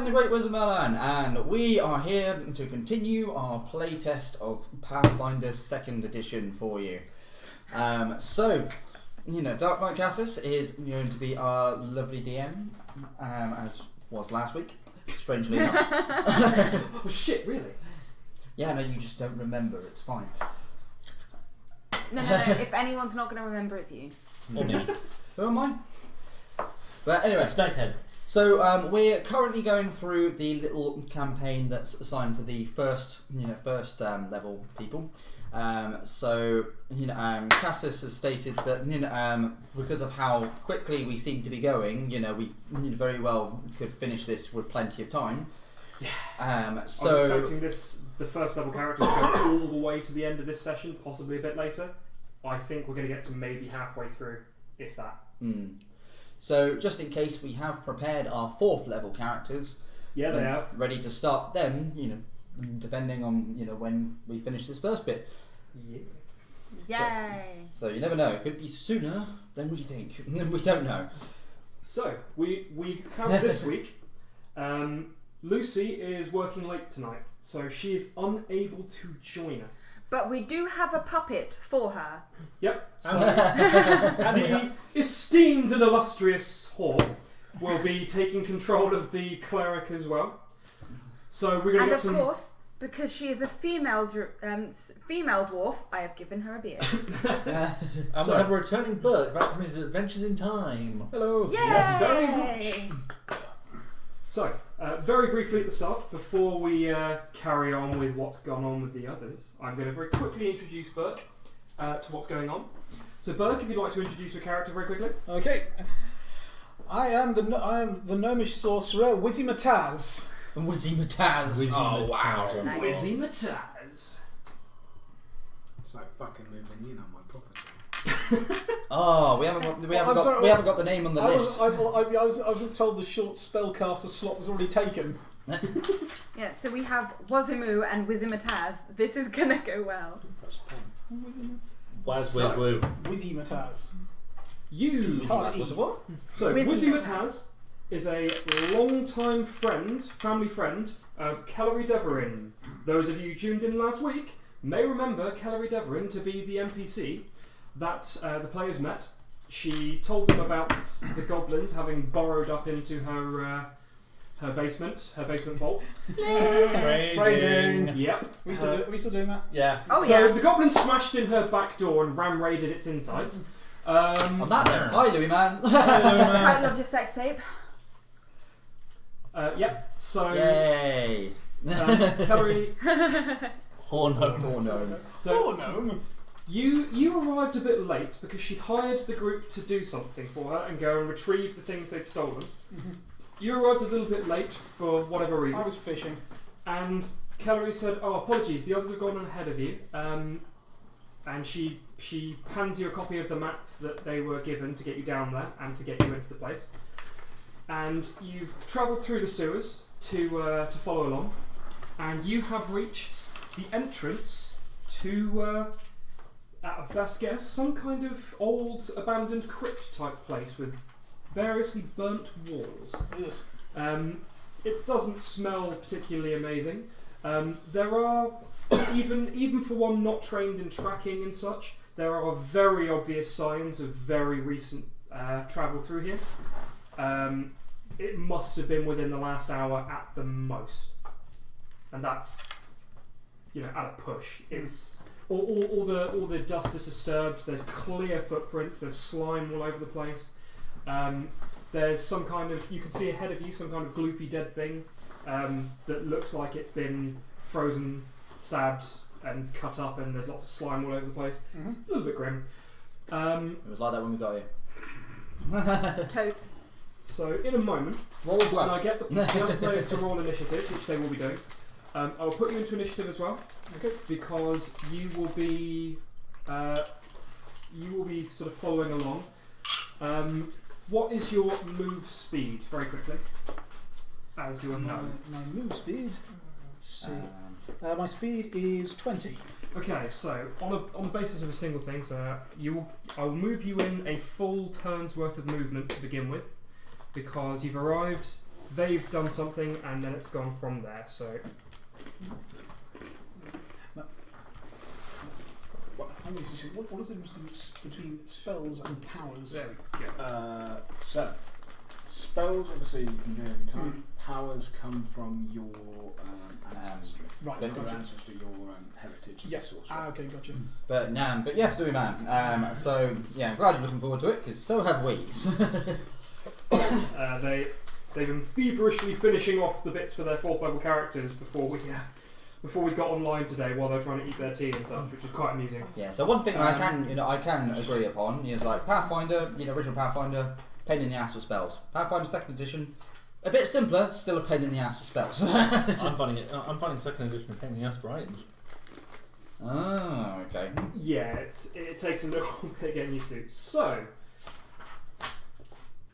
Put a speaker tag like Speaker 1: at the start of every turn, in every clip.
Speaker 1: the Great Wizard Merlin, and we are here to continue our playtest of Pathfinder 2nd edition for you. So, Dark Knight Cassis is going to be our lovely DM, as was last week, strangely enough.
Speaker 2: Oh shit, really?
Speaker 1: Yeah, no, you just don't remember, it's fine.
Speaker 3: No, if anyone's not going to remember, it's you.
Speaker 4: Or me.
Speaker 1: Who am I? But anyway.
Speaker 4: Spaghead.
Speaker 1: So we're currently going through the little campaign that's assigned for the first level people. Cassis has stated that because of how quickly we seem to be going, we very well could finish this with plenty of time.
Speaker 2: Yeah.
Speaker 1: So
Speaker 2: I was expecting the first level characters to go all the way to the end of this session, possibly a bit later. I think we're going to get to maybe halfway through, if that.
Speaker 1: So just in case, we have prepared our 4th level characters.
Speaker 2: Yeah, they have.
Speaker 1: Ready to start them, depending on when we finish this first bit.
Speaker 3: Yeah. Yay!
Speaker 1: So you never know. It could be sooner than we think. We don't know.
Speaker 2: So we have this week. Lucy is working late tonight, so she is unable to join us.
Speaker 3: But we do have a puppet for her.
Speaker 2: Yep. So the esteemed and illustrious Hall will be taking control of the cleric as well. So we're going to get some.
Speaker 3: And of course, because she is a female dwarf, I have given her a beard.
Speaker 4: And we have a returning Burke back from his adventures in time. Hello.
Speaker 3: Yay!
Speaker 2: Yes, very much. So, very briefly at the start, before we carry on with what's gone on with the others, I'm going to very quickly introduce Burke to what's going on. So, Burke, if you'd like to introduce your character very quickly.
Speaker 5: Okay. I am the gnomish sorcerer, Wizzy Mataz.
Speaker 1: Wizzy Mataz. Oh, wow.
Speaker 3: Nice.
Speaker 2: Wizzy Mataz.
Speaker 6: It's like fucking moving in on my property.
Speaker 1: Oh, we haven't got the name on the list.
Speaker 5: I was told the short spellcaster slot was already taken.
Speaker 3: Yeah, so we have Wazimu and Wizimataz. This is gonna go well.
Speaker 4: Waz-wiz-woo.
Speaker 5: Wizzy Mataz.
Speaker 1: What?
Speaker 2: So,
Speaker 3: Wizzy
Speaker 2: Wizzy Mataz is a long-time family friend of Kellery Deverin. Those of you tuned in last week may remember Kellery Deverin to be the NPC that the players met. She told them about the goblins having burrowed up into her basement vault.
Speaker 5: Phrasing.
Speaker 2: Yep.
Speaker 5: Are we still doing that?
Speaker 4: Yeah.
Speaker 3: Oh
Speaker 2: so
Speaker 3: yeah.
Speaker 2: the goblins smashed in her back door and ram-raided its insides.
Speaker 1: On that note, hi Louis man.
Speaker 3: Title of your sex tape.
Speaker 2: Yep. So.
Speaker 1: Yay.
Speaker 2: Kellery.
Speaker 1: Horno.
Speaker 2: So.
Speaker 5: no.
Speaker 2: You arrived a bit late because she'd hired the group to do something for her and go and retrieve the things they'd stolen.
Speaker 5: Mm-hmm.
Speaker 2: You arrived a little bit late for whatever reason.
Speaker 5: I was fishing.
Speaker 2: And Kellery said, "Oh, apologies, the others have gone ahead of you." And she hands you a copy of the map that they were given to get you down there and to get you into the place. And you've travelled through the sewers to follow along, and you have reached the entrance to. At best guess, some kind of old abandoned crypt type place with variously burnt walls. It doesn't smell particularly amazing. There are, even for one not trained in tracking and such, there are very obvious signs of very recent travel through here. It must have been within the last hour at the most. And that's, at a push. It's... All the dust is disturbed. There's clear footprints. There's slime all over the place. There's some kind of, you can see ahead of you some kind of gloopy dead thing that looks like it's been frozen, stabbed, and cut up, and there's lots of slime all over the place.
Speaker 5: Mm-hmm.
Speaker 2: It's a little bit grim.
Speaker 1: It was like that when we got here.
Speaker 3: Totes.
Speaker 2: So in a moment,
Speaker 1: Roll
Speaker 2: when
Speaker 1: bluff.
Speaker 2: I get the other players to roll initiative, which they will be doing, I'll put you into initiative as well.
Speaker 5: Okay.
Speaker 2: Because you will be sort of following along. What is your move speed, very quickly? As you'll know.
Speaker 5: My move speed. Let's see. My speed is 20.
Speaker 2: Okay, so on the basis of a single thing, so I will move you in a full turn's worth of movement to begin with, because you've arrived they've done something, and then it's gone from there. So
Speaker 5: What is the difference between spells and powers?
Speaker 2: there we go.
Speaker 6: So, spells obviously you can do any time. Powers come from your ancestry.
Speaker 5: Right,
Speaker 6: Your
Speaker 5: gotcha.
Speaker 6: ancestry, your heritage as
Speaker 5: Yeah.
Speaker 6: a sorcerer.
Speaker 5: Okay, gotcha.
Speaker 1: But yes, Louis man. So yeah, I'm glad you're looking forward to it because so have we.
Speaker 2: They've been feverishly finishing off the bits for their 4th level characters before we got online today while they're trying to eat their tea and such, which is quite amusing.
Speaker 1: Yeah. So one thing I can agree upon is like Pathfinder, original Pathfinder, pain in the ass with spells. Pathfinder 2nd edition, a bit simpler, still a pain in the ass with spells.
Speaker 4: I'm finding 2nd edition a pain in the ass for items.
Speaker 1: Oh, okay.
Speaker 2: Yeah, it takes a little bit getting used to. So,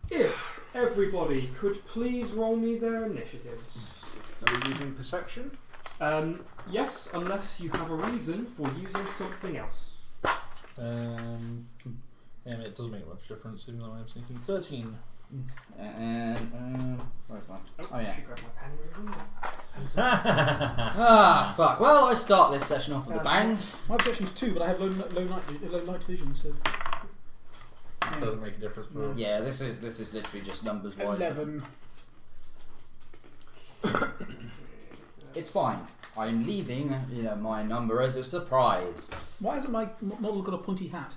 Speaker 2: if everybody could please roll me their initiatives.
Speaker 6: Are we using perception?
Speaker 2: Yes, unless you have a reason for using something else.
Speaker 4: Yeah, it doesn't make much difference, even though I'm thinking 13.
Speaker 1: And where's mine? Oh
Speaker 2: I
Speaker 1: yeah.
Speaker 2: should grab my pen really.
Speaker 1: Ah, fuck. Well, I start this session off with a bang.
Speaker 5: My perception's 2, but I have low night vision, so
Speaker 4: Doesn't make a difference for
Speaker 5: No.
Speaker 1: Yeah, this is literally just numbers wise.
Speaker 5: 11.
Speaker 1: It's fine. I'm leaving, my number as a surprise.
Speaker 5: Why hasn't my model got a pointy hat?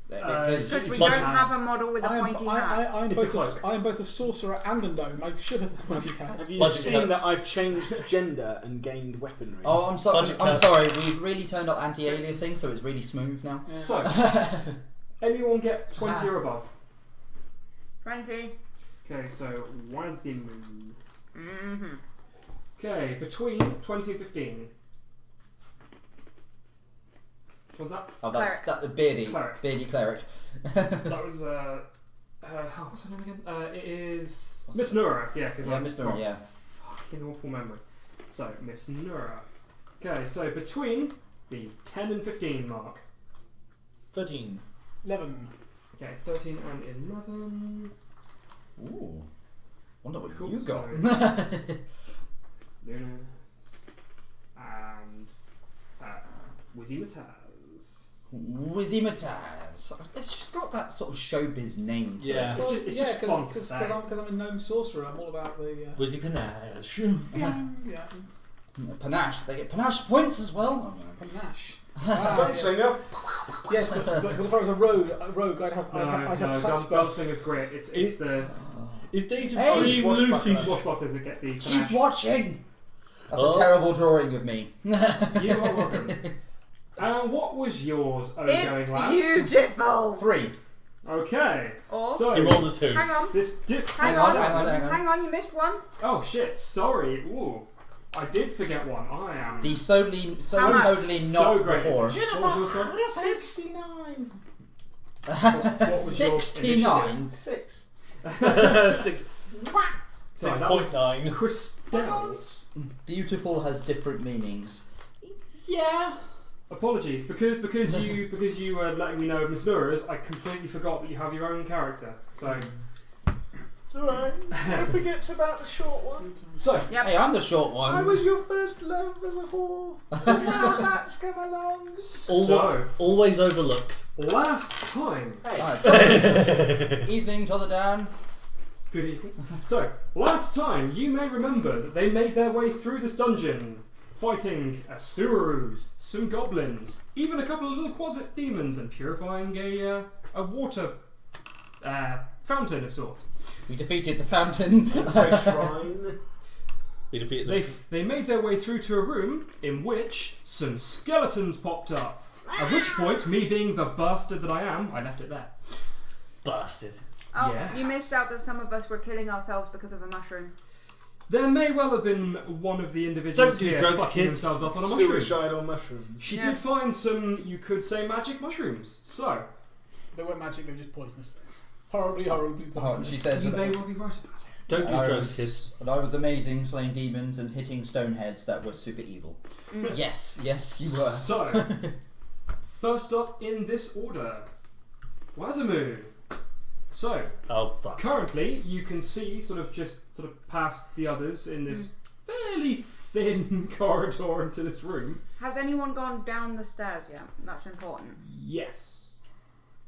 Speaker 3: Because we
Speaker 2: It
Speaker 3: don't
Speaker 2: has-
Speaker 3: have a model with a pointy hat.
Speaker 5: I am
Speaker 2: It's a
Speaker 5: both a sorcerer and a gnome. I should have a pointy hat.
Speaker 6: Have you
Speaker 4: Budget
Speaker 6: seen
Speaker 4: cuts.
Speaker 6: that I've changed gender and gained weaponry?
Speaker 1: Oh, I'm sorry.
Speaker 4: Budget
Speaker 1: I'm
Speaker 4: cuts.
Speaker 1: sorry. We've really turned up anti-aliasing, so it's really smooth now.
Speaker 5: Yeah.
Speaker 2: So, anyone get 20 or above?
Speaker 3: 20.
Speaker 2: Okay, so Wazimu.
Speaker 3: Mm-hmm.
Speaker 2: Okay, between 20 and 15. Which one's that?
Speaker 1: Oh,
Speaker 3: Cleric.
Speaker 1: that's the beardy
Speaker 2: Cleric.
Speaker 1: cleric.
Speaker 2: That was, what's her name again? It is Miss Nura, yeah, because
Speaker 1: Yeah,
Speaker 2: I'm
Speaker 1: Mr. Yeah.
Speaker 2: fucking awful memory. So, Miss Nura. Okay, so between the 10 and 15 mark.
Speaker 4: 13.
Speaker 5: 11.
Speaker 2: Okay, 13 and 11.
Speaker 1: Ooh. Wonder what
Speaker 2: Cool,
Speaker 1: you got.
Speaker 2: Luna. And Wizzy Mataz.
Speaker 1: Wizzy Mataz. It's just got that sort of showbiz name to
Speaker 4: Yeah.
Speaker 1: it.
Speaker 2: It's just- it's just fun to
Speaker 5: because
Speaker 2: say.
Speaker 5: I'm a gnome sorcerer. I'm all about the
Speaker 4: Wizzy Panache.
Speaker 5: yeah,
Speaker 1: Panache. They get panache points as well.
Speaker 5: panache.
Speaker 6: Don't sing up.
Speaker 5: Yes, but if I was a rogue, I'd have chutzpah.
Speaker 2: Gunslinger's great. It's the
Speaker 4: Is Days of
Speaker 1: Hey,
Speaker 4: Dream Lucy's...
Speaker 2: swashbucklers that get the
Speaker 1: She's
Speaker 2: panache.
Speaker 1: watching. That's
Speaker 4: Oh.
Speaker 1: a terrible drawing of me.
Speaker 2: You are welcome. What was yours
Speaker 3: It's
Speaker 2: going last?
Speaker 3: beautiful.
Speaker 1: 3.
Speaker 2: Okay.
Speaker 3: Or
Speaker 2: So,
Speaker 4: He rolled a 2.
Speaker 3: hang on,
Speaker 2: this dips.
Speaker 3: hang
Speaker 1: on,
Speaker 3: on,
Speaker 1: hang on.
Speaker 3: hang on. You missed one.
Speaker 2: Oh shit, sorry. Ooh. I did forget one. I am.
Speaker 1: The totally
Speaker 3: How much?
Speaker 1: totally
Speaker 2: So
Speaker 1: not
Speaker 2: great.
Speaker 1: before.
Speaker 2: What was yours, sorry?
Speaker 6: 69.
Speaker 2: What was your
Speaker 1: 69.
Speaker 6: 6.
Speaker 4: 6.
Speaker 2: Sorry, that was
Speaker 4: 6.9.
Speaker 2: Christelle.
Speaker 1: Beautiful has different meanings. Yeah.
Speaker 2: Apologies, because you were letting me know of Miss Nura's, I completely forgot that you have your own character. So,
Speaker 6: It's alright. Don't forget about the short one.
Speaker 2: so
Speaker 3: Yep.
Speaker 1: Hey, I'm the short
Speaker 6: I
Speaker 1: one.
Speaker 6: was your first love as a whore. Now that's come along.
Speaker 2: so
Speaker 4: Always overlooked.
Speaker 2: last time.
Speaker 6: Hey.
Speaker 1: Alright, evening, Tother Dan.
Speaker 2: Good evening. So, last time, you may remember that they made their way through this dungeon, fighting a Suarus, some goblins, even a couple of little quasit demons, and purifying a water fountain of sorts.
Speaker 1: We defeated the fountain.
Speaker 6: So shrine.
Speaker 4: We defeated them.
Speaker 2: They made their way through to a room in which some skeletons popped up. At which point, me being the bastard that I am, I left it there.
Speaker 4: Bastard.
Speaker 3: Oh,
Speaker 2: Yeah.
Speaker 3: you missed out that some of us were killing ourselves because of a mushroom.
Speaker 2: There may well have been one of the individuals
Speaker 4: Don't do
Speaker 2: here
Speaker 4: drugs,
Speaker 2: fucking
Speaker 4: kids.
Speaker 2: themselves up on a mushroom.
Speaker 6: Suicidal mushrooms.
Speaker 2: She
Speaker 3: Yeah.
Speaker 2: did find some, you could say, magic mushrooms. So,
Speaker 5: They weren't magic. They were just poisonous. Horribly poisonous.
Speaker 1: She says
Speaker 2: you
Speaker 1: that
Speaker 2: may well be right about it.
Speaker 4: Don't do
Speaker 1: I
Speaker 4: drugs,
Speaker 1: was-
Speaker 4: kids.
Speaker 1: And I was amazing, slaying demons and hitting stone heads that were super evil. Yes, you were.
Speaker 2: So, first up in this order, Wazamu. So,
Speaker 4: Oh fuck.
Speaker 2: currently, you can see sort of past the others in this fairly thin corridor into this room.
Speaker 3: Has anyone gone down the stairs yet? That's important.
Speaker 2: Yes.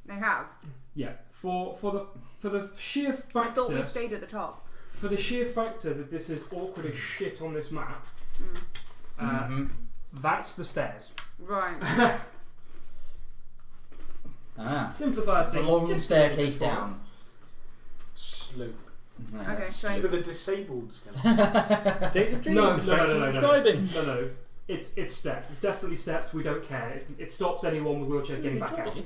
Speaker 3: They have.
Speaker 2: Yeah. For the sheer
Speaker 3: I
Speaker 2: factor
Speaker 3: thought we stayed at the top.
Speaker 2: for the sheer factor that this is awkward as shit on this map, that's the stairs.
Speaker 3: Right.
Speaker 2: Simplify
Speaker 1: It's a
Speaker 2: things.
Speaker 1: long
Speaker 2: just
Speaker 1: staircase
Speaker 2: a little bit
Speaker 1: down.
Speaker 6: Slope.
Speaker 3: Okay, so
Speaker 6: For the disabled skeleton.
Speaker 4: Days of Dreams.
Speaker 2: No,
Speaker 4: Thanks for
Speaker 2: no.
Speaker 4: subscribing.
Speaker 2: No. It's steps. It's definitely steps. We don't care. It stops anyone with wheelchairs getting back out.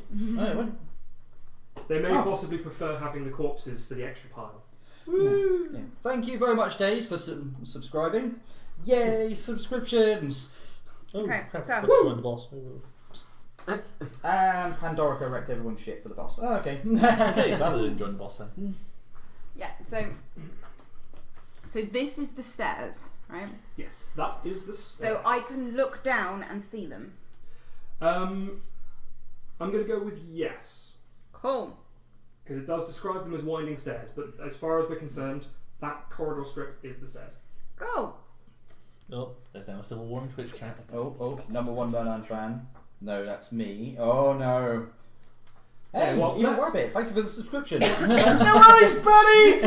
Speaker 2: They may possibly prefer having the corpses for the extra pile.
Speaker 1: Woo! Yeah. Thank you very much, Days, for subscribing. Yay, subscriptions!
Speaker 4: Oh,
Speaker 3: Okay,
Speaker 4: crap,
Speaker 3: so-
Speaker 4: I forgot to join the boss.
Speaker 1: And Pandorica wrecked everyone's shit for the boss. Oh, okay.
Speaker 4: Okay, glad I didn't join the boss then.
Speaker 3: yeah, so this is the stairs, right?
Speaker 2: Yes, that is the stairs.
Speaker 3: So I can look down and see them.
Speaker 2: I'm going to go with yes.
Speaker 3: Cool.
Speaker 2: Because it does describe them as winding stairs, but as far as we're concerned, that corridor strip is the stairs.
Speaker 3: Cool.
Speaker 4: Oh, there's now a Civil War in Twitch chat.
Speaker 1: Oh, number one Bernard fan. No, that's me. Oh no. Hey,
Speaker 2: well,
Speaker 1: Evil
Speaker 2: let's-
Speaker 1: Rabbit, thank you for the subscription.
Speaker 6: No worries, buddy!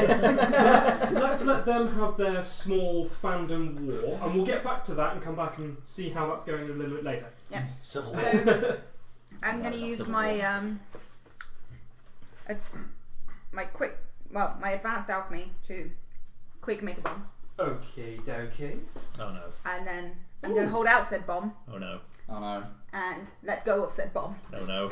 Speaker 2: So let's let them have their small fandom war, and we'll get back to that and come back and see how that's going a little bit later.
Speaker 4: Civil War.
Speaker 3: So I'm
Speaker 1: No,
Speaker 3: going to
Speaker 1: that's
Speaker 3: use
Speaker 1: Civil
Speaker 3: my my advanced alchemy to quick make a bomb,
Speaker 2: Okay, dokie.
Speaker 4: Oh no.
Speaker 3: and then I'm going to hold out said bomb
Speaker 4: Oh no.
Speaker 1: Oh no.
Speaker 3: and let go of said bomb.
Speaker 4: Oh no.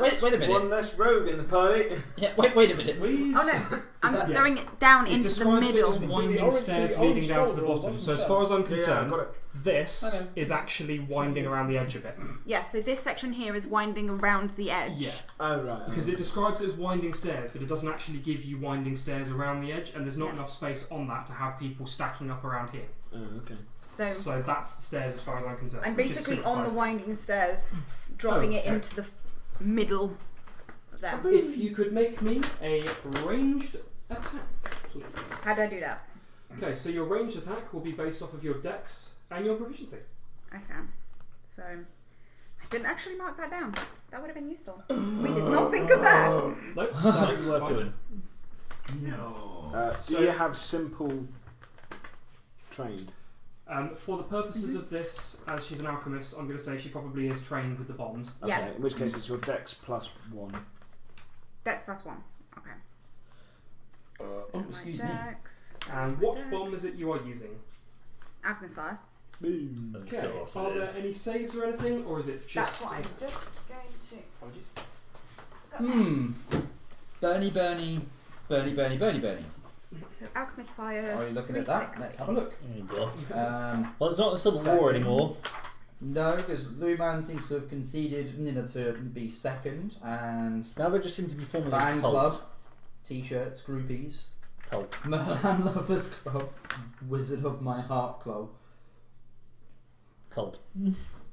Speaker 1: Wait a minute.
Speaker 6: One less rogue in the party.
Speaker 1: Yeah, wait a minute.
Speaker 2: Please.
Speaker 3: Oh no, I'm
Speaker 1: that-
Speaker 3: throwing it down
Speaker 2: It
Speaker 3: into the
Speaker 2: describes
Speaker 3: middle.
Speaker 2: it as winding
Speaker 5: orange-
Speaker 2: stairs
Speaker 5: to the orange
Speaker 2: leading down to the
Speaker 5: folder or
Speaker 2: bottom.
Speaker 5: bottom
Speaker 2: So as
Speaker 5: shelf.
Speaker 2: far as I'm
Speaker 6: Yeah, I
Speaker 2: concerned,
Speaker 6: got it.
Speaker 2: this
Speaker 1: Okay.
Speaker 2: is actually winding around the edge of it.
Speaker 3: Yeah, so this section here is winding around the edge.
Speaker 2: Yeah.
Speaker 6: Oh, right.
Speaker 2: Because it describes it as winding stairs, but it doesn't actually give you winding stairs around the edge, and there's not enough space on that to have people stacking up around here.
Speaker 6: Oh, okay.
Speaker 3: So
Speaker 2: So that's the stairs as far as I'm concerned.
Speaker 3: I'm
Speaker 2: which is
Speaker 3: basically on the
Speaker 2: simplifies
Speaker 3: winding stairs, dropping it
Speaker 2: Okay.
Speaker 3: into the middle of them.
Speaker 2: things. If you could make me a ranged attack, please.
Speaker 3: How do I do that?
Speaker 2: Okay, so your ranged attack will be based off of your dex and your proficiency.
Speaker 3: Okay. So I didn't actually mark that down. That would have been useful. We did not think of that.
Speaker 2: Nope,
Speaker 4: That's
Speaker 2: that's
Speaker 4: worth
Speaker 2: fine.
Speaker 4: doing.
Speaker 1: No.
Speaker 6: Do you have simple trained?
Speaker 2: For the purposes of this, as she's an alchemist, I'm going to say she probably is trained with the bombs.
Speaker 6: Okay,
Speaker 3: Yeah.
Speaker 6: in which case it's your dex plus 1.
Speaker 3: Dex plus 1. Okay.
Speaker 1: Oh, excuse me.
Speaker 3: Dex,
Speaker 2: And what bomb is it you are using?
Speaker 3: Alchemist fire.
Speaker 6: Boom.
Speaker 4: Of
Speaker 2: Okay,
Speaker 4: course
Speaker 2: are
Speaker 4: it
Speaker 2: there
Speaker 4: is.
Speaker 2: any saves or anything, or is it just...
Speaker 3: That's what I'm just going to.
Speaker 2: Apologies.
Speaker 1: Bernie.
Speaker 3: So alchemist fire.
Speaker 1: Are you looking at that?
Speaker 3: 360.
Speaker 1: Let's have a look.
Speaker 4: Oh, God. Well, it's not the Civil
Speaker 1: Second.
Speaker 4: War anymore.
Speaker 1: No, because Luman seems to have conceded to be second, and
Speaker 4: Now they just seem to be forming a
Speaker 1: Fan
Speaker 4: cult.
Speaker 1: Club, T-shirts, groupies,
Speaker 4: Cult.
Speaker 1: Merlan Lovers Club, Wizard of My Heart Club,
Speaker 4: Cult.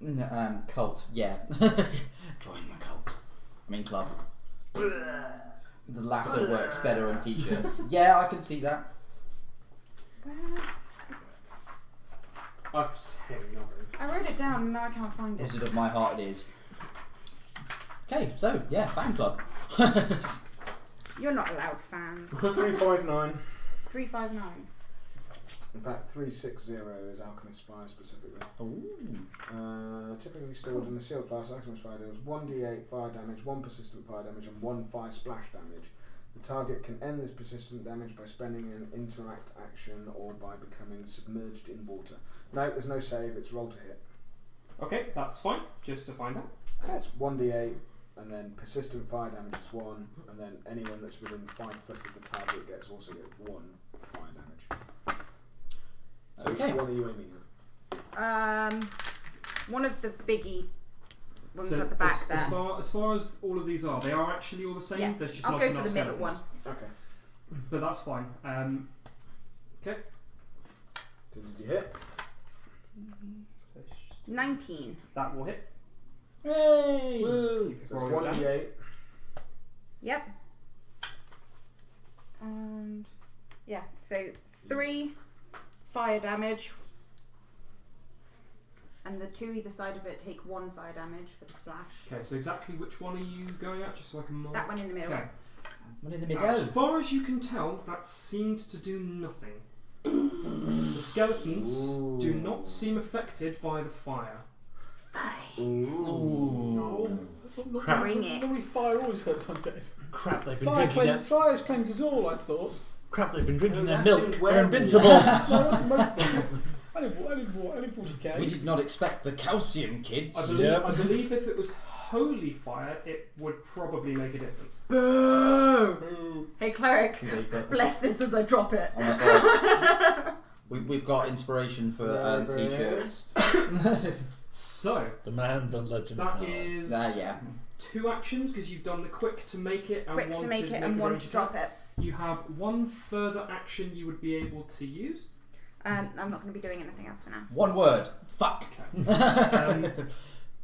Speaker 1: and Cult. Yeah, join the cult. I mean club. The latter works better on T-shirts. Yeah, I can see that.
Speaker 3: Where is it?
Speaker 2: I've said nothing.
Speaker 3: I wrote it down and now I can't find it.
Speaker 1: Wizard of My Heart it is. Okay, so yeah, fan club.
Speaker 3: You're not allowed fans.
Speaker 6: 359.
Speaker 3: 359.
Speaker 6: In fact, 360 is Alchemist Fire specifically.
Speaker 1: Ooh.
Speaker 6: Typically stored in a sealed flask, Alchemist Fire deals 1d8 fire damage, 1 persistent fire damage, and 1 fire splash damage. The target can end this persistent damage by spending an interact action or by becoming submerged in water. No, there's no save, it's roll to hit.
Speaker 2: Okay, that's fine, just to find out.
Speaker 6: And it's 1d8, and then persistent fire damage is 1, and then anyone that's within 5 foot of the target gets 1 fire damage. So
Speaker 1: Okay.
Speaker 6: which one are you aiming at?
Speaker 3: One of the biggie ones
Speaker 2: So
Speaker 3: at the back
Speaker 2: as
Speaker 3: there.
Speaker 2: far as all of these are, they are actually all the same.
Speaker 3: Yeah,
Speaker 2: There's just
Speaker 3: I'll
Speaker 2: not
Speaker 3: go
Speaker 2: enough
Speaker 3: for the middle
Speaker 2: sevens.
Speaker 3: one.
Speaker 6: Okay.
Speaker 2: But that's fine. Okay.
Speaker 6: So did you hit?
Speaker 3: 19.
Speaker 2: That will hit.
Speaker 1: Hey!
Speaker 4: Woo!
Speaker 2: You can
Speaker 6: So it's
Speaker 2: roll your damage.
Speaker 6: 1d8,
Speaker 3: Yep. And yeah, so 3 fire damage, and the 2 either side of it take 1 fire damage for the splash.
Speaker 2: Okay, so exactly which one are you going at, just so I can mark?
Speaker 3: That one in the middle.
Speaker 2: Okay.
Speaker 1: One in the middle.
Speaker 2: As far as you can tell, that seemed to do nothing. The skeletons do not seem affected by the fire.
Speaker 5: No.
Speaker 4: Crap.
Speaker 3: Bring it.
Speaker 5: Normally fire always hurts undead.
Speaker 4: Crap, they've been
Speaker 5: Fire,
Speaker 4: drinking
Speaker 5: fire cleanses all, I thought.
Speaker 4: Crap, they've been drinking
Speaker 6: No,
Speaker 4: their
Speaker 6: that's
Speaker 4: milk.
Speaker 6: in
Speaker 4: They're
Speaker 6: werewolves.
Speaker 4: invincible.
Speaker 5: No, that's in most things. I did 40k.
Speaker 1: We did not expect the calcium, kids.
Speaker 2: I believe if it was holy fire, it would probably make a difference.
Speaker 3: Boo!
Speaker 5: Boo.
Speaker 3: Hey cleric, bless this as I drop it.
Speaker 1: Oh my God. We've got inspiration for t-shirts.
Speaker 2: So,
Speaker 4: The man, the legend.
Speaker 2: that is
Speaker 1: Yeah.
Speaker 2: 2 actions, because you've done the quick to make it and
Speaker 3: Quick
Speaker 2: one
Speaker 3: to make it
Speaker 2: make
Speaker 3: and
Speaker 2: a
Speaker 3: 1
Speaker 2: ranged
Speaker 3: to drop
Speaker 2: attack.
Speaker 3: it.
Speaker 2: You have 1 further action you would be able to use.
Speaker 3: I'm not going to be doing anything else for now.
Speaker 1: One word. Fuck.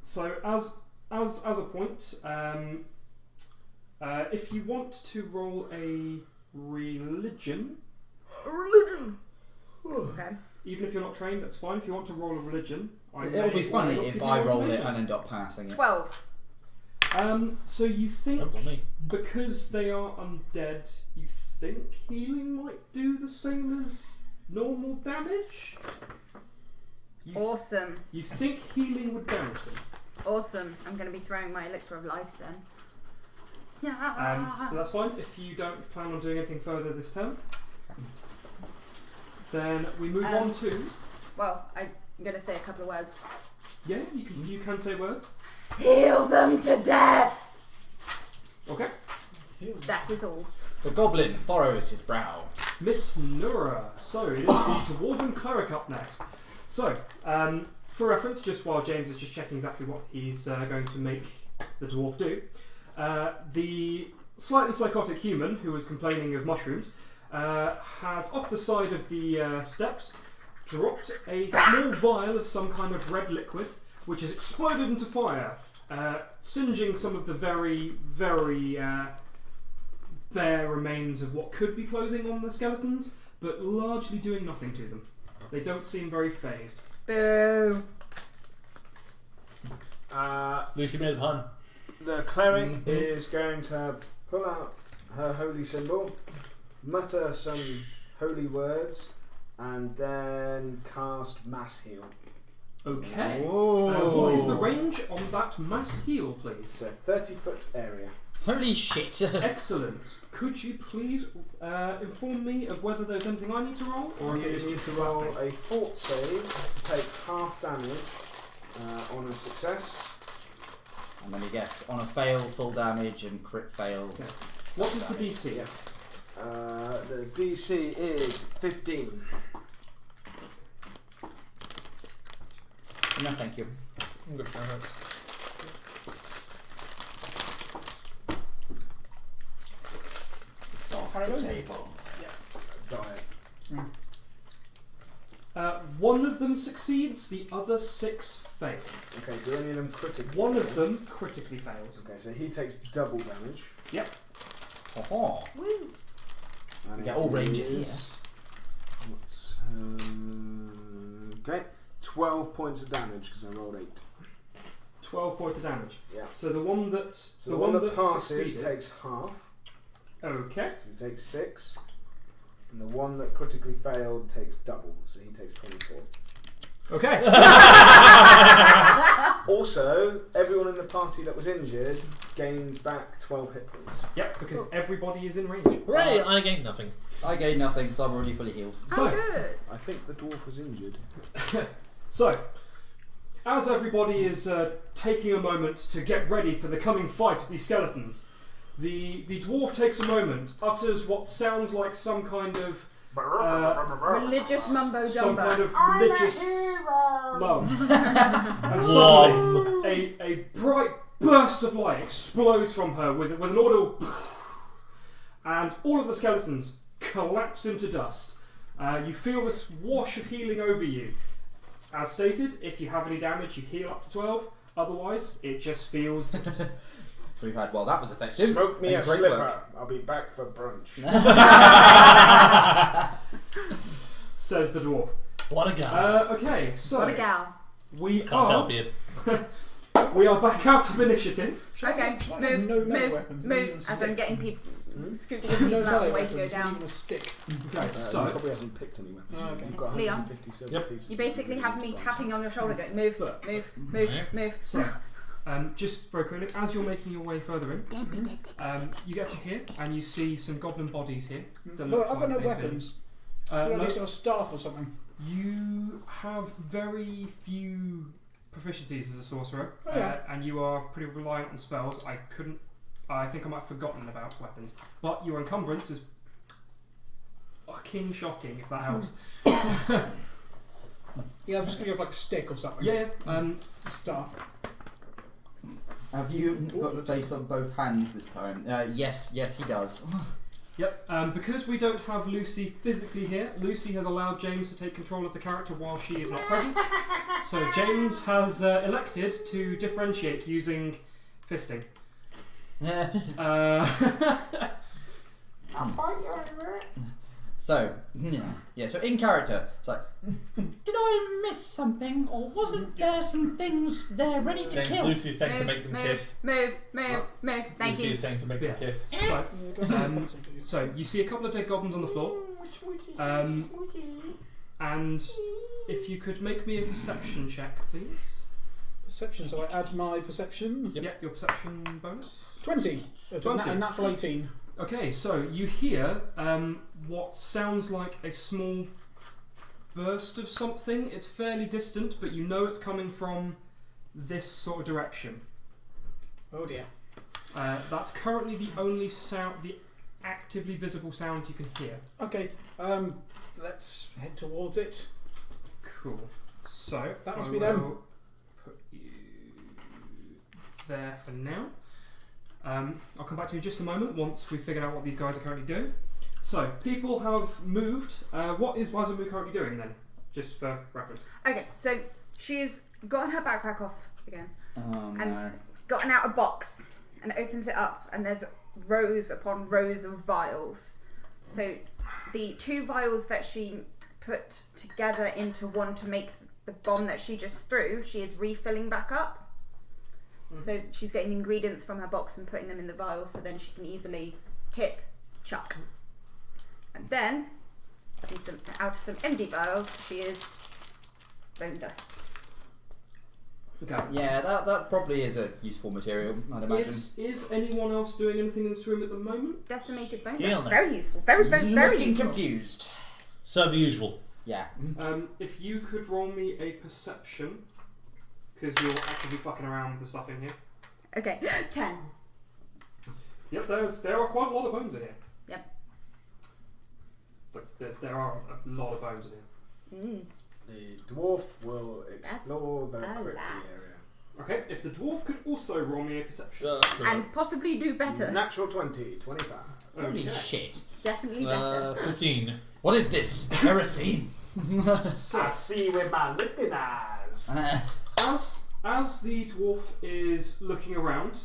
Speaker 2: So as a point, if you want to roll a religion,
Speaker 3: Okay.
Speaker 2: even if you're not trained, that's fine. If you want to roll a religion,
Speaker 1: It'll be funny
Speaker 2: I'll
Speaker 1: if
Speaker 2: give you
Speaker 1: I
Speaker 2: more
Speaker 1: roll it
Speaker 2: information.
Speaker 1: and end up passing it.
Speaker 3: 12.
Speaker 2: So you think
Speaker 4: Don't bother me.
Speaker 2: because they are undead, you think healing might do the same as normal damage?
Speaker 3: Awesome.
Speaker 2: You think healing would damage them?
Speaker 3: Awesome. I'm going to be throwing my Elixir of Life then.
Speaker 2: But that's fine. If you don't plan on doing anything further this turn, then we move on to.
Speaker 3: Well, I'm going to say a couple of words.
Speaker 2: Yeah, you can say words.
Speaker 3: Heal them to death!
Speaker 2: Okay.
Speaker 3: That is all.
Speaker 1: The goblin furrows his brow.
Speaker 2: Miss Nura. So it is the Dwarven Cleric up next. So, for reference, just while James is just checking exactly what he's going to make the dwarf do, the slightly psychotic human who was complaining of mushrooms has, off the side of the steps, dropped a small vial of some kind of red liquid, which has exploded into fire, singeing some of the very, very bare remains of what could be clothing on the skeletons, but largely doing nothing to them. They don't seem very phased.
Speaker 3: Boo!
Speaker 4: Lucy made a pun.
Speaker 6: The cleric is going to pull out her holy symbol, mutter some holy words, and then cast Mass Heal.
Speaker 2: Okay.
Speaker 1: Whoa.
Speaker 2: What is the range on that mass heal, please?
Speaker 6: It's a 30-foot area.
Speaker 1: Holy shit.
Speaker 2: Excellent. Could you please inform me of whether there's anything I need to roll? Or if
Speaker 6: You
Speaker 2: it is
Speaker 6: need
Speaker 2: just
Speaker 6: to roll a fort save to take half damage on a success.
Speaker 1: And then you guess on a fail, full damage, and crit fail.
Speaker 2: Okay. What is the DC?
Speaker 6: Yeah. The DC is 15.
Speaker 1: No, thank you.
Speaker 4: I'm good for it.
Speaker 1: It's off the table.
Speaker 6: Got it.
Speaker 2: One of them succeeds, the other 6 fail.
Speaker 6: Okay, do any of them critically?
Speaker 2: One of them critically fails.
Speaker 6: Okay, so he takes double damage.
Speaker 1: Ho-ho.
Speaker 3: Woo!
Speaker 6: And
Speaker 1: We get
Speaker 6: it
Speaker 1: all ranges
Speaker 6: is- what's, okay, 12 points of damage because I rolled 8.
Speaker 2: 12 points of damage.
Speaker 6: Yeah.
Speaker 2: So the one that
Speaker 6: So the one that passes
Speaker 2: succeeded.
Speaker 6: takes half,
Speaker 2: Okay.
Speaker 6: so he takes 6. And the one that critically failed takes double, so he takes 24.
Speaker 2: Okay.
Speaker 6: Also, everyone in the party that was injured gains back 12 hit points.
Speaker 2: Yep, because everybody is in range.
Speaker 4: Hooray! I gained nothing.
Speaker 1: I gained nothing, so I'm already fully healed.
Speaker 2: So,
Speaker 3: Good.
Speaker 6: I think the dwarf was injured.
Speaker 2: So, as everybody is taking a moment to get ready for the coming fight of these skeletons, the dwarf takes a moment, utters what sounds like some kind of
Speaker 3: Religious mumbo
Speaker 2: some
Speaker 3: jumbo.
Speaker 2: kind of religious love. And suddenly, a bright burst of light explodes from her with an audible, and all of the skeletons collapse into dust. You feel this wash of healing over you. As stated, if you have any damage, you heal up to 12. Otherwise, it just feels good.
Speaker 1: So we've had, well, that was effective.
Speaker 6: Smoke me
Speaker 1: And
Speaker 6: a
Speaker 1: great
Speaker 6: slipper.
Speaker 1: work.
Speaker 6: I'll be back for brunch.
Speaker 2: Says the dwarf.
Speaker 4: What a guy.
Speaker 2: Okay, so
Speaker 3: What a gal.
Speaker 2: we
Speaker 4: Can't
Speaker 2: are
Speaker 4: help you.
Speaker 2: we are back out of initiative.
Speaker 3: Okay,
Speaker 5: Shall I
Speaker 3: move,
Speaker 5: have no melee
Speaker 3: move,
Speaker 5: weapons, not even
Speaker 3: move.
Speaker 5: a
Speaker 3: As
Speaker 5: stick?
Speaker 3: I'm getting people, scooting
Speaker 5: No
Speaker 3: people out
Speaker 5: melee
Speaker 3: of the way to go
Speaker 5: weapons, not
Speaker 3: down.
Speaker 5: even a stick.
Speaker 2: Okay,
Speaker 6: You
Speaker 2: so
Speaker 6: probably haven't picked any weapons.
Speaker 5: Oh, okay.
Speaker 6: You've got
Speaker 3: Leon.
Speaker 6: 150 silver
Speaker 4: Yep.
Speaker 6: pieces.
Speaker 3: You basically have me tapping on your shoulder going, move, move, move,
Speaker 4: Yeah.
Speaker 3: move.
Speaker 2: so just very quickly, as you're making your way further in, you get to here and you see some goblin bodies here. that
Speaker 5: No,
Speaker 2: look
Speaker 5: I've got no
Speaker 2: like they've been-
Speaker 5: weapons. Should I
Speaker 2: no,
Speaker 5: do sort of staff or something?
Speaker 2: you have very few proficiencies as a sorcerer,
Speaker 5: Oh, yeah.
Speaker 2: and you are pretty reliant on spells. I think I might have forgotten about weapons, but your encumbrance is fucking shocking. If that helps.
Speaker 5: Yeah, I'm just going to go for like a stick or something.
Speaker 2: Yeah.
Speaker 5: Staff.
Speaker 1: Have you got the face on both hands this time? Yes, he does.
Speaker 2: Yep. Because we don't have Lucy physically here, Lucy has allowed James to take control of the character while she is not present. So James has elected to differentiate using fisting.
Speaker 6: I'll fight you over it.
Speaker 1: So, yeah. So in character, it's like, did I miss something, or wasn't there some things there ready to
Speaker 4: James,
Speaker 1: kill?
Speaker 4: Lucy's saying to
Speaker 3: Move,
Speaker 4: make them
Speaker 3: move,
Speaker 4: kiss.
Speaker 3: move, move, move. Thank
Speaker 4: Lucy
Speaker 3: you.
Speaker 4: is saying to make them
Speaker 2: Yeah.
Speaker 4: kiss.
Speaker 2: So, so you see a couple of dead goblins on the floor, and if you could make me a perception check, please.
Speaker 5: Perception, so I add my perception.
Speaker 2: Yep, your perception bonus.
Speaker 5: 20. It's
Speaker 2: 20.
Speaker 5: a natural 18.
Speaker 2: Okay, so you hear what sounds like a small burst of something. It's fairly distant, but you know it's coming from this sort of direction.
Speaker 5: Oh dear.
Speaker 2: That's currently the only sound, the actively visible sound you can hear.
Speaker 5: Okay, let's head towards it.
Speaker 2: Cool. So
Speaker 5: That must
Speaker 2: I
Speaker 5: be them.
Speaker 2: will Put you there for now. I'll come back to you in just a moment once we've figured out what these guys are currently doing. So people have moved. What is Wazamu currently doing then? Just for reference.
Speaker 3: Okay, so she's gotten her backpack off again
Speaker 1: Oh no.
Speaker 3: and gotten out a box and opens it up, and there's rows upon rows of vials. So the 2 vials that she put together into one to make the bomb that she just threw, she is refilling back up. So she's getting the ingredients from her box and putting them in the vials, so then she can easily tip, chuck. And then, out of some empty vials, she is bone dust.
Speaker 2: Okay.
Speaker 1: Yeah, that probably is a useful material, I'd imagine.
Speaker 2: Is anyone else doing anything in this room at the moment?
Speaker 3: Decimated bone
Speaker 4: Yeah,
Speaker 3: dust.
Speaker 4: no.
Speaker 3: Very useful. Very
Speaker 1: Looking
Speaker 3: useful.
Speaker 1: confused.
Speaker 4: So the usual.
Speaker 1: Yeah.
Speaker 2: If you could roll me a perception, because you're actively fucking around with the stuff in here.
Speaker 3: Okay, 10.
Speaker 2: Yep, there are quite a lot of bones in here.
Speaker 3: Yep.
Speaker 2: There are a lot of bones in here.
Speaker 3: Mm.
Speaker 6: The dwarf will explore the
Speaker 3: That's a
Speaker 6: crypty
Speaker 3: lot.
Speaker 6: area.
Speaker 2: Okay, if the dwarf could also roll me a perception.
Speaker 3: And possibly do better.
Speaker 6: Natural 20, 25.
Speaker 1: Holy
Speaker 2: Okay.
Speaker 1: shit.
Speaker 3: Definitely better.
Speaker 4: 15.
Speaker 1: What is this? Heresy.
Speaker 2: So,
Speaker 6: see with my looking eyes.
Speaker 2: as the dwarf is looking around,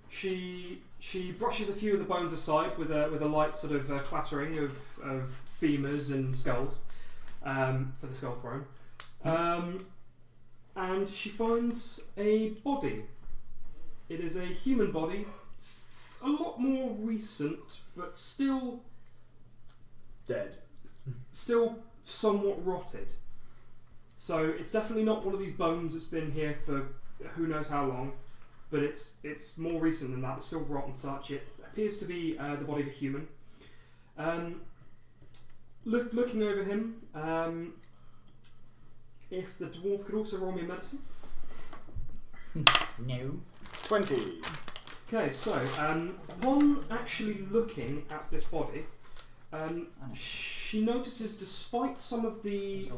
Speaker 2: she brushes a few of the bones aside with a light sort of clattering of femurs and skulls for the skull throne, and she finds a body. It is a human body, a lot more recent, but still
Speaker 6: Dead.
Speaker 2: somewhat rotted. So it's definitely not one of these bones that's been here for who knows how long, but it's more recent than that. It's still rot and such. It appears to be the body of a human. Looking over him, if the dwarf could also roll me a medicine.
Speaker 1: No.
Speaker 6: 20.
Speaker 2: Okay, so upon actually looking at this body, she notices, despite some of the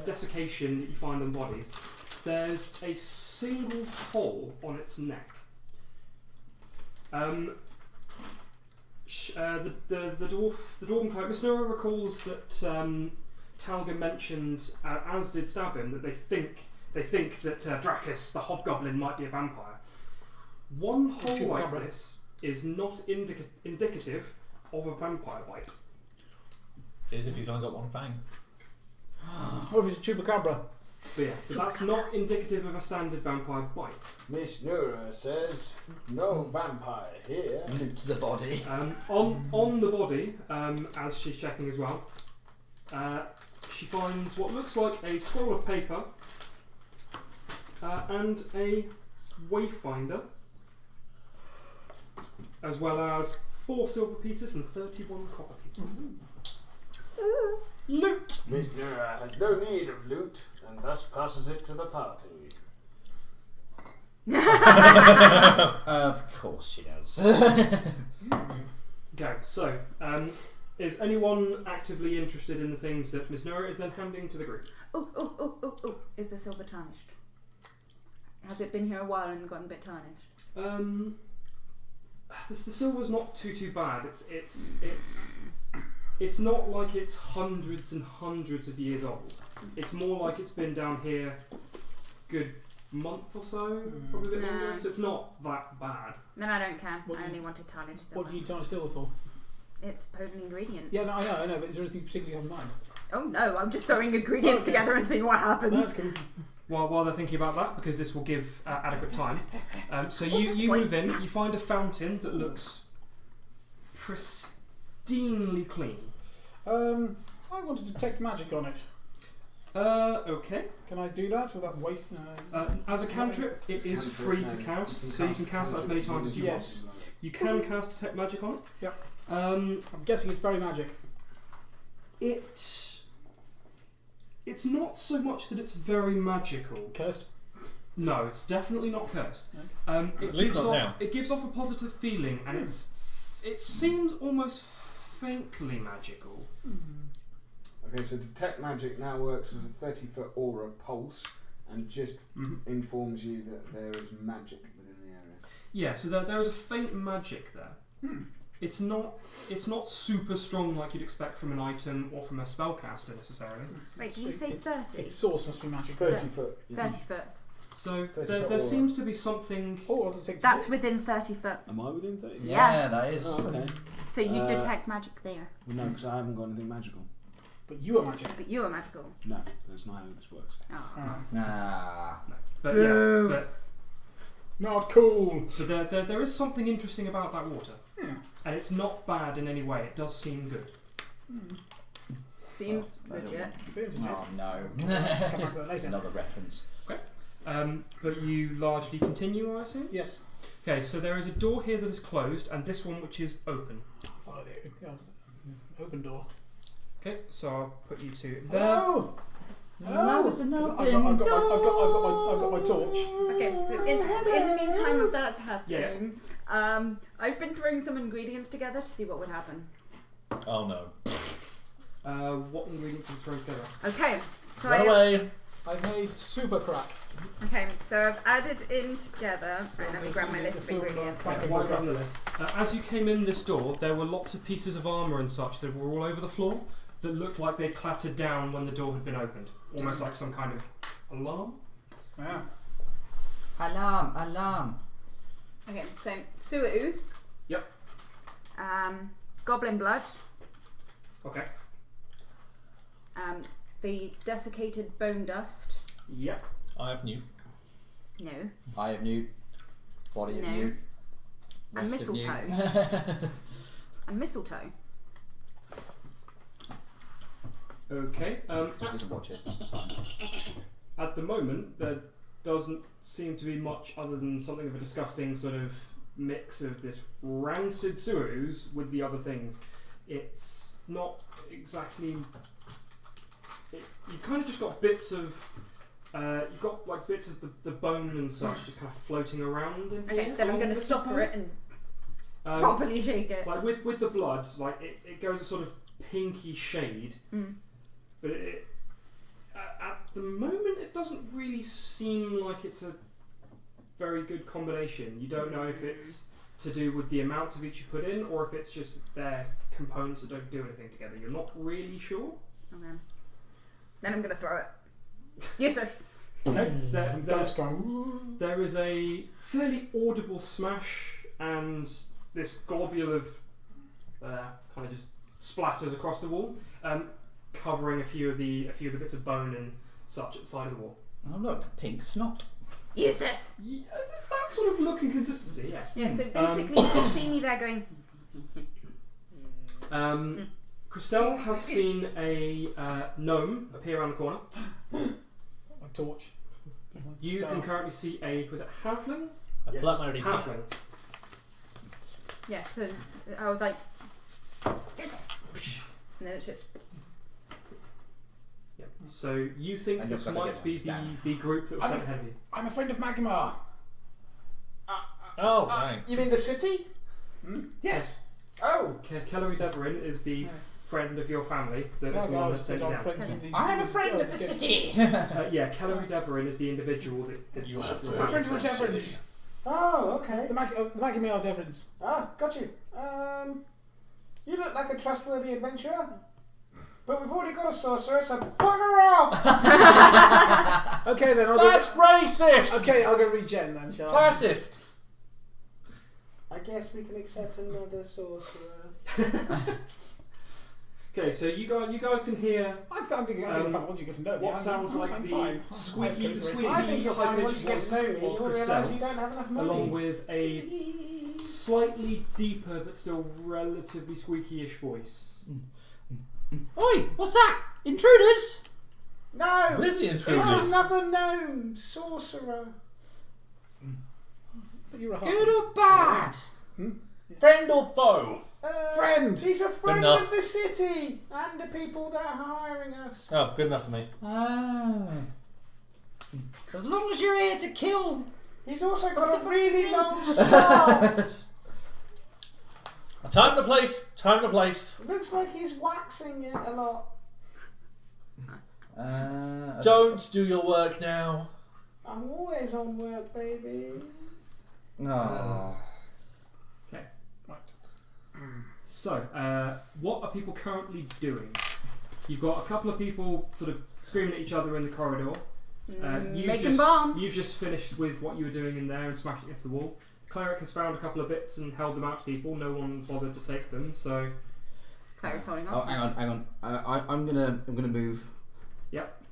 Speaker 2: desiccation that you find on bodies, there's a single hole on its neck. The dwarven cleric, Miss Nora, recalls that Talga mentioned, as did Stabham, that they think that Dracus, the hobgoblin, might be a vampire. One hole like
Speaker 5: Chupacabra.
Speaker 2: this is not indicative of a vampire bite.
Speaker 4: Is if he's only got one fang.
Speaker 5: Or if it's a chupacabra.
Speaker 2: But yeah, but that's not indicative of a standard vampire bite.
Speaker 6: Miss Nura says, no vampire here.
Speaker 1: Loot to the body.
Speaker 2: On the body, as she's checking as well, she finds what looks like a scroll of paper and a wayfinder, as well as 4 silver pieces and 31 copper pieces.
Speaker 1: Loot!
Speaker 6: Miss Nura has no need of loot, and thus passes it to the party.
Speaker 1: Of course she does.
Speaker 2: Okay, so is anyone actively interested in the things that Miss Nora is then handing to the group?
Speaker 3: Oh. Is the silver tarnished? Has it been here a while and gotten a bit tarnished?
Speaker 2: The silver's not too bad. It's not like it's hundreds and hundreds of years old. It's more like it's been down here good month or so, probably a bit longer. So it's not that bad.
Speaker 3: Then I don't care.
Speaker 5: What do
Speaker 3: I
Speaker 5: you-
Speaker 3: only wanted tarnished silver.
Speaker 5: What do you tarnish silver for?
Speaker 3: It's a potent ingredient.
Speaker 5: Yeah, no, I know, but is there anything particularly you have in mind?
Speaker 3: Oh no, I'm just throwing ingredients
Speaker 5: Okay.
Speaker 3: together and seeing what happens.
Speaker 5: That's cool.
Speaker 2: While they're thinking about that, because this will give adequate time. So you move in, you find a fountain that looks pristinely clean.
Speaker 5: I want to detect magic on it.
Speaker 2: Okay.
Speaker 5: Can I do that without wasting?
Speaker 2: As a cantrip, it is free to cast, so you can cast that as many times as you
Speaker 5: Yes.
Speaker 2: want. You can cast Detect Magic on it.
Speaker 5: Yep.
Speaker 2: Um,
Speaker 5: I'm guessing it's very magic.
Speaker 2: it's not so much that it's very magical.
Speaker 5: Cursed.
Speaker 2: No, it's definitely not cursed.
Speaker 4: At least not now.
Speaker 2: It gives off a positive feeling, and it seems almost faintly magical.
Speaker 6: Okay, so detect magic now works as a 30-foot aura pulse, and just informs you that there is magic within the area.
Speaker 2: Yeah, so there is a faint magic there. It's not super strong like you'd expect from an item or from a spellcaster necessarily.
Speaker 3: Wait, did you say 30?
Speaker 5: Its source must be magic.
Speaker 6: 30 foot.
Speaker 3: 30 foot.
Speaker 2: So
Speaker 6: 30
Speaker 2: there
Speaker 6: foot
Speaker 2: seems to be something.
Speaker 5: Oh, I'll detect
Speaker 3: That's within 30 foot.
Speaker 6: Am I within 30?
Speaker 3: Yeah.
Speaker 1: That is.
Speaker 6: Oh, okay.
Speaker 3: So you detect magic there.
Speaker 6: Well, no, because I haven't got anything magical.
Speaker 5: But you are magic.
Speaker 3: But you are magical.
Speaker 6: No, that's not how this works.
Speaker 3: Oh.
Speaker 1: Nah.
Speaker 2: But
Speaker 3: Boo.
Speaker 2: yeah,
Speaker 5: Not cool.
Speaker 2: so there is something interesting about that water.
Speaker 5: Yeah.
Speaker 2: And it's not bad in any way. It does seem good.
Speaker 3: Seems
Speaker 1: Well, I don't
Speaker 3: legit.
Speaker 5: Seems legit.
Speaker 1: Oh no.
Speaker 5: Come back to that later.
Speaker 1: Another reference.
Speaker 2: But you largely continue, I assume?
Speaker 5: Yes.
Speaker 2: Okay, so there is a door here that is closed, and this one which is open.
Speaker 5: Follow the open door.
Speaker 2: Okay, so I'll put you two there.
Speaker 5: Hello. Hello.
Speaker 1: there's an
Speaker 5: 'Cause
Speaker 1: open
Speaker 5: I've got my torch.
Speaker 3: Okay, so in the meantime of that's happening,
Speaker 2: Yeah.
Speaker 3: I've been throwing some ingredients together to see what would happen.
Speaker 4: Oh no.
Speaker 2: What ingredients are you throwing together?
Speaker 3: Okay, so
Speaker 4: Run away.
Speaker 5: I've made super crack.
Speaker 3: I've added in together. Right, let me grab my list of ingredients.
Speaker 2: Why not on the list? As you came in this door, there were lots of pieces of armour and such that were all over the floor that looked like they clattered down when the door had been opened. Almost like some kind of alarm.
Speaker 5: Yeah.
Speaker 1: Alarm.
Speaker 3: Okay, so sewer ooze.
Speaker 2: Yep.
Speaker 3: Goblin blood.
Speaker 2: Okay.
Speaker 3: The desiccated bone dust.
Speaker 2: Yep.
Speaker 4: I have new.
Speaker 3: No.
Speaker 1: Eye of Newt. Body of
Speaker 3: No.
Speaker 1: Newt.
Speaker 3: And
Speaker 1: Rest of Newt.
Speaker 3: mistletoe. And mistletoe.
Speaker 2: Okay.
Speaker 1: She doesn't watch it. It's fine.
Speaker 2: At the moment, there doesn't seem to be much other than something of a disgusting sort of mix of this rancid sewer ooze with the other things. It's not exactly. You've kind of just got bits of. You've got like bits of the bone and such just kind of floating around in here.
Speaker 3: Okay, then I'm going to stop her it and properly shake it.
Speaker 2: Like with the blood, like it goes a sort of pinky shade, but at the moment it doesn't really seem like it's a very good combination. You don't know if it's to do with the amounts of each you put in, or if it's just they're components that don't do anything together. You're not really sure.
Speaker 3: Okay. Then I'm going to throw it. Useless.
Speaker 5: Ghost going.
Speaker 2: There is a fairly audible smash, and this globule of kind of just splatters across the wall, covering a few of the bits of bone and such at the side of the wall.
Speaker 1: Oh look, pink snot.
Speaker 3: Use this.
Speaker 2: Yeah, it's that sort of look and consistency. Yes.
Speaker 3: Yeah. So basically, you can see me there going.
Speaker 2: Christelle has seen a gnome appear around the corner.
Speaker 5: A torch.
Speaker 2: You can currently see was it halfling?
Speaker 4: I plucked my
Speaker 2: Halfling.
Speaker 3: Yeah. So I was like, use this. And then it's just.
Speaker 2: Yeah. So you think
Speaker 1: And
Speaker 2: this
Speaker 1: you've got to
Speaker 2: might
Speaker 1: get
Speaker 2: be
Speaker 1: one stand.
Speaker 2: the group that was sent ahead of you?
Speaker 5: I'm a friend of Magmar.
Speaker 4: Oh, right.
Speaker 6: You mean the city?
Speaker 5: Yes.
Speaker 6: Oh.
Speaker 2: Kellery Deverin is the friend of your family that is the one that sent you down.
Speaker 1: I am a friend of the city.
Speaker 2: Yeah, Kellery Deverin is the individual that is
Speaker 4: You have
Speaker 2: your
Speaker 5: A friend
Speaker 2: family.
Speaker 5: of the Deverins.
Speaker 6: Oh, okay.
Speaker 5: The Magmar Deverins.
Speaker 6: Ah, got you. You look like a trustworthy adventurer. But we've already got a sorcerer, so bugger off!
Speaker 5: Okay then,
Speaker 4: That's racist!
Speaker 5: Okay, I'll go regen then, shall I?
Speaker 4: Classist!
Speaker 6: I guess we can accept another sorcerer.
Speaker 2: Okay, so you guys can hear
Speaker 5: I'm thinking, once you get to know me,
Speaker 2: what sounds like
Speaker 5: I'm
Speaker 2: the
Speaker 5: fine.
Speaker 2: squeaky, the squeaky
Speaker 6: I think you'll find
Speaker 2: high-pitched
Speaker 6: once you get
Speaker 2: voice
Speaker 6: to know me,
Speaker 2: of
Speaker 6: you'll realise you
Speaker 2: Christelle,
Speaker 6: don't have enough money.
Speaker 2: along with a slightly deeper but still relatively squeaky-ish voice.
Speaker 1: Oi, what's that? Intruders?
Speaker 6: No!
Speaker 4: With the
Speaker 6: It's
Speaker 4: intruders.
Speaker 6: another gnome sorcerer.
Speaker 5: I thought you were a
Speaker 1: Good or bad?
Speaker 4: Friend or foe?
Speaker 5: Friend!
Speaker 6: He's a friend
Speaker 4: enough.
Speaker 6: of the city and the people that are hiring us.
Speaker 4: Oh, good enough for me.
Speaker 1: Ah. As long as you're here to kill.
Speaker 6: He's also
Speaker 1: What
Speaker 6: got
Speaker 1: the
Speaker 6: a
Speaker 1: fuck's
Speaker 6: really
Speaker 1: his
Speaker 6: long scarf.
Speaker 4: Time to place. Time to place.
Speaker 6: Looks like he's waxing it a lot.
Speaker 4: Don't do your work now.
Speaker 6: I'm always on work, baby.
Speaker 1: Oh.
Speaker 2: So, what are people currently doing? You've got a couple of people sort of screaming at each other in the corridor.
Speaker 3: Making bombs.
Speaker 2: You've just finished with what you were doing in there and smashing against the wall. Cleric has found a couple of bits and held them out to people. No one bothered to take them, so
Speaker 3: Clerics holding
Speaker 1: Oh,
Speaker 3: on.
Speaker 1: hang on. I'm gonna move.
Speaker 2: Yep.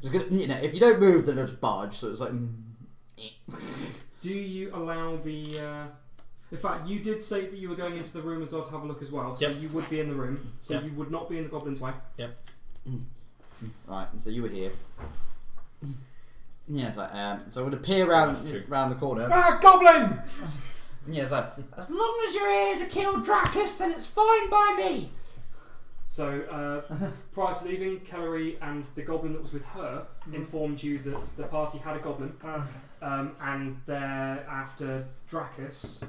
Speaker 1: Just gonna, if you don't move, then I'll just barge. So it's like.
Speaker 2: do you allow the? In fact, you did say that you were going into the room as well to have a look as well. So
Speaker 4: Yep.
Speaker 2: you would be in the room. So
Speaker 4: Yep.
Speaker 2: you would not be in the goblin's way.
Speaker 1: Right. So you were here. Yeah. So I would appear around the corner.
Speaker 5: Ah, goblin!
Speaker 1: Yeah. So as long as you're here to kill Dracus, then it's fine by me.
Speaker 2: So prior to leaving, Kellery and the goblin that was with her informed you that the party had a goblin. And they're after Dracus,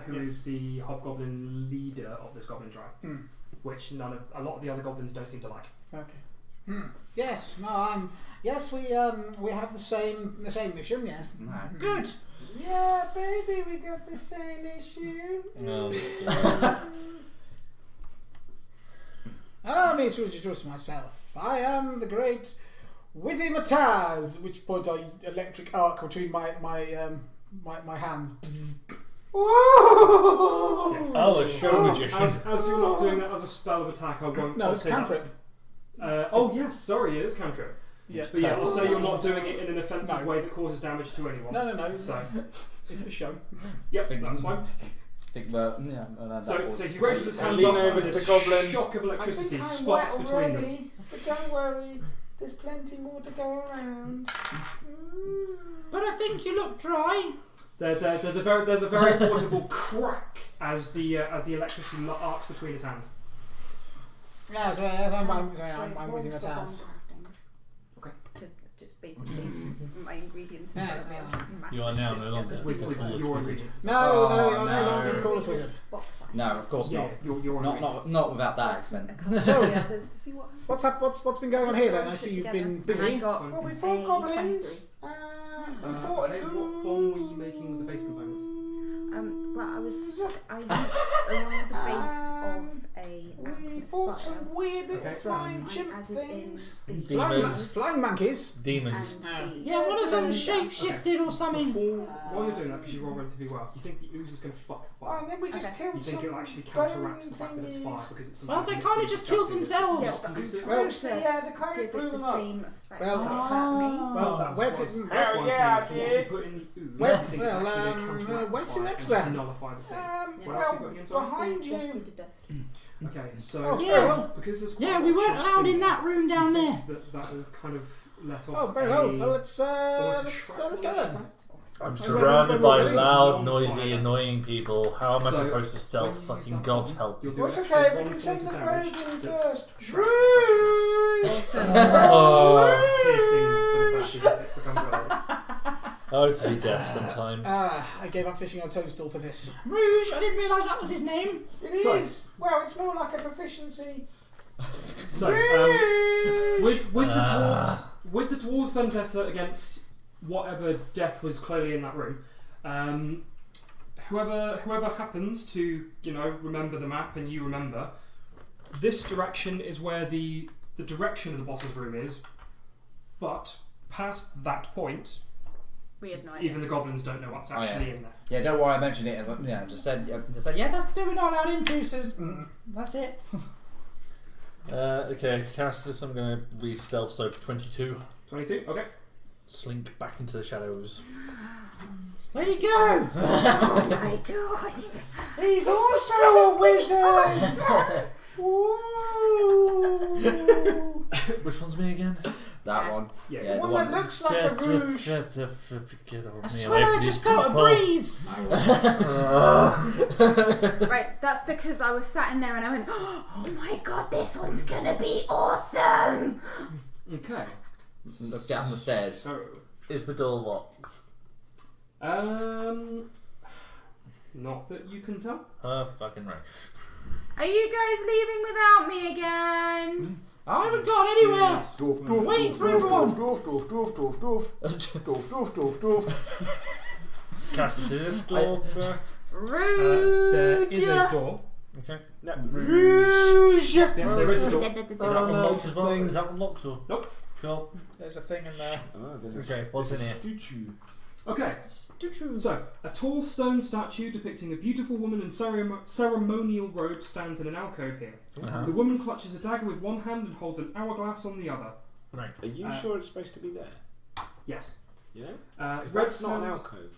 Speaker 2: who is the hobgoblin leader of this goblin tribe, which a lot of the other goblins don't seem to like.
Speaker 5: Okay. Yes. No. Yes. We have the same mission. Yes.
Speaker 1: Good.
Speaker 6: Yeah, baby, we got the same issue.
Speaker 5: Allow me to introduce myself. I am the great Wizzy Mataz. At which point I electric arc between my hands.
Speaker 6: Whoa!
Speaker 4: Oh, a show magician.
Speaker 2: As you're not doing that as a spell of attack, I won't.
Speaker 5: No,
Speaker 2: I'll
Speaker 5: it's
Speaker 2: say that's-
Speaker 5: cantrip.
Speaker 2: Oh yes, sorry, it is cantrip.
Speaker 5: Yeah.
Speaker 2: But yeah, I'll say you're not doing it in an offensive
Speaker 5: No.
Speaker 2: way that causes damage to anyone.
Speaker 5: No.
Speaker 2: So,
Speaker 5: It's a show.
Speaker 2: yep, that's fine.
Speaker 1: Think well, yeah.
Speaker 2: So he raises his hands
Speaker 6: lean
Speaker 2: up
Speaker 6: over
Speaker 2: and
Speaker 6: to
Speaker 2: this
Speaker 6: the goblin.
Speaker 2: shock of
Speaker 6: I
Speaker 2: electricity
Speaker 6: think I'm
Speaker 2: sparks
Speaker 6: wet
Speaker 2: between them.
Speaker 6: already, but don't worry, there's plenty more to go around.
Speaker 1: But I think you look dry.
Speaker 2: There's a very audible crack as the electricity arcs between his hands.
Speaker 5: Yes, I'm Wizzy Mataz.
Speaker 2: Okay.
Speaker 3: To just basically my ingredients.
Speaker 5: Yes,
Speaker 3: and
Speaker 5: no.
Speaker 3: mash
Speaker 4: You are now no longer
Speaker 2: With
Speaker 4: the
Speaker 2: your
Speaker 4: coolest wizard.
Speaker 2: ingredients.
Speaker 5: No,
Speaker 1: Oh,
Speaker 5: you're no
Speaker 1: no.
Speaker 5: longer the coolest wizard.
Speaker 1: No, of course
Speaker 2: Yeah,
Speaker 1: not.
Speaker 2: your
Speaker 1: Not
Speaker 2: ingredients.
Speaker 1: without that accent.
Speaker 5: What's been going on here then? I see you've been busy.
Speaker 6: Well, we fought goblins. We fought
Speaker 2: Okay, what bomb were you making with the base components?
Speaker 3: Well, I used along the base of a.
Speaker 6: We fought some weird little
Speaker 2: Okay.
Speaker 6: flying
Speaker 3: I
Speaker 6: chimp
Speaker 3: added
Speaker 6: things.
Speaker 3: in the
Speaker 4: Demons.
Speaker 5: Flying monkeys.
Speaker 4: Demons.
Speaker 3: and the
Speaker 1: Yeah, one of them shape-shifted or something.
Speaker 2: While you're doing that, because you roll relatively well, you think the ooze is going to fuck the
Speaker 6: Oh,
Speaker 2: fire.
Speaker 6: and then we just
Speaker 3: Okay.
Speaker 6: killed
Speaker 2: You think
Speaker 6: some
Speaker 2: it'll actually counteract the fact that it's fire
Speaker 6: thingies.
Speaker 2: because it's
Speaker 1: Well,
Speaker 2: something.
Speaker 1: they kind of just killed themselves.
Speaker 3: Yeah, but I'm
Speaker 2: Conducive.
Speaker 3: trying
Speaker 6: Firstly,
Speaker 3: to
Speaker 6: yeah, the current
Speaker 3: give
Speaker 6: blew
Speaker 3: it the
Speaker 6: them up.
Speaker 3: same effect
Speaker 5: Well,
Speaker 3: that me.
Speaker 5: Well,
Speaker 2: That's
Speaker 5: where
Speaker 2: why
Speaker 5: to?
Speaker 2: it's-
Speaker 6: Hell
Speaker 2: that's why I'm
Speaker 6: yeah,
Speaker 2: saying
Speaker 6: I
Speaker 2: if you
Speaker 6: did.
Speaker 2: put in the ooze,
Speaker 5: Well,
Speaker 2: I think it's actually
Speaker 5: well,
Speaker 2: going to counteract
Speaker 5: where
Speaker 2: the
Speaker 5: to
Speaker 2: fire
Speaker 5: next
Speaker 2: and
Speaker 5: then?
Speaker 2: nullify the thing.
Speaker 3: Yeah.
Speaker 2: What else you got against that?
Speaker 6: behind
Speaker 3: Just
Speaker 6: you.
Speaker 3: with the dust.
Speaker 2: Okay, so
Speaker 5: Oh,
Speaker 1: Yeah.
Speaker 5: very well.
Speaker 2: because there's quite
Speaker 1: Yeah,
Speaker 2: a
Speaker 1: we
Speaker 2: lot of
Speaker 1: weren't
Speaker 2: shots
Speaker 1: allowed in
Speaker 2: there,
Speaker 1: that room down
Speaker 2: you
Speaker 1: there.
Speaker 2: think that will kind of let off
Speaker 5: Oh, very well.
Speaker 2: a-
Speaker 5: Well, let's
Speaker 2: almost
Speaker 5: go
Speaker 2: shrapnel
Speaker 5: then.
Speaker 2: effect.
Speaker 4: I'm
Speaker 5: Wait,
Speaker 4: surrounded
Speaker 5: wait,
Speaker 4: by
Speaker 5: wait.
Speaker 4: loud, noisy, annoying people. How am I
Speaker 2: So,
Speaker 4: supposed to stealth?
Speaker 2: when you
Speaker 4: Fucking
Speaker 2: use that
Speaker 4: God's
Speaker 2: one,
Speaker 4: help.
Speaker 2: you'll do
Speaker 6: Well, it's
Speaker 2: an extra
Speaker 6: okay, we
Speaker 2: 1
Speaker 6: can send
Speaker 2: point
Speaker 6: the
Speaker 2: of
Speaker 6: rogue
Speaker 2: damage
Speaker 6: in
Speaker 2: that's
Speaker 6: first.
Speaker 2: shrapnel
Speaker 4: Oh,
Speaker 2: piercing for the back if it becomes relevant.
Speaker 4: oh, to be death sometimes.
Speaker 5: I gave up fishing on Toadstool for this.
Speaker 1: Rouge, I didn't realise that was his name.
Speaker 6: It
Speaker 2: So-
Speaker 6: is. Well, it's more like a proficiency.
Speaker 2: So, with the dwarves' vendetta against whatever death was clearly in that room, whoever happens to remember the map and you remember, this direction is where the direction of the boss's room is, but past that point,
Speaker 3: We had no idea.
Speaker 2: even the goblins don't know what's actually in there.
Speaker 1: Yeah, don't worry, I mentioned it as just said, yeah, that's the bit we're not allowed into, so that's it.
Speaker 4: Okay, Castus, I'm going to re-stealth, so 22.
Speaker 2: 22. Okay.
Speaker 4: Slink back into the shadows.
Speaker 1: Where'd he go?
Speaker 3: Oh my god!
Speaker 6: He's also a wizard.
Speaker 4: Which one's me again?
Speaker 1: That one.
Speaker 2: Yeah.
Speaker 1: Yeah, the
Speaker 6: One
Speaker 1: one.
Speaker 6: that looks like a rouge.
Speaker 4: Get
Speaker 1: I
Speaker 4: me
Speaker 1: swear
Speaker 4: away
Speaker 1: I
Speaker 4: from
Speaker 1: just
Speaker 4: these
Speaker 1: felt a
Speaker 4: people.
Speaker 1: breeze.
Speaker 3: Right, that's because I was sat in there and I went, oh my god, this one's gonna be awesome!
Speaker 2: Okay.
Speaker 1: Look down the stairs.
Speaker 2: So,
Speaker 4: Is the door locked?
Speaker 2: not that you can tell.
Speaker 4: Fucking right.
Speaker 3: Are you guys leaving without me again?
Speaker 1: I haven't gone anywhere.
Speaker 6: Doof,
Speaker 1: Wait for everyone.
Speaker 4: Castus, is this door?
Speaker 3: Rude!
Speaker 2: There is a door.
Speaker 4: Okay.
Speaker 6: No. Rouge.
Speaker 2: Yeah, there is a door.
Speaker 4: Is that
Speaker 5: Oh,
Speaker 4: one
Speaker 5: no,
Speaker 4: locked
Speaker 5: it's
Speaker 4: as
Speaker 5: a
Speaker 4: well?
Speaker 5: thing.
Speaker 4: Is that one locked or?
Speaker 2: Nope.
Speaker 4: Cool.
Speaker 5: There's a thing in there.
Speaker 6: Oh, there's
Speaker 4: Okay, what's in here?
Speaker 6: statue.
Speaker 2: Okay. So, a tall stone statue depicting a beautiful woman in ceremonial robe stands in an alcove here.
Speaker 4: Uh-huh.
Speaker 2: The woman clutches a dagger with one hand and holds an hourglass on the other.
Speaker 4: Right.
Speaker 6: Are you sure it's supposed to be there?
Speaker 2: Yes.
Speaker 6: Yeah?
Speaker 2: Red
Speaker 6: That's not an
Speaker 2: sand.
Speaker 6: alcove.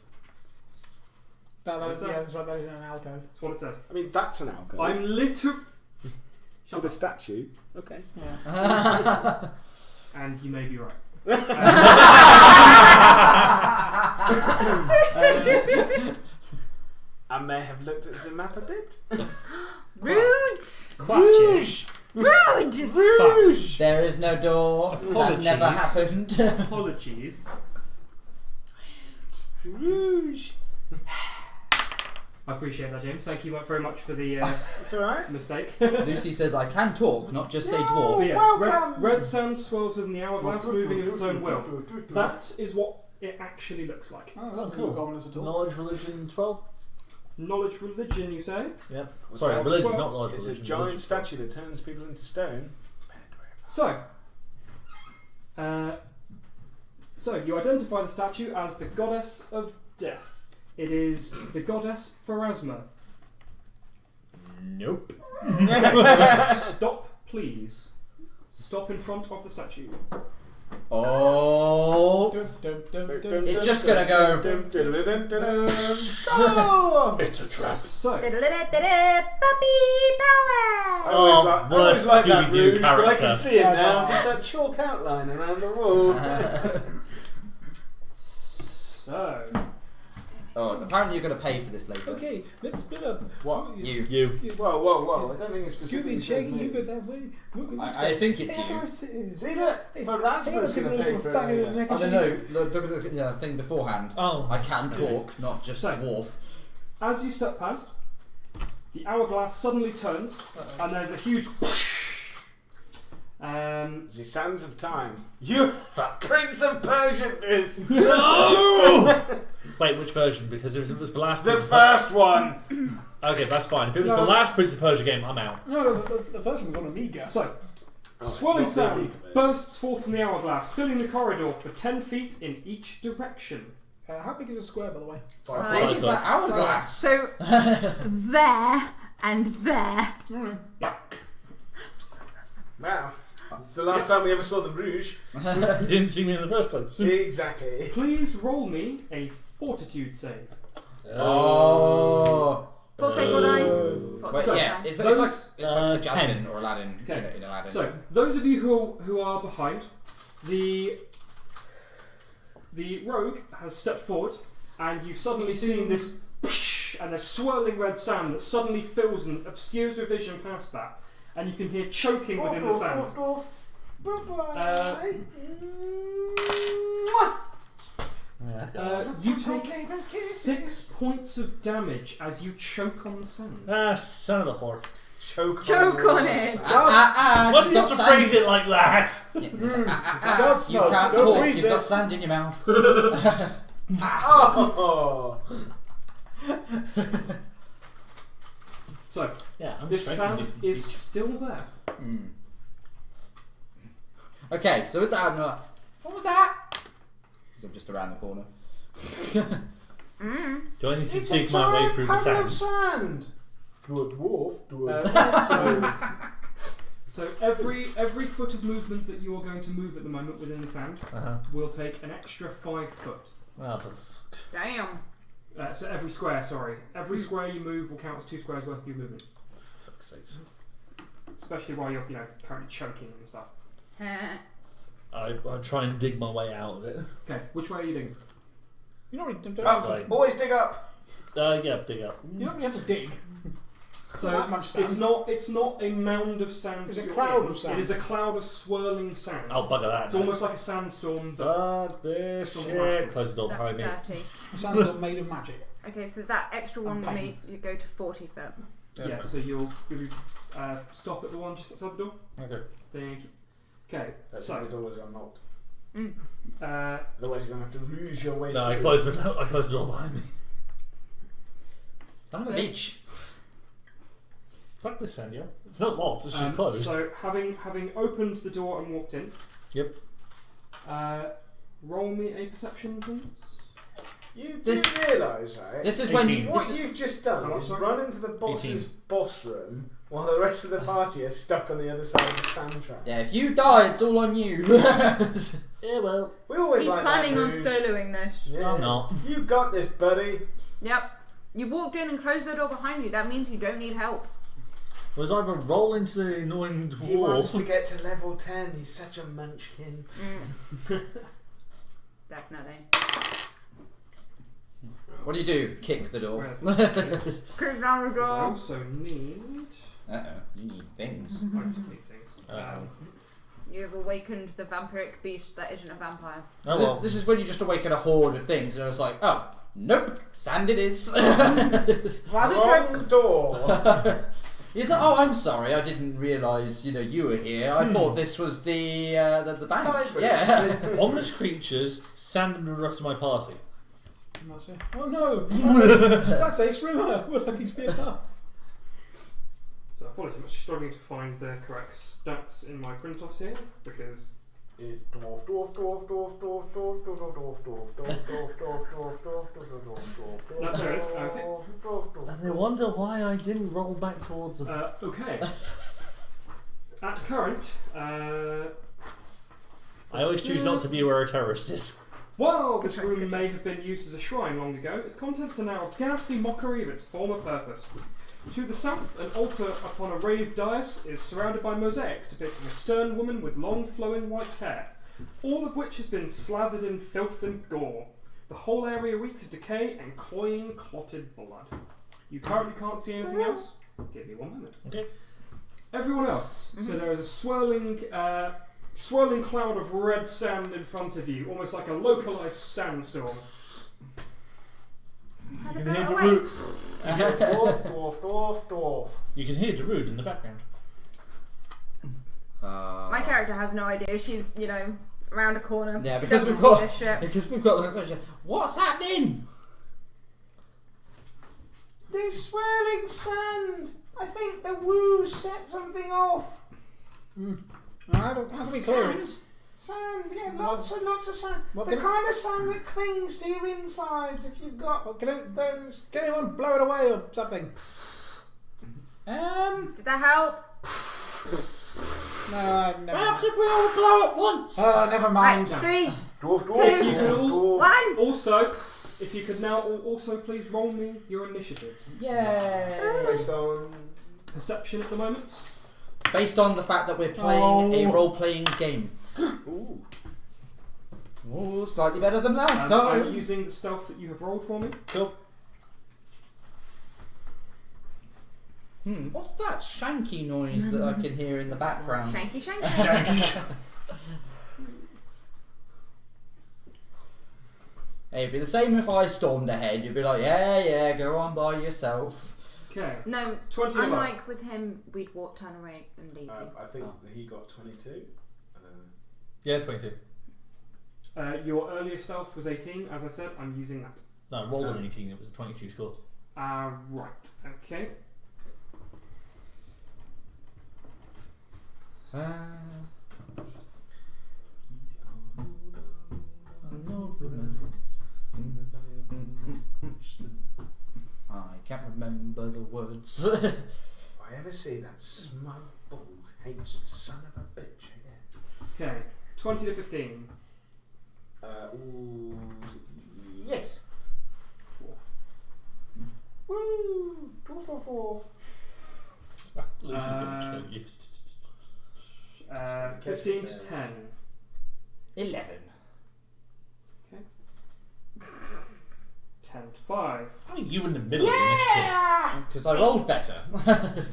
Speaker 5: That's right, that is in an alcove.
Speaker 2: That's what it says.
Speaker 6: I mean, that's an alcove.
Speaker 2: I'm literally.
Speaker 6: With a statue. Okay.
Speaker 5: Yeah.
Speaker 2: And you may be right.
Speaker 6: I may have looked at the map a bit.
Speaker 3: Rude!
Speaker 2: Quatches.
Speaker 3: Rude!
Speaker 6: Rouge!
Speaker 1: There is no door. That
Speaker 2: Apologies.
Speaker 1: never happened.
Speaker 2: Apologies.
Speaker 6: Rouge!
Speaker 2: I appreciate that, James. Thank you very much for the
Speaker 6: It's alright.
Speaker 2: mistake.
Speaker 1: Lucy says, I can talk, not just say
Speaker 2: But
Speaker 1: dwarf.
Speaker 2: yes,
Speaker 6: welcome.
Speaker 2: red sand swirls within the hourglass, moving of its own will. That is what it actually looks like.
Speaker 5: Oh, that's
Speaker 4: cool.
Speaker 5: cool. Ominous at all.
Speaker 4: Knowledge, religion, 12?
Speaker 2: Knowledge, religion, you say?
Speaker 4: Yep.
Speaker 6: What's
Speaker 4: Sorry,
Speaker 6: that?
Speaker 4: religion,
Speaker 2: Well,
Speaker 4: not knowledge,
Speaker 6: It's a
Speaker 4: religion.
Speaker 6: giant
Speaker 4: religion.
Speaker 6: statue that turns people into stone.
Speaker 2: So you identify the statue as the goddess of death. It is the goddess Pharasma.
Speaker 4: Nope.
Speaker 2: Stop, please. Stop in front of the statue.
Speaker 1: Oh. It's just gonna go.
Speaker 6: Oh!
Speaker 4: It's a trap.
Speaker 2: So,
Speaker 3: Puppy power!
Speaker 6: I always
Speaker 4: worst
Speaker 6: like that
Speaker 4: Scooby-Doo
Speaker 6: rouge, but I
Speaker 4: character.
Speaker 6: can see it now. There's that chalk outline around the wall.
Speaker 1: Oh, apparently you're going to pay for this later.
Speaker 5: Okay, let's split up.
Speaker 6: What?
Speaker 1: You.
Speaker 6: Whoa. I don't think it's
Speaker 5: Scooby and
Speaker 6: specifically
Speaker 5: Shaggy,
Speaker 6: me.
Speaker 5: you go that way. Look at this
Speaker 1: I think it's
Speaker 5: Hey,
Speaker 1: you.
Speaker 5: go upstairs.
Speaker 6: See, look.
Speaker 5: Hey,
Speaker 6: Pharasma's going to pay for
Speaker 5: faggot in the
Speaker 6: it.
Speaker 5: neck
Speaker 1: I
Speaker 5: and
Speaker 1: don't
Speaker 5: shave.
Speaker 1: know. Look at the thing beforehand.
Speaker 4: Oh.
Speaker 1: I can talk, not just
Speaker 2: So-
Speaker 1: dwarf.
Speaker 2: as you step past, the hourglass suddenly turns, and there's a huge.
Speaker 6: The sands of time. You Prince of Persian
Speaker 4: No! Wait, which version? Because it was the last
Speaker 6: The
Speaker 4: one.
Speaker 6: first one.
Speaker 4: Okay, that's fine. If it was the last Prince of Persia game, I'm out.
Speaker 5: No, the first one was on Amiga.
Speaker 2: So, swirling sound bursts forth from the hourglass, filling the corridor for 10 feet in each direction.
Speaker 5: How big is a square, by the way?
Speaker 1: What is that hourglass?
Speaker 3: So, there and there.
Speaker 4: Back.
Speaker 6: Wow. It's the last time we ever saw the Rouge.
Speaker 4: You didn't see me in the first place.
Speaker 6: Exactly.
Speaker 2: Please roll me a fortitude save.
Speaker 1: Oh.
Speaker 3: Full save or die?
Speaker 1: Wait, yeah, it's like a Jasmine
Speaker 4: 10.
Speaker 1: or Aladdin.
Speaker 2: Okay.
Speaker 1: In Aladdin.
Speaker 2: So, those of you who are behind, the rogue has stepped forward, and you've suddenly seen this and a swirling red sand that suddenly fills and obscures your vision past that, and you can hear choking within the sand. You take 6 points of damage as you choke on the sand.
Speaker 4: Son of a whore.
Speaker 6: Choke
Speaker 3: on it!
Speaker 4: Why did you have to phrase it like that?
Speaker 1: You
Speaker 5: Don't
Speaker 1: can't
Speaker 5: breathe
Speaker 1: talk, you've got
Speaker 5: this.
Speaker 1: sand in your mouth.
Speaker 6: Oh.
Speaker 2: So,
Speaker 4: Yeah, I'm
Speaker 2: this
Speaker 4: just
Speaker 2: sand
Speaker 4: making
Speaker 2: is
Speaker 4: this
Speaker 2: still there.
Speaker 1: Okay, so with that, I'm like, what was that? Because I'm just around the corner.
Speaker 4: Do I need to
Speaker 6: It's
Speaker 4: dig
Speaker 6: a
Speaker 4: my way
Speaker 6: giant
Speaker 4: through the
Speaker 6: puddle of
Speaker 4: sand?
Speaker 6: sand. To a dwarf.
Speaker 2: So every foot of movement that you are going to move at the moment within the sand will take an extra 5 foot.
Speaker 4: Oh,
Speaker 3: Damn.
Speaker 2: So every square, sorry. Every square you move will count as 2 squares worth of your movement.
Speaker 4: fuck's sakes.
Speaker 2: Especially while you're, currently choking and stuff.
Speaker 4: I try and dig my way out of it.
Speaker 2: Okay, which way are you digging?
Speaker 5: You don't really,
Speaker 4: Like-
Speaker 6: Always dig up.
Speaker 4: Yeah, dig up.
Speaker 5: you don't really have to dig.
Speaker 2: So
Speaker 5: That much sand.
Speaker 2: it's not a mound of sand.
Speaker 5: It's a
Speaker 2: that you're
Speaker 5: cloud
Speaker 2: in.
Speaker 5: of sand.
Speaker 2: It is a cloud of swirling sand.
Speaker 4: Oh, bugger that.
Speaker 2: It's almost like a sandstorm, but
Speaker 4: Fuck this
Speaker 2: Some
Speaker 4: shit.
Speaker 2: magic.
Speaker 4: Close the door
Speaker 3: That's
Speaker 4: behind me.
Speaker 3: 30.
Speaker 5: A sandstorm made of magic.
Speaker 3: Okay, so that extra one will
Speaker 5: pain.
Speaker 3: make you go to 40 foot.
Speaker 2: yeah. So you'll stop at the one just outside the door.
Speaker 4: Okay.
Speaker 2: Thank you. Okay,
Speaker 6: That's
Speaker 2: so
Speaker 6: the door is unlocked.
Speaker 2: uh,
Speaker 6: Otherwise, you're going to have to lose your way.
Speaker 4: No, I
Speaker 6: through.
Speaker 4: closed the door behind me.
Speaker 1: Son of a bitch.
Speaker 4: Fuck this sand, yeah. It's not locked, it's just closed.
Speaker 2: so having opened the door and walked in.
Speaker 4: Yep.
Speaker 2: Roll me a perception, please.
Speaker 6: You
Speaker 1: This-
Speaker 6: do realise, right?
Speaker 1: This is when
Speaker 4: 18.
Speaker 6: What you've just done
Speaker 2: How
Speaker 6: is
Speaker 2: much,
Speaker 6: run into the boss's boss room while the rest of the party are stuck on the other side of the sand trap.
Speaker 1: Yeah, if you die, it's all on you.
Speaker 4: Yeah, well.
Speaker 6: We always
Speaker 3: He's
Speaker 6: like
Speaker 3: planning
Speaker 6: that
Speaker 3: on
Speaker 6: Rouge.
Speaker 3: soloing this.
Speaker 6: Yeah.
Speaker 4: I'm not.
Speaker 6: You got this, buddy.
Speaker 3: Yep. You walked in and closed the door behind you. That means you don't need help.
Speaker 4: It was either roll into the annoying
Speaker 6: He wants
Speaker 4: wall.
Speaker 6: to get to level 10. He's such a munchkin.
Speaker 3: Definitely.
Speaker 1: What do you do? Kick the door.
Speaker 3: Kick down the
Speaker 2: I
Speaker 3: door.
Speaker 2: also need.
Speaker 1: You need things.
Speaker 2: I just need things.
Speaker 3: You have awakened the vampiric beast that isn't a vampire.
Speaker 4: Oh well.
Speaker 1: This is when you just awaken a horde of things, and I was like, oh, nope, sand it is.
Speaker 3: Rather joke.
Speaker 6: Wrong door.
Speaker 1: He's like, oh, I'm sorry, I didn't realise, you were here. I thought this was the bank.
Speaker 6: Library.
Speaker 1: Yeah.
Speaker 4: Ominous creatures, sand and the rest of my party.
Speaker 5: And that's it. Oh no! That's Ace Rimmer! We're lucky to be enough.
Speaker 2: So apologies, I'm actually struggling to find the correct stats in my print-offs here because
Speaker 6: It's dwarf, dwarf, dwarf, dwarf, dwarf, dwarf, dwarf, dwarf, dwarf, dwarf, dwarf, dwarf, dwarf, dwarf, dwarf, dwarf,
Speaker 2: No, there is. Okay.
Speaker 4: And they wonder why I didn't roll back towards them.
Speaker 2: okay. At current,
Speaker 4: I always choose not to be where a terrorist is.
Speaker 2: while this room may have been used as a shrine long ago, its contents are now a ghastly mockery of its former purpose. To the south, an altar upon a raised dais is surrounded by mosaics depicting a stern woman with long flowing white hair, all of which has been slathered in filth and gore. The whole area reeks of decay and cloying, clotted blood. You currently can't see anything else. Give me 1 moment.
Speaker 4: Okay.
Speaker 2: Everyone else. So there is a swirling cloud of red sand in front of you, almost like a localized sandstorm.
Speaker 3: How
Speaker 4: You
Speaker 3: did
Speaker 4: can hear
Speaker 3: that
Speaker 4: the
Speaker 3: away?
Speaker 4: root.
Speaker 6: Dwarf, dwarf, dwarf, dwarf.
Speaker 4: You can hear Darude in the background.
Speaker 3: My character has no idea. She's, around a corner.
Speaker 1: Yeah, because
Speaker 3: doesn't
Speaker 1: we've
Speaker 3: see
Speaker 1: got
Speaker 3: this shit.
Speaker 1: because we've got the question. What's happening?
Speaker 6: This is swirling sand. I think the woos set something off.
Speaker 5: How do we clear it?
Speaker 6: Sand, yeah, lots and lots of sand.
Speaker 5: What
Speaker 6: The
Speaker 5: can-
Speaker 6: kind of sand that clings to your insides if you've got those.
Speaker 5: Can anyone blow it away or something?
Speaker 3: Did that help?
Speaker 5: No, never
Speaker 1: Perhaps
Speaker 5: mind.
Speaker 1: if we all blow at once.
Speaker 5: Oh, never
Speaker 3: Right,
Speaker 5: mind.
Speaker 3: 3,
Speaker 6: Dwarf,
Speaker 2: If you could all,
Speaker 3: 1.
Speaker 2: also, if you could now also please roll me your initiatives.
Speaker 1: Yay!
Speaker 6: Based on.
Speaker 2: Perception at the moment.
Speaker 1: Based on the fact that we're playing a role-playing game.
Speaker 6: Ooh.
Speaker 1: Ooh, slightly better than last
Speaker 2: I'm
Speaker 1: time.
Speaker 2: using the stealth that you have rolled for me.
Speaker 4: Cool.
Speaker 1: What's that shanky noise that I can hear in the background?
Speaker 3: Shanky, shanky.
Speaker 1: Hey, it'd be the same if I stormed ahead. You'd be like, yeah, go on by yourself.
Speaker 2: Okay.
Speaker 3: No,
Speaker 2: 20 above.
Speaker 3: unlike with him, we'd turn away and leave you.
Speaker 6: I think he got 22.
Speaker 4: Yeah, 22.
Speaker 2: Your earlier stealth was 18, as I said. I'm using that.
Speaker 4: No, I rolled an 18. It was a 22 score.
Speaker 2: Right. Okay.
Speaker 1: I can't remember the words.
Speaker 6: If I ever see that smug, bald-haged son of a bitch again.
Speaker 2: Okay. 20 to 15.
Speaker 6: Ooh, yes. Woo! 4.
Speaker 4: Lucy's gonna kill you.
Speaker 2: 15 to 10.
Speaker 1: 11.
Speaker 2: 10 to 5.
Speaker 4: I think you were in the middle of the initiative.
Speaker 1: Because I rolled better.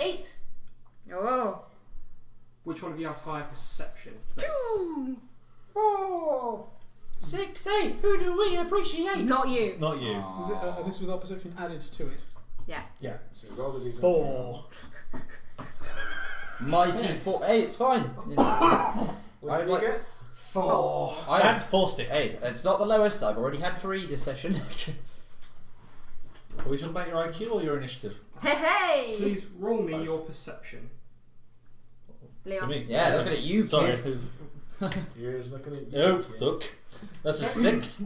Speaker 6: 8.
Speaker 3: Oh.
Speaker 2: Which one of you has higher perception?
Speaker 6: 4.
Speaker 1: 6, 8. Who do we appreciate?
Speaker 3: Not you.
Speaker 4: Not you.
Speaker 5: This with opposition added to it.
Speaker 3: Yeah.
Speaker 4: Yeah.
Speaker 6: So roll the d20.
Speaker 5: 4.
Speaker 1: Mighty 4. Hey, it's fine.
Speaker 6: What did you
Speaker 1: like-
Speaker 6: get?
Speaker 5: 4.
Speaker 1: I
Speaker 4: And 4 sticks.
Speaker 1: Hey, it's not the lowest. I've already had 3 this session.
Speaker 4: Are we talking about your IQ or your initiative?
Speaker 3: Hey!
Speaker 2: Please roll me your perception.
Speaker 3: Leon.
Speaker 4: Me?
Speaker 1: Yeah, look at you,
Speaker 4: Sorry.
Speaker 1: kid.
Speaker 6: Here's looking at you.
Speaker 4: Oh,
Speaker 6: kid.
Speaker 4: fuck. That's a 6.
Speaker 2: That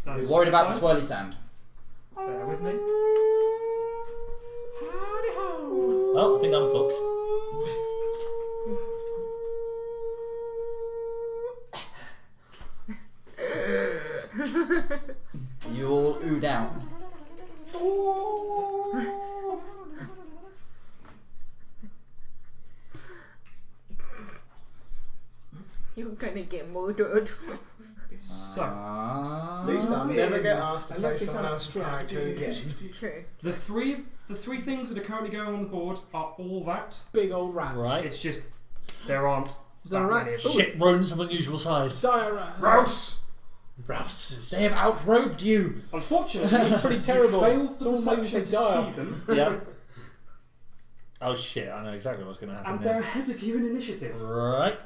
Speaker 1: You're
Speaker 2: is
Speaker 1: worried about the
Speaker 2: fine.
Speaker 1: swirly sand.
Speaker 2: Bear with me.
Speaker 4: Well, I think I'm fucked.
Speaker 1: You all oohed out.
Speaker 3: You're gonna get murdered.
Speaker 2: So,
Speaker 6: At least I'll never get asked to play
Speaker 5: Electric
Speaker 6: someone else's character again.
Speaker 3: True.
Speaker 2: the three things that are currently going on the board are all that.
Speaker 5: Big old rats.
Speaker 4: Right.
Speaker 2: It's just there aren't.
Speaker 5: Is there a
Speaker 2: that
Speaker 5: rat?
Speaker 2: many of them.
Speaker 4: Shit, rodents of unusual size.
Speaker 5: Dire rat.
Speaker 6: Rouse!
Speaker 4: Rouses.
Speaker 1: They have outrobed you.
Speaker 2: Unfortunately,
Speaker 5: It's pretty terrible.
Speaker 2: You failed the
Speaker 5: Someone might even
Speaker 2: perception
Speaker 5: say
Speaker 2: to
Speaker 5: dire.
Speaker 2: see them,
Speaker 4: Yeah. Oh shit, I know exactly what's going to happen
Speaker 2: and they're
Speaker 4: now.
Speaker 2: ahead of you in initiative.
Speaker 4: Right.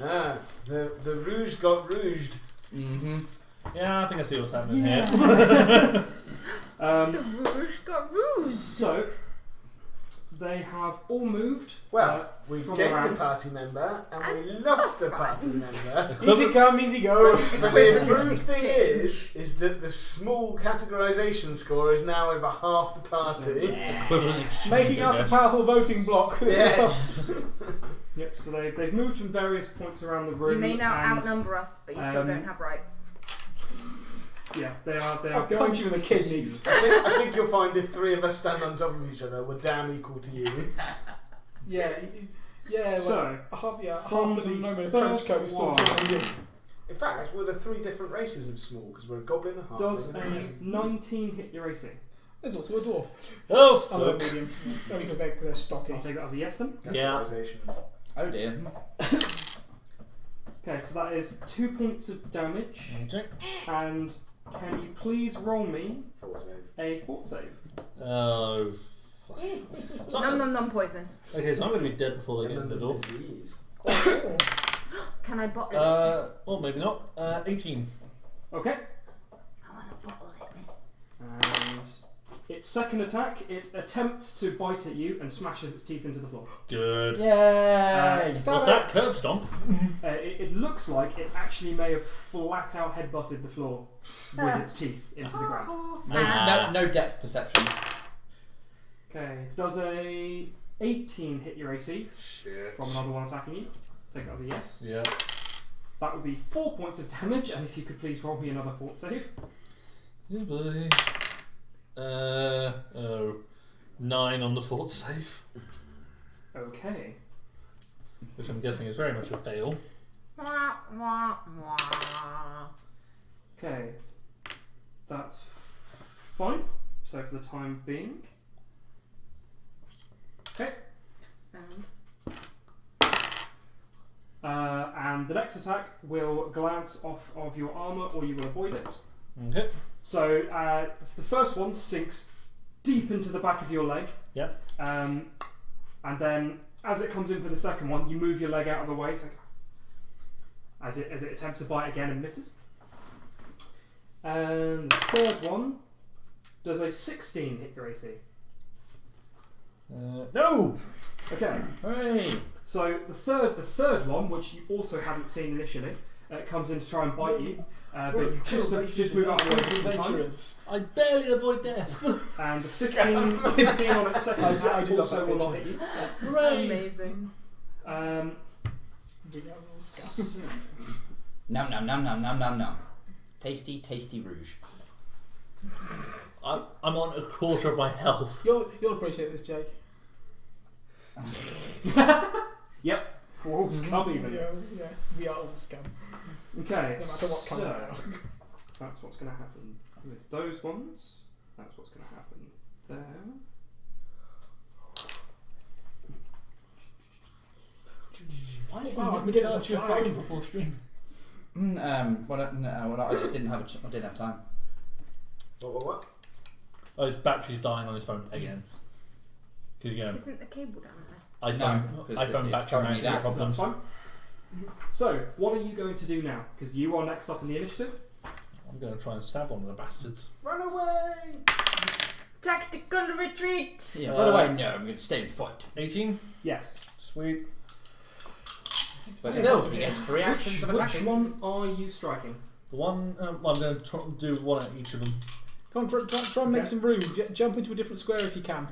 Speaker 6: Ah, the rouge got rouged.
Speaker 1: Mm-hmm.
Speaker 4: Yeah, I think I see what's happening here.
Speaker 3: The rouge got rouge.
Speaker 2: So they have all moved.
Speaker 6: Well, we
Speaker 2: from
Speaker 6: gained
Speaker 2: around.
Speaker 6: a party member and we lost a party member.
Speaker 5: Easy come, easy go.
Speaker 6: But the improved thing is that the small categorisation score is now over half the party.
Speaker 4: Equivalent exchange.
Speaker 5: Making
Speaker 4: I
Speaker 5: us a
Speaker 4: guess.
Speaker 5: powerful voting bloc.
Speaker 6: Yes.
Speaker 2: Yep. So they've moved from various points around the room.
Speaker 3: You may now
Speaker 2: and,
Speaker 3: outnumber us, but you still
Speaker 2: um,
Speaker 3: don't have rights.
Speaker 2: Yeah, they are
Speaker 5: I'll
Speaker 2: going.
Speaker 5: punch you in the kidneys.
Speaker 6: I think you'll find if 3 of us stand on top of each other, we're damn equal to you.
Speaker 5: Yeah. Yeah,
Speaker 2: So,
Speaker 5: half
Speaker 2: from
Speaker 5: of the
Speaker 2: the
Speaker 5: moment of trench
Speaker 2: first
Speaker 5: coat is still
Speaker 2: one.
Speaker 5: taller than you.
Speaker 6: In fact, we're the 3 different races of small because we're a goblin, a half.
Speaker 2: does a 19 hit your AC?
Speaker 5: There's also a dwarf.
Speaker 4: Oh,
Speaker 5: I'm a
Speaker 4: fuck.
Speaker 5: medium. Only because they're stocky.
Speaker 2: I'll take that as a yes then.
Speaker 4: Yeah.
Speaker 6: Categorisations.
Speaker 1: Oh dear.
Speaker 2: Okay, so that is 2 points of damage.
Speaker 4: Okay.
Speaker 2: And can you please roll me
Speaker 6: 4 save.
Speaker 2: a fort save?
Speaker 4: Oh, fuck.
Speaker 3: Num num num poison.
Speaker 4: Okay, so I'm going to be dead before they get in the door.
Speaker 6: Disease.
Speaker 3: Can I bottle it?
Speaker 4: Or maybe not. 18.
Speaker 2: Okay.
Speaker 3: I want to bottle it.
Speaker 2: And it its second attack, it attempts to bite at you and smashes its teeth into the floor.
Speaker 4: Good.
Speaker 1: Yay!
Speaker 5: Stab
Speaker 4: What's
Speaker 5: it.
Speaker 4: that? Curb stomp?
Speaker 2: It looks like it actually may have flat out headbutted the floor with its teeth into the ground.
Speaker 1: No depth perception.
Speaker 2: Okay, does a 18 hit your AC
Speaker 4: Shit.
Speaker 2: from another one attacking you? Take that as a yes.
Speaker 4: Yeah.
Speaker 2: That would be 4 points of damage, and if you could please roll me another fort save.
Speaker 4: Yeah, boy. 9 on the fort save,
Speaker 2: Okay.
Speaker 4: which I'm guessing is very much a fail.
Speaker 2: Okay. That's fine. So for the time being. Okay. And the next attack will glance off of your armour, or you will avoid it.
Speaker 4: Okay.
Speaker 2: So the first one sinks deep into the back of your leg.
Speaker 4: Yep.
Speaker 2: And then as it comes in for the second one, you move your leg out of the way. So as it attempts to bite again and misses. And the third one does a 16 hit your AC.
Speaker 4: No!
Speaker 2: Okay.
Speaker 1: Hooray!
Speaker 2: So the third one, which you also hadn't seen initially, comes in to try and bite you, but you just move out of the way just in time.
Speaker 5: Adventurers.
Speaker 4: I barely avoid death.
Speaker 2: And the 15 on its second
Speaker 5: I
Speaker 2: attack
Speaker 5: do love
Speaker 2: also
Speaker 5: that
Speaker 2: will not
Speaker 5: picture.
Speaker 2: hit you.
Speaker 4: Hooray!
Speaker 3: Amazing.
Speaker 5: We got a little scum.
Speaker 1: Nom nom nom nom nom nom nom. Tasty, tasty rouge.
Speaker 4: I'm on a quarter of my health.
Speaker 5: You'll appreciate this, Jake.
Speaker 2: Yep. We're all scum even.
Speaker 5: Yeah, we are all scum.
Speaker 2: Okay,
Speaker 5: No matter what colour they are.
Speaker 2: that's what's going to happen with those ones. That's what's going to happen there.
Speaker 4: Why did
Speaker 5: Oh,
Speaker 4: you
Speaker 5: get us a
Speaker 4: charge your
Speaker 5: flag.
Speaker 4: phone before stream?
Speaker 1: I just didn't have time.
Speaker 6: What?
Speaker 4: Oh, his battery's dying on his phone again. Because
Speaker 3: Isn't the cable down there?
Speaker 1: No, 'cause
Speaker 4: iPhone
Speaker 1: it's
Speaker 4: battery
Speaker 1: currently
Speaker 4: management
Speaker 1: that,
Speaker 2: So that's
Speaker 4: problems.
Speaker 2: fine. So, what are you going to do now? Because you are next up in the initiative.
Speaker 4: I'm going to try and stab one of the bastards.
Speaker 6: Run away!
Speaker 3: Tactical retreat!
Speaker 1: Yeah, by the way, no, I'm going to stay and fight.
Speaker 4: 18?
Speaker 2: Yes.
Speaker 4: Sweet.
Speaker 1: But still, he gets 3 actions of
Speaker 2: Which
Speaker 1: attacking.
Speaker 2: one are you striking?
Speaker 4: The one, well, I'm going to do one at each of them.
Speaker 5: Come on, try and make some room. Jump into a different square if you can.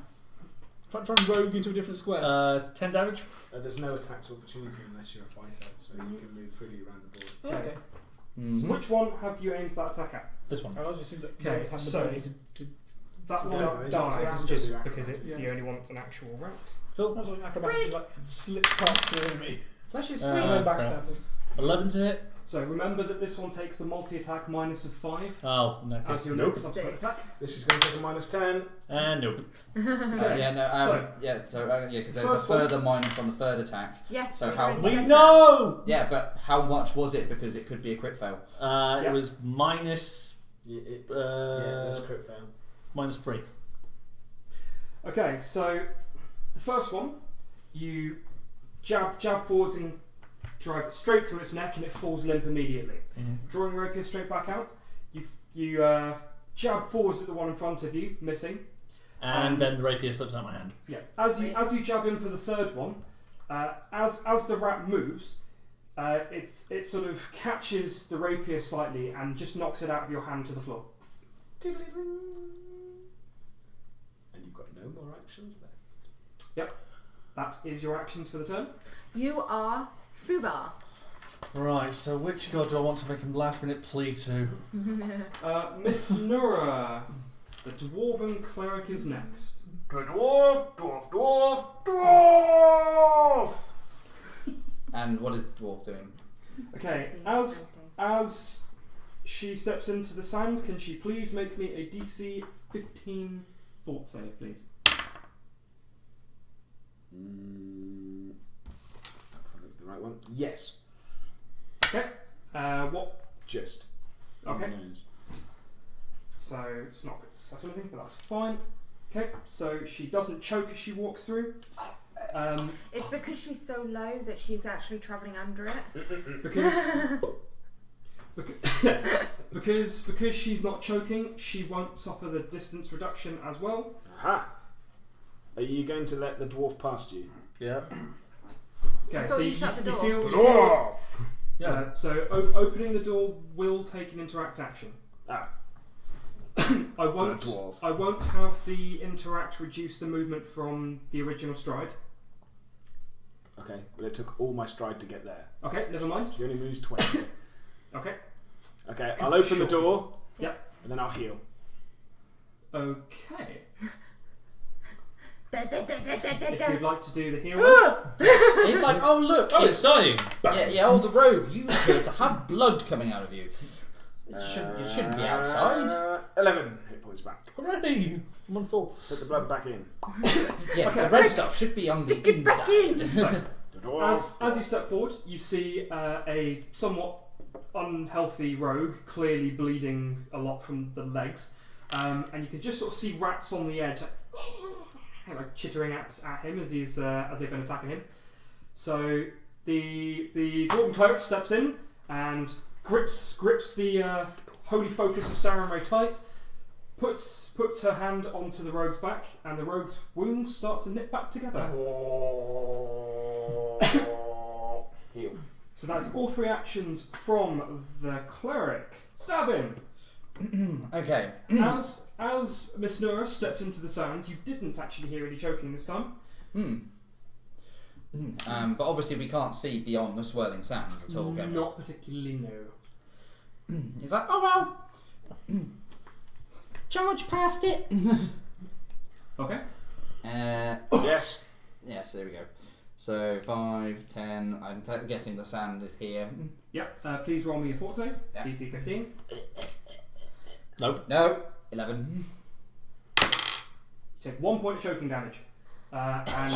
Speaker 5: Try and rogue into a different square.
Speaker 4: 10 damage.
Speaker 6: There's no attacks of opportunity unless you're a fighter, so you can move freely around the board.
Speaker 5: Okay.
Speaker 1: Mhm.
Speaker 2: Which one have you aimed that attack at?
Speaker 4: This one.
Speaker 5: I just assumed that
Speaker 2: Okay,
Speaker 5: you have the
Speaker 2: so-
Speaker 5: ability to
Speaker 2: That one
Speaker 6: Yeah,
Speaker 5: dance
Speaker 2: dies
Speaker 5: around
Speaker 2: just
Speaker 6: it.
Speaker 2: because it's the
Speaker 5: Yes.
Speaker 2: only one that's an actual rat.
Speaker 4: Cool.
Speaker 5: That's like acrobatic, like slip past the enemy.
Speaker 1: Flash is
Speaker 4: Uh,
Speaker 5: And
Speaker 1: screen.
Speaker 5: then backstabbing.
Speaker 4: 11 to hit.
Speaker 2: So remember that this one takes the multi-attack minus of 5
Speaker 4: Oh, no.
Speaker 2: as your
Speaker 4: Nope.
Speaker 2: next subsequent attack.
Speaker 6: This is going to take a -10.
Speaker 4: And nope.
Speaker 1: Because there's a
Speaker 2: First one.
Speaker 1: further minus on the third attack.
Speaker 3: Yes,
Speaker 1: So
Speaker 3: we
Speaker 1: how-
Speaker 3: already
Speaker 4: We
Speaker 3: said
Speaker 4: know!
Speaker 1: Yeah, but how much was it? Because it could be a crit fail.
Speaker 4: It was minus,
Speaker 6: Yeah, there's a crit fail.
Speaker 4: minus 3.
Speaker 2: Okay, so the first one, you jab forwards and drive it straight through its neck, and it falls limp immediately. Drawing rapier straight back out, you jab forwards at the one in front of you, missing.
Speaker 4: And then the rapier slips out my hand.
Speaker 2: Yeah. As you jab in for the third one, as the rat moves, it sort of catches the rapier slightly and just knocks it out of your hand to the floor.
Speaker 6: And you've got no more actions there.
Speaker 2: That is your actions for the turn.
Speaker 3: You are Fubar.
Speaker 4: Right, so which god do I want to make a last minute plea to?
Speaker 2: Miss Nura, the dwarven cleric is next.
Speaker 6: Dwarf!
Speaker 1: And what is Dwarf doing?
Speaker 2: Okay, as she steps into the sand, can she please make me a DC 15 fort save, please?
Speaker 6: That's the right one. Yes.
Speaker 2: Okay. What?
Speaker 6: Just.
Speaker 2: Okay.
Speaker 6: Nose.
Speaker 2: So it's not such anything, but that's fine. Okay. So she doesn't choke as she walks through.
Speaker 3: It's because she's so low that she's actually travelling under it.
Speaker 2: Because Because she's not choking, she won't suffer the distance reduction as well.
Speaker 6: Aha! Are you going to let the dwarf past you?
Speaker 4: Yeah.
Speaker 2: Okay,
Speaker 3: I
Speaker 2: so
Speaker 3: thought you
Speaker 2: you
Speaker 3: shut the door.
Speaker 2: feel.
Speaker 6: Dwarf!
Speaker 4: Yeah.
Speaker 2: So opening the door will take an interact action.
Speaker 6: Ah.
Speaker 2: I won't.
Speaker 6: Dwarf.
Speaker 2: I won't have the interact reduce the movement from the original stride.
Speaker 6: Okay, well it took all my stride to get there.
Speaker 2: Okay, never mind.
Speaker 6: She only moves 20.
Speaker 2: Okay.
Speaker 6: Okay, I'll open the
Speaker 2: Sure.
Speaker 6: door.
Speaker 2: Yep.
Speaker 6: And then I'll heal.
Speaker 2: Okay.
Speaker 3: Da, da, da, da, da, da,
Speaker 2: If
Speaker 3: da.
Speaker 2: you'd like to do the heal,
Speaker 1: It's like, oh look,
Speaker 4: Oh, it's dying.
Speaker 1: oh the rogue, you appear to have blood coming out of you. You shouldn't be outside.
Speaker 6: 11 hit points back.
Speaker 4: Hooray! I'm on full.
Speaker 6: Put the blood back in.
Speaker 1: Yeah,
Speaker 2: Okay.
Speaker 1: the red stuff should be on
Speaker 3: Stick
Speaker 1: the
Speaker 3: it back
Speaker 1: inside.
Speaker 3: in.
Speaker 2: so
Speaker 6: The dwarf.
Speaker 2: as you step forward, you see a somewhat unhealthy rogue, clearly bleeding a lot from the legs, and you can just sort of see rats on the edge, like chittering at him as they've been attacking him. So the dwarven cleric steps in and grips the holy focus of Sarenrae tight, puts her hand onto the rogue's back, and the rogue's wounds start to knit back together.
Speaker 6: Heal.
Speaker 2: So that's all 3 actions from the cleric. Stab him!
Speaker 1: Okay.
Speaker 2: As Miss Nura stepped into the sounds, you didn't actually hear any choking this time.
Speaker 1: But obviously we can't see beyond the swirling sounds at all, can we?
Speaker 2: Not particularly, no.
Speaker 1: He's like, oh well, charge past it.
Speaker 2: Okay.
Speaker 6: Yes.
Speaker 1: Yes, there we go. So 5, 10. I'm guessing the sand is here.
Speaker 2: Yep. Please roll me a fort save.
Speaker 1: Yeah.
Speaker 2: DC 15.
Speaker 4: Nope.
Speaker 1: No, 11.
Speaker 2: You take 1 point of choking damage. And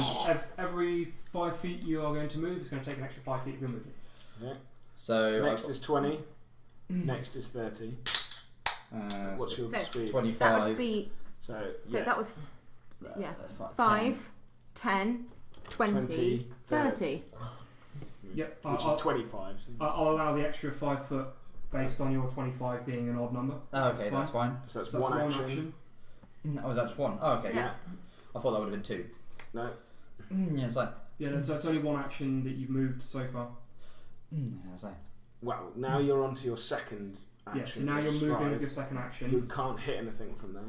Speaker 2: every 5 feet you are going to move, it's going to take an extra 5 feet of your movement.
Speaker 6: Okay.
Speaker 1: So
Speaker 6: Next is 20. Next is 30. What's your
Speaker 3: So-
Speaker 6: speed?
Speaker 1: 25.
Speaker 3: That would be.
Speaker 6: So
Speaker 3: So that was yeah.
Speaker 1: 10.
Speaker 3: 5, 10, 20, 30.
Speaker 2: Yep.
Speaker 6: which is 25. So,
Speaker 2: I'll allow the extra 5 foot based on your 25 being an odd number.
Speaker 1: Oh, okay, that's fine.
Speaker 6: so that's
Speaker 2: So
Speaker 6: one action.
Speaker 1: Oh, was that just one? Oh, okay.
Speaker 3: Yeah.
Speaker 1: I thought that would have been 2.
Speaker 6: No.
Speaker 1: Yeah, it's like.
Speaker 2: Yeah, so it's only 1 action that you've moved so far.
Speaker 1: Yeah, it's like.
Speaker 6: Well, now you're on to your second action.
Speaker 2: Yeah, so now you're
Speaker 6: stride.
Speaker 2: moving with your second action.
Speaker 6: You can't hit anything from there.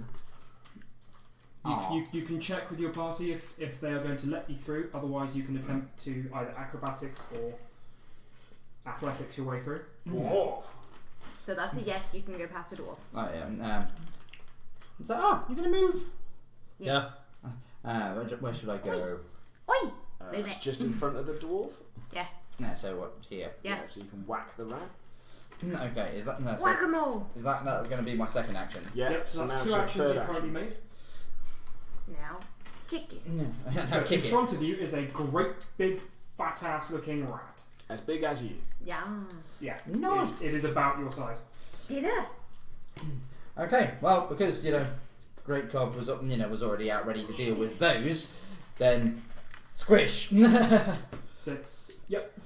Speaker 2: You can check with your party if they are going to let you through. Otherwise, you can attempt to either acrobatics or athletics your way through.
Speaker 6: Dwarf.
Speaker 3: So that's a yes, you can go past the dwarf.
Speaker 1: Oh yeah. It's like, oh, you're gonna move.
Speaker 4: Yeah.
Speaker 1: Where should I go?
Speaker 3: Oi! Move it.
Speaker 6: Just in front of the dwarf.
Speaker 1: No, so what here?
Speaker 3: Yeah.
Speaker 6: So you can whack the rat.
Speaker 1: Okay, is that no? So
Speaker 3: Whack-a-mole!
Speaker 1: is that going to be my second action?
Speaker 6: Yeah.
Speaker 2: Yep, so
Speaker 6: now
Speaker 2: that's
Speaker 6: it's
Speaker 2: 2
Speaker 6: your
Speaker 2: actions
Speaker 6: third
Speaker 2: you've currently
Speaker 6: action.
Speaker 2: made.
Speaker 3: Now, kick it.
Speaker 1: Yeah.
Speaker 2: So
Speaker 1: Kick
Speaker 2: in
Speaker 1: it.
Speaker 2: front of you is a great big fat ass looking rat.
Speaker 6: As big as you.
Speaker 3: Yum.
Speaker 2: Yeah.
Speaker 1: Nice.
Speaker 2: It is about your size.
Speaker 3: Dinner.
Speaker 1: Okay, well, because Great Club was was already out ready to deal with those, then squish.
Speaker 2: So it's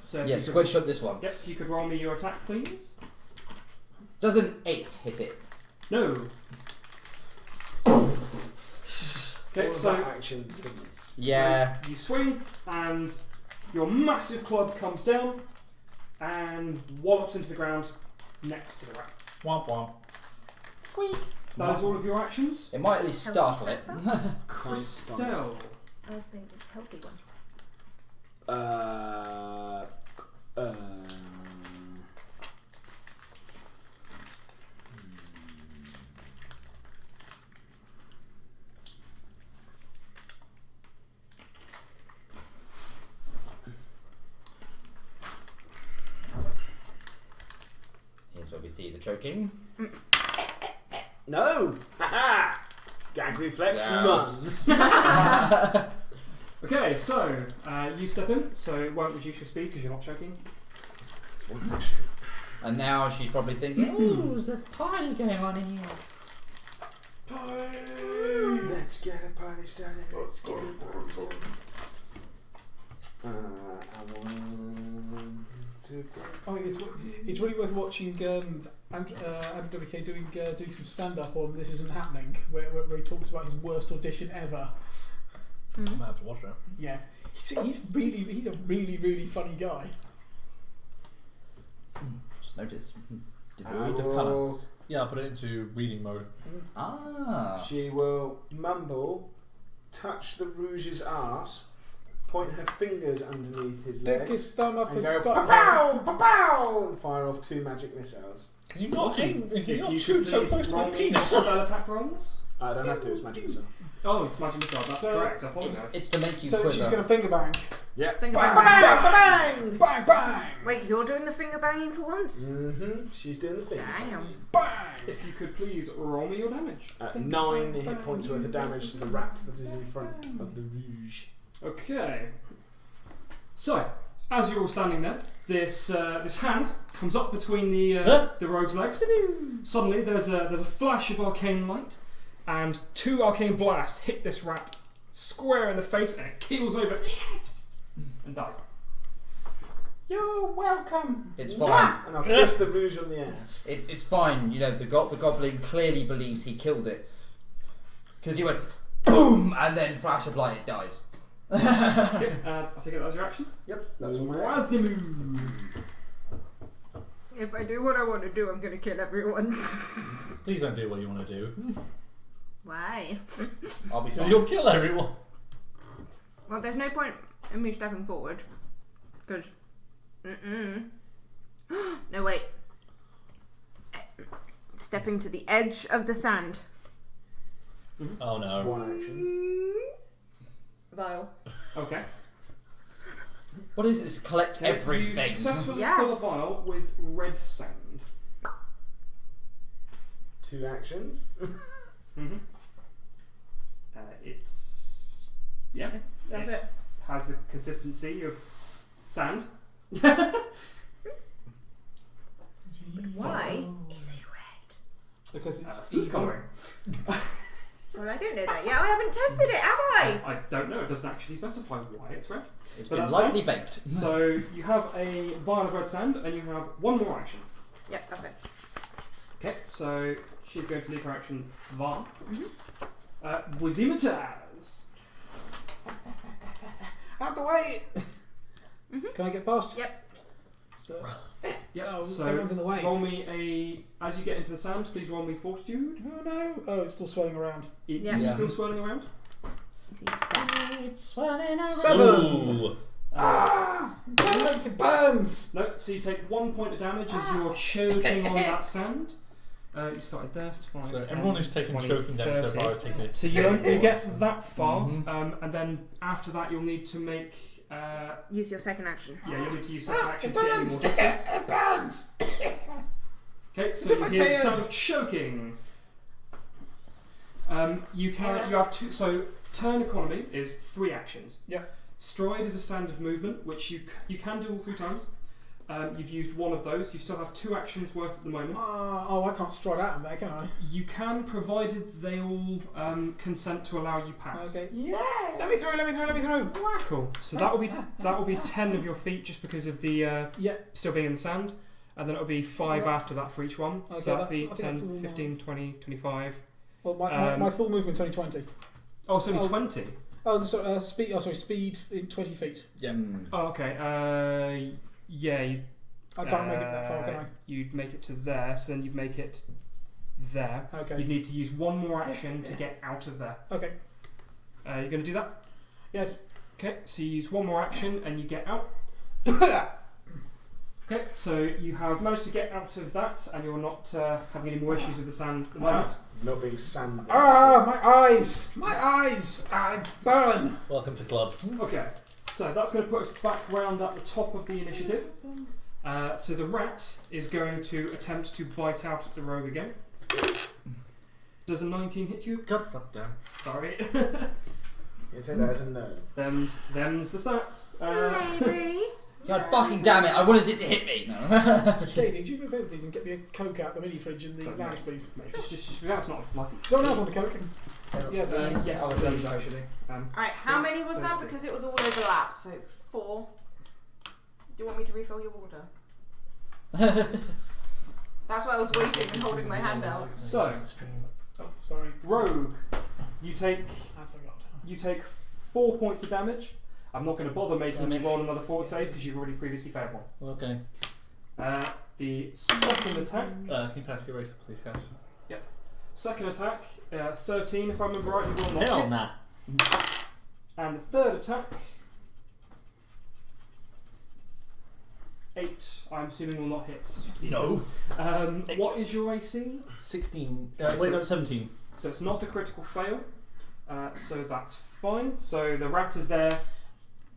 Speaker 2: So if
Speaker 1: Yeah,
Speaker 2: you could-
Speaker 1: squish up this one.
Speaker 2: Yep. You could roll me your attack, please.
Speaker 1: Does an 8 hit it?
Speaker 2: No. Okay,
Speaker 6: All
Speaker 2: so
Speaker 6: that action things.
Speaker 1: Yeah.
Speaker 2: you swing and your massive club comes down and wallops into the ground next to the rat.
Speaker 4: Womp womp.
Speaker 2: That is all of your actions.
Speaker 1: It might at least startle it.
Speaker 2: Christelle.
Speaker 3: I was thinking healthy one.
Speaker 1: Here's where we see the choking.
Speaker 6: No! Haha! Gag reflex,
Speaker 1: Yes.
Speaker 6: none.
Speaker 2: Okay, so you step in, so it won't reduce your speed because you're not choking.
Speaker 6: It's one action.
Speaker 1: And now she's probably thinking, ooh, there's a party going on in here.
Speaker 6: Let's get a party started. Let's get a party started. I want
Speaker 5: Oh, it's really worth watching Andrew WK doing some stand up on This Isn't Happening, where he talks about his worst audition ever.
Speaker 4: I might have to watch that.
Speaker 5: Yeah, he's a really funny guy.
Speaker 1: Just notice. Devoid of colour.
Speaker 4: Yeah, I'll put it into reading mode.
Speaker 1: Ah.
Speaker 6: She will mumble, touch the Rouge's arse, point her fingers underneath his
Speaker 5: Stick
Speaker 6: legs,
Speaker 5: his thumb up
Speaker 6: and
Speaker 5: his
Speaker 6: go
Speaker 5: butt.
Speaker 6: pa-pow, pa-pow, and fire off 2 magic missiles.
Speaker 4: Can you not aim? Can you
Speaker 2: If
Speaker 4: not
Speaker 2: you
Speaker 4: shoot
Speaker 2: could
Speaker 4: so
Speaker 2: please
Speaker 4: close to my
Speaker 2: roll me
Speaker 4: penis?
Speaker 2: spell attack rolls.
Speaker 6: I don't have to, it's magic missile.
Speaker 2: Oh, it's magic missile. That's
Speaker 5: So,
Speaker 2: correct. I apologise.
Speaker 1: It's to make you
Speaker 5: So
Speaker 1: quiver.
Speaker 5: she's going to finger bang.
Speaker 6: Yeah.
Speaker 3: Finger
Speaker 5: Bang,
Speaker 3: bang.
Speaker 5: bang, bang, bang.
Speaker 3: Wait, you're doing the finger banging for once?
Speaker 6: She's doing the thing.
Speaker 3: Damn.
Speaker 5: Bang.
Speaker 2: If you could please roll me your damage.
Speaker 6: 9 hit points worth of damage to the rat that is in front of the Rouge.
Speaker 2: Okay. So, as you're all standing there, this hand comes up between the rogue's legs. Suddenly, there's a flash of arcane light, and 2 arcane blasts hit this rat square in the face, and it keels over and dies.
Speaker 6: You're welcome.
Speaker 1: It's fine.
Speaker 6: And I'll kiss the Rouge on the ass.
Speaker 1: It's fine. You know, the goblin clearly believes he killed it. Because he went boom, and then flash of light, it dies.
Speaker 2: Okay, I'll take it as your action.
Speaker 6: Yep, that's all my action.
Speaker 3: If I do what I want to do, I'm going to kill everyone.
Speaker 4: Please don't do what you want to do.
Speaker 3: Why?
Speaker 1: I'll be fine.
Speaker 4: You'll kill everyone.
Speaker 3: Well, there's no point in me stepping forward. Because... No, wait. Stepping to the edge of the sand.
Speaker 4: Oh
Speaker 6: That's
Speaker 4: no.
Speaker 6: 1 action.
Speaker 3: Vial.
Speaker 2: Okay.
Speaker 1: What is it? It's collect
Speaker 2: You
Speaker 1: everything.
Speaker 2: successfully
Speaker 3: Yes.
Speaker 2: fill a vial with red sand.
Speaker 6: 2 actions.
Speaker 2: Mm-hmm. It's... Yeah.
Speaker 3: That's it.
Speaker 2: Has the consistency of sand.
Speaker 3: Why is it red?
Speaker 5: Because it's
Speaker 2: Food
Speaker 5: evil.
Speaker 2: colouring.
Speaker 3: Well, I don't know that yet. I haven't tested it, have I?
Speaker 2: I don't know. It doesn't actually specify why it's red.
Speaker 1: It's
Speaker 2: But
Speaker 1: been
Speaker 2: that's
Speaker 1: lightly baked.
Speaker 2: So you have a vial of red sand, and you have 1 more action.
Speaker 3: Yep, that's it.
Speaker 2: Okay. So she's going to leave her action var. Wizimataz.
Speaker 5: Out the way! Can I get past?
Speaker 3: Yep.
Speaker 5: So,
Speaker 2: Yep.
Speaker 5: oh,
Speaker 2: So
Speaker 5: everyone's in the way.
Speaker 2: roll me a. As you get into the sand, please roll me fortitude.
Speaker 5: Oh no! Oh, it's still swirling around.
Speaker 2: It's
Speaker 3: Yeah.
Speaker 2: still swirling around.
Speaker 1: It's swirling around.
Speaker 5: 7!
Speaker 4: Ooh.
Speaker 5: Ah! Burns! It burns!
Speaker 2: No, so you take 1 point of damage as you're choking on that sand. You started there, so it's fine.
Speaker 4: So
Speaker 2: 10,
Speaker 4: everyone who's taken
Speaker 2: 20,
Speaker 4: choking damage so
Speaker 2: 30.
Speaker 4: far has taken it.
Speaker 2: So you get that far,
Speaker 1: Mhm.
Speaker 2: and then after that you'll need to make.
Speaker 3: Use your second action.
Speaker 2: Yeah, you'll need to use second action
Speaker 5: It
Speaker 2: to get any
Speaker 5: burns!
Speaker 2: more distance.
Speaker 5: It burns!
Speaker 2: Okay, so
Speaker 5: in
Speaker 2: you
Speaker 5: my
Speaker 2: hear the
Speaker 5: beard.
Speaker 2: sound of choking. You have 2. So turn economy is 3 actions.
Speaker 5: Yeah.
Speaker 2: Stride is a standard movement, which you can do all 3 times. You've used 1 of those. You still have 2 actions worth at the moment.
Speaker 5: Oh, I can't stride out of there, can I?
Speaker 2: You can, provided they all consent to allow you past.
Speaker 5: Okay.
Speaker 6: Yeah.
Speaker 5: Let me through!
Speaker 2: Cool. So that will be 10 of your feet just because of the
Speaker 5: Yeah.
Speaker 2: still being in the sand, and then it'll be 5
Speaker 5: So-
Speaker 2: after that for each one.
Speaker 5: Okay,
Speaker 2: So that'll be
Speaker 5: I think that's
Speaker 2: 10,
Speaker 5: all
Speaker 2: 15, 20, 25.
Speaker 5: Well, my
Speaker 2: Um,
Speaker 5: full movement's only 20.
Speaker 2: Oh, it's only
Speaker 5: Oh.
Speaker 2: 20.
Speaker 5: Oh, sorry, speed in 20 feet.
Speaker 4: Yeah.
Speaker 2: Oh, okay. Yeah.
Speaker 5: I can't make it that far, can
Speaker 2: You'd make it to there, so then you'd make it there.
Speaker 5: I? Okay.
Speaker 2: You'd need to use 1 more action to get out of there.
Speaker 5: Okay.
Speaker 2: You're going to do that?
Speaker 5: Yes.
Speaker 2: Okay, so you use 1 more action and you get out. Okay, so you have managed to get out of that, and you're not having any more issues with the sand at the moment.
Speaker 6: Not being sand.
Speaker 5: Ah, my eyes! My eyes! I burn!
Speaker 4: Welcome to club.
Speaker 2: Okay, so that's going to put us back round at the top of the initiative. So the rat is going to attempt to bite out at the rogue again. Does a 19 hit you?
Speaker 4: God fuck them.
Speaker 2: Sorry.
Speaker 6: You take that as a no.
Speaker 2: Them's the stats.
Speaker 3: Maybe.
Speaker 1: God fucking damn it! I wanted it to hit me. No.
Speaker 5: Katie, do you me a favour, please, and get me a Coke out the mini fridge in the lounge, please?
Speaker 2: Just that's not like it's.
Speaker 5: Someone else want a Coke? Yes.
Speaker 2: Yes, please, actually.
Speaker 3: Alright, how many was that? Because it was all overlapped, so 4. you want me to refill your water? That's why I was waiting and holding my hand out.
Speaker 2: So,
Speaker 5: Oh, sorry.
Speaker 2: Rogue, you take
Speaker 5: I forgot.
Speaker 2: 4 points of damage. I'm not going to bother making you roll another fort save because you've already previously failed one.
Speaker 4: Okay.
Speaker 2: The second attack.
Speaker 4: Can you pass the eraser, please, Cass?
Speaker 2: Second attack, 13 if I remember right. You will not
Speaker 4: Hell
Speaker 2: hit.
Speaker 4: nah.
Speaker 2: And the third attack, 8. I'm assuming will not hit.
Speaker 4: No.
Speaker 2: What is your AC?
Speaker 4: 16. Wait, no, 17.
Speaker 2: So it's not a critical fail. So that's fine. So the rat is there.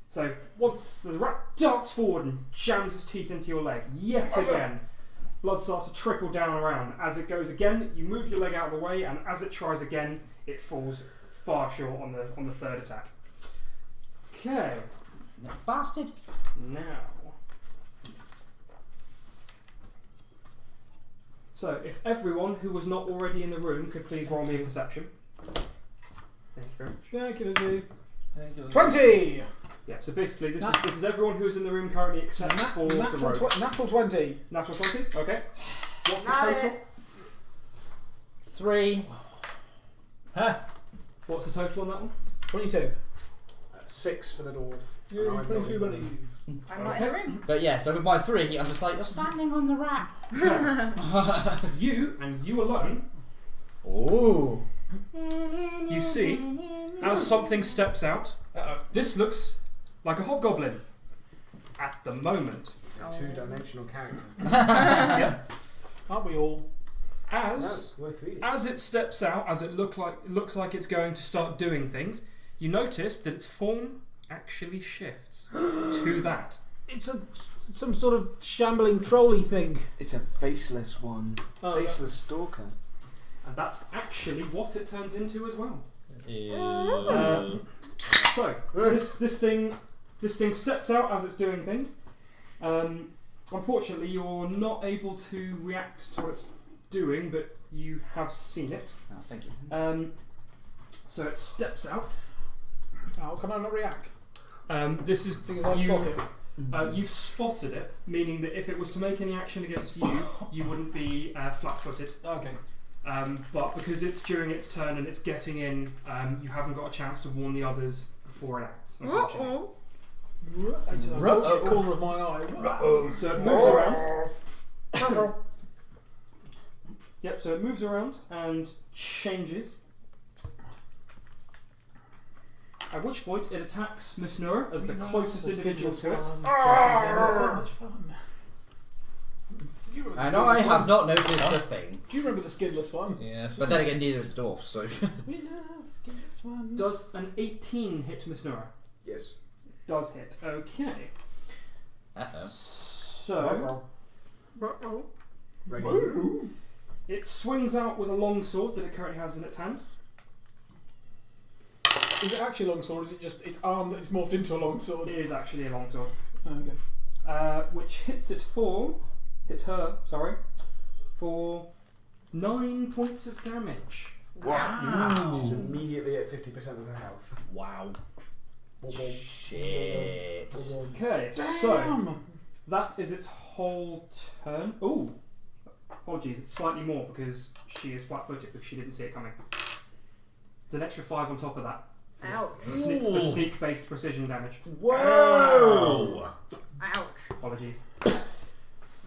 Speaker 2: So once the rat darts forward and jams its teeth into your leg, yet again, blood starts to trickle down around. As it goes again, you move your leg out of the way, and as it tries again, it falls far short on the third attack. Okay.
Speaker 1: Bastard.
Speaker 2: Now. So if everyone who was not already in the room could please roll me a perception. Thank you very much.
Speaker 5: Thank you, Lizzie. 20!
Speaker 2: Yeah, so basically this is everyone who is in the room currently except for the rogue.
Speaker 5: Natural 20.
Speaker 2: Natural 20? Okay. What's the
Speaker 3: Got
Speaker 2: total?
Speaker 3: it.
Speaker 1: 3.
Speaker 2: What's the total on that one?
Speaker 5: 22.
Speaker 6: 6 for the dwarf.
Speaker 4: Yay,
Speaker 6: And I'm
Speaker 4: 22
Speaker 6: not-
Speaker 4: buddies.
Speaker 3: I'm not in the room.
Speaker 1: But yeah, so with my 3, I'm just like, you're standing on the rat.
Speaker 2: You and you alone,
Speaker 1: Ooh.
Speaker 2: you see, as something steps out, this looks like a hobgoblin. At the moment.
Speaker 6: It's a 2-dimensional character.
Speaker 2: Yep.
Speaker 5: Aren't we all?
Speaker 2: As
Speaker 6: No, worth reading.
Speaker 2: As it steps out, as it looks like it's going to start doing things, you notice that its form actually shifts to that.
Speaker 5: It's some sort of shambling trolley thing.
Speaker 6: It's a faceless one.
Speaker 5: Oh,
Speaker 6: Faceless stalker.
Speaker 2: And that's actually what it turns into as well.
Speaker 4: Yeah.
Speaker 2: So this thing steps out as it's doing things. Unfortunately, you're not able to react to what it's doing, but you have seen it.
Speaker 1: Oh, thank you.
Speaker 2: So it steps out.
Speaker 5: How can I not react?
Speaker 2: This is
Speaker 5: Seeing as I spot it.
Speaker 2: You've spotted it, meaning that if it was to make any action against you, you wouldn't be flat-footed.
Speaker 5: Okay.
Speaker 2: But because it's during its turn and it's getting in, you haven't got a chance to warn the others before it acts. Unfortunately.
Speaker 5: The corner of my eye.
Speaker 2: So it moves around. Yep. So it moves around and changes. At which point it attacks Miss Nura as the closest individual to it.
Speaker 5: That's so much fun.
Speaker 1: And I have not noticed a thing.
Speaker 5: Do you remember the skinless one?
Speaker 4: Yes.
Speaker 1: But then again, neither is dwarf, so.
Speaker 5: We love skinless one.
Speaker 2: Does an 18 hit Miss Nura?
Speaker 6: Yes.
Speaker 2: Does hit. Okay.
Speaker 1: Uh-oh.
Speaker 2: So
Speaker 6: Regular.
Speaker 2: it swings out with a long sword that it currently has in its hand.
Speaker 5: Is it actually a long sword? Or is it just its arm that it's morphed into a long sword?
Speaker 2: It is actually a long sword.
Speaker 5: Okay.
Speaker 2: Which hits her, for 9 points of damage.
Speaker 6: Wow. She's immediately at 50% of her health.
Speaker 1: Wow. Shit.
Speaker 2: Okay, so that is its whole turn. Ooh, apologies, it's slightly more because she is flat-footed because she didn't see it coming. It's an extra 5 on top of that.
Speaker 3: Ouch.
Speaker 2: For sneak-based precision damage.
Speaker 1: Whoa!
Speaker 3: Ouch.
Speaker 2: Apologies.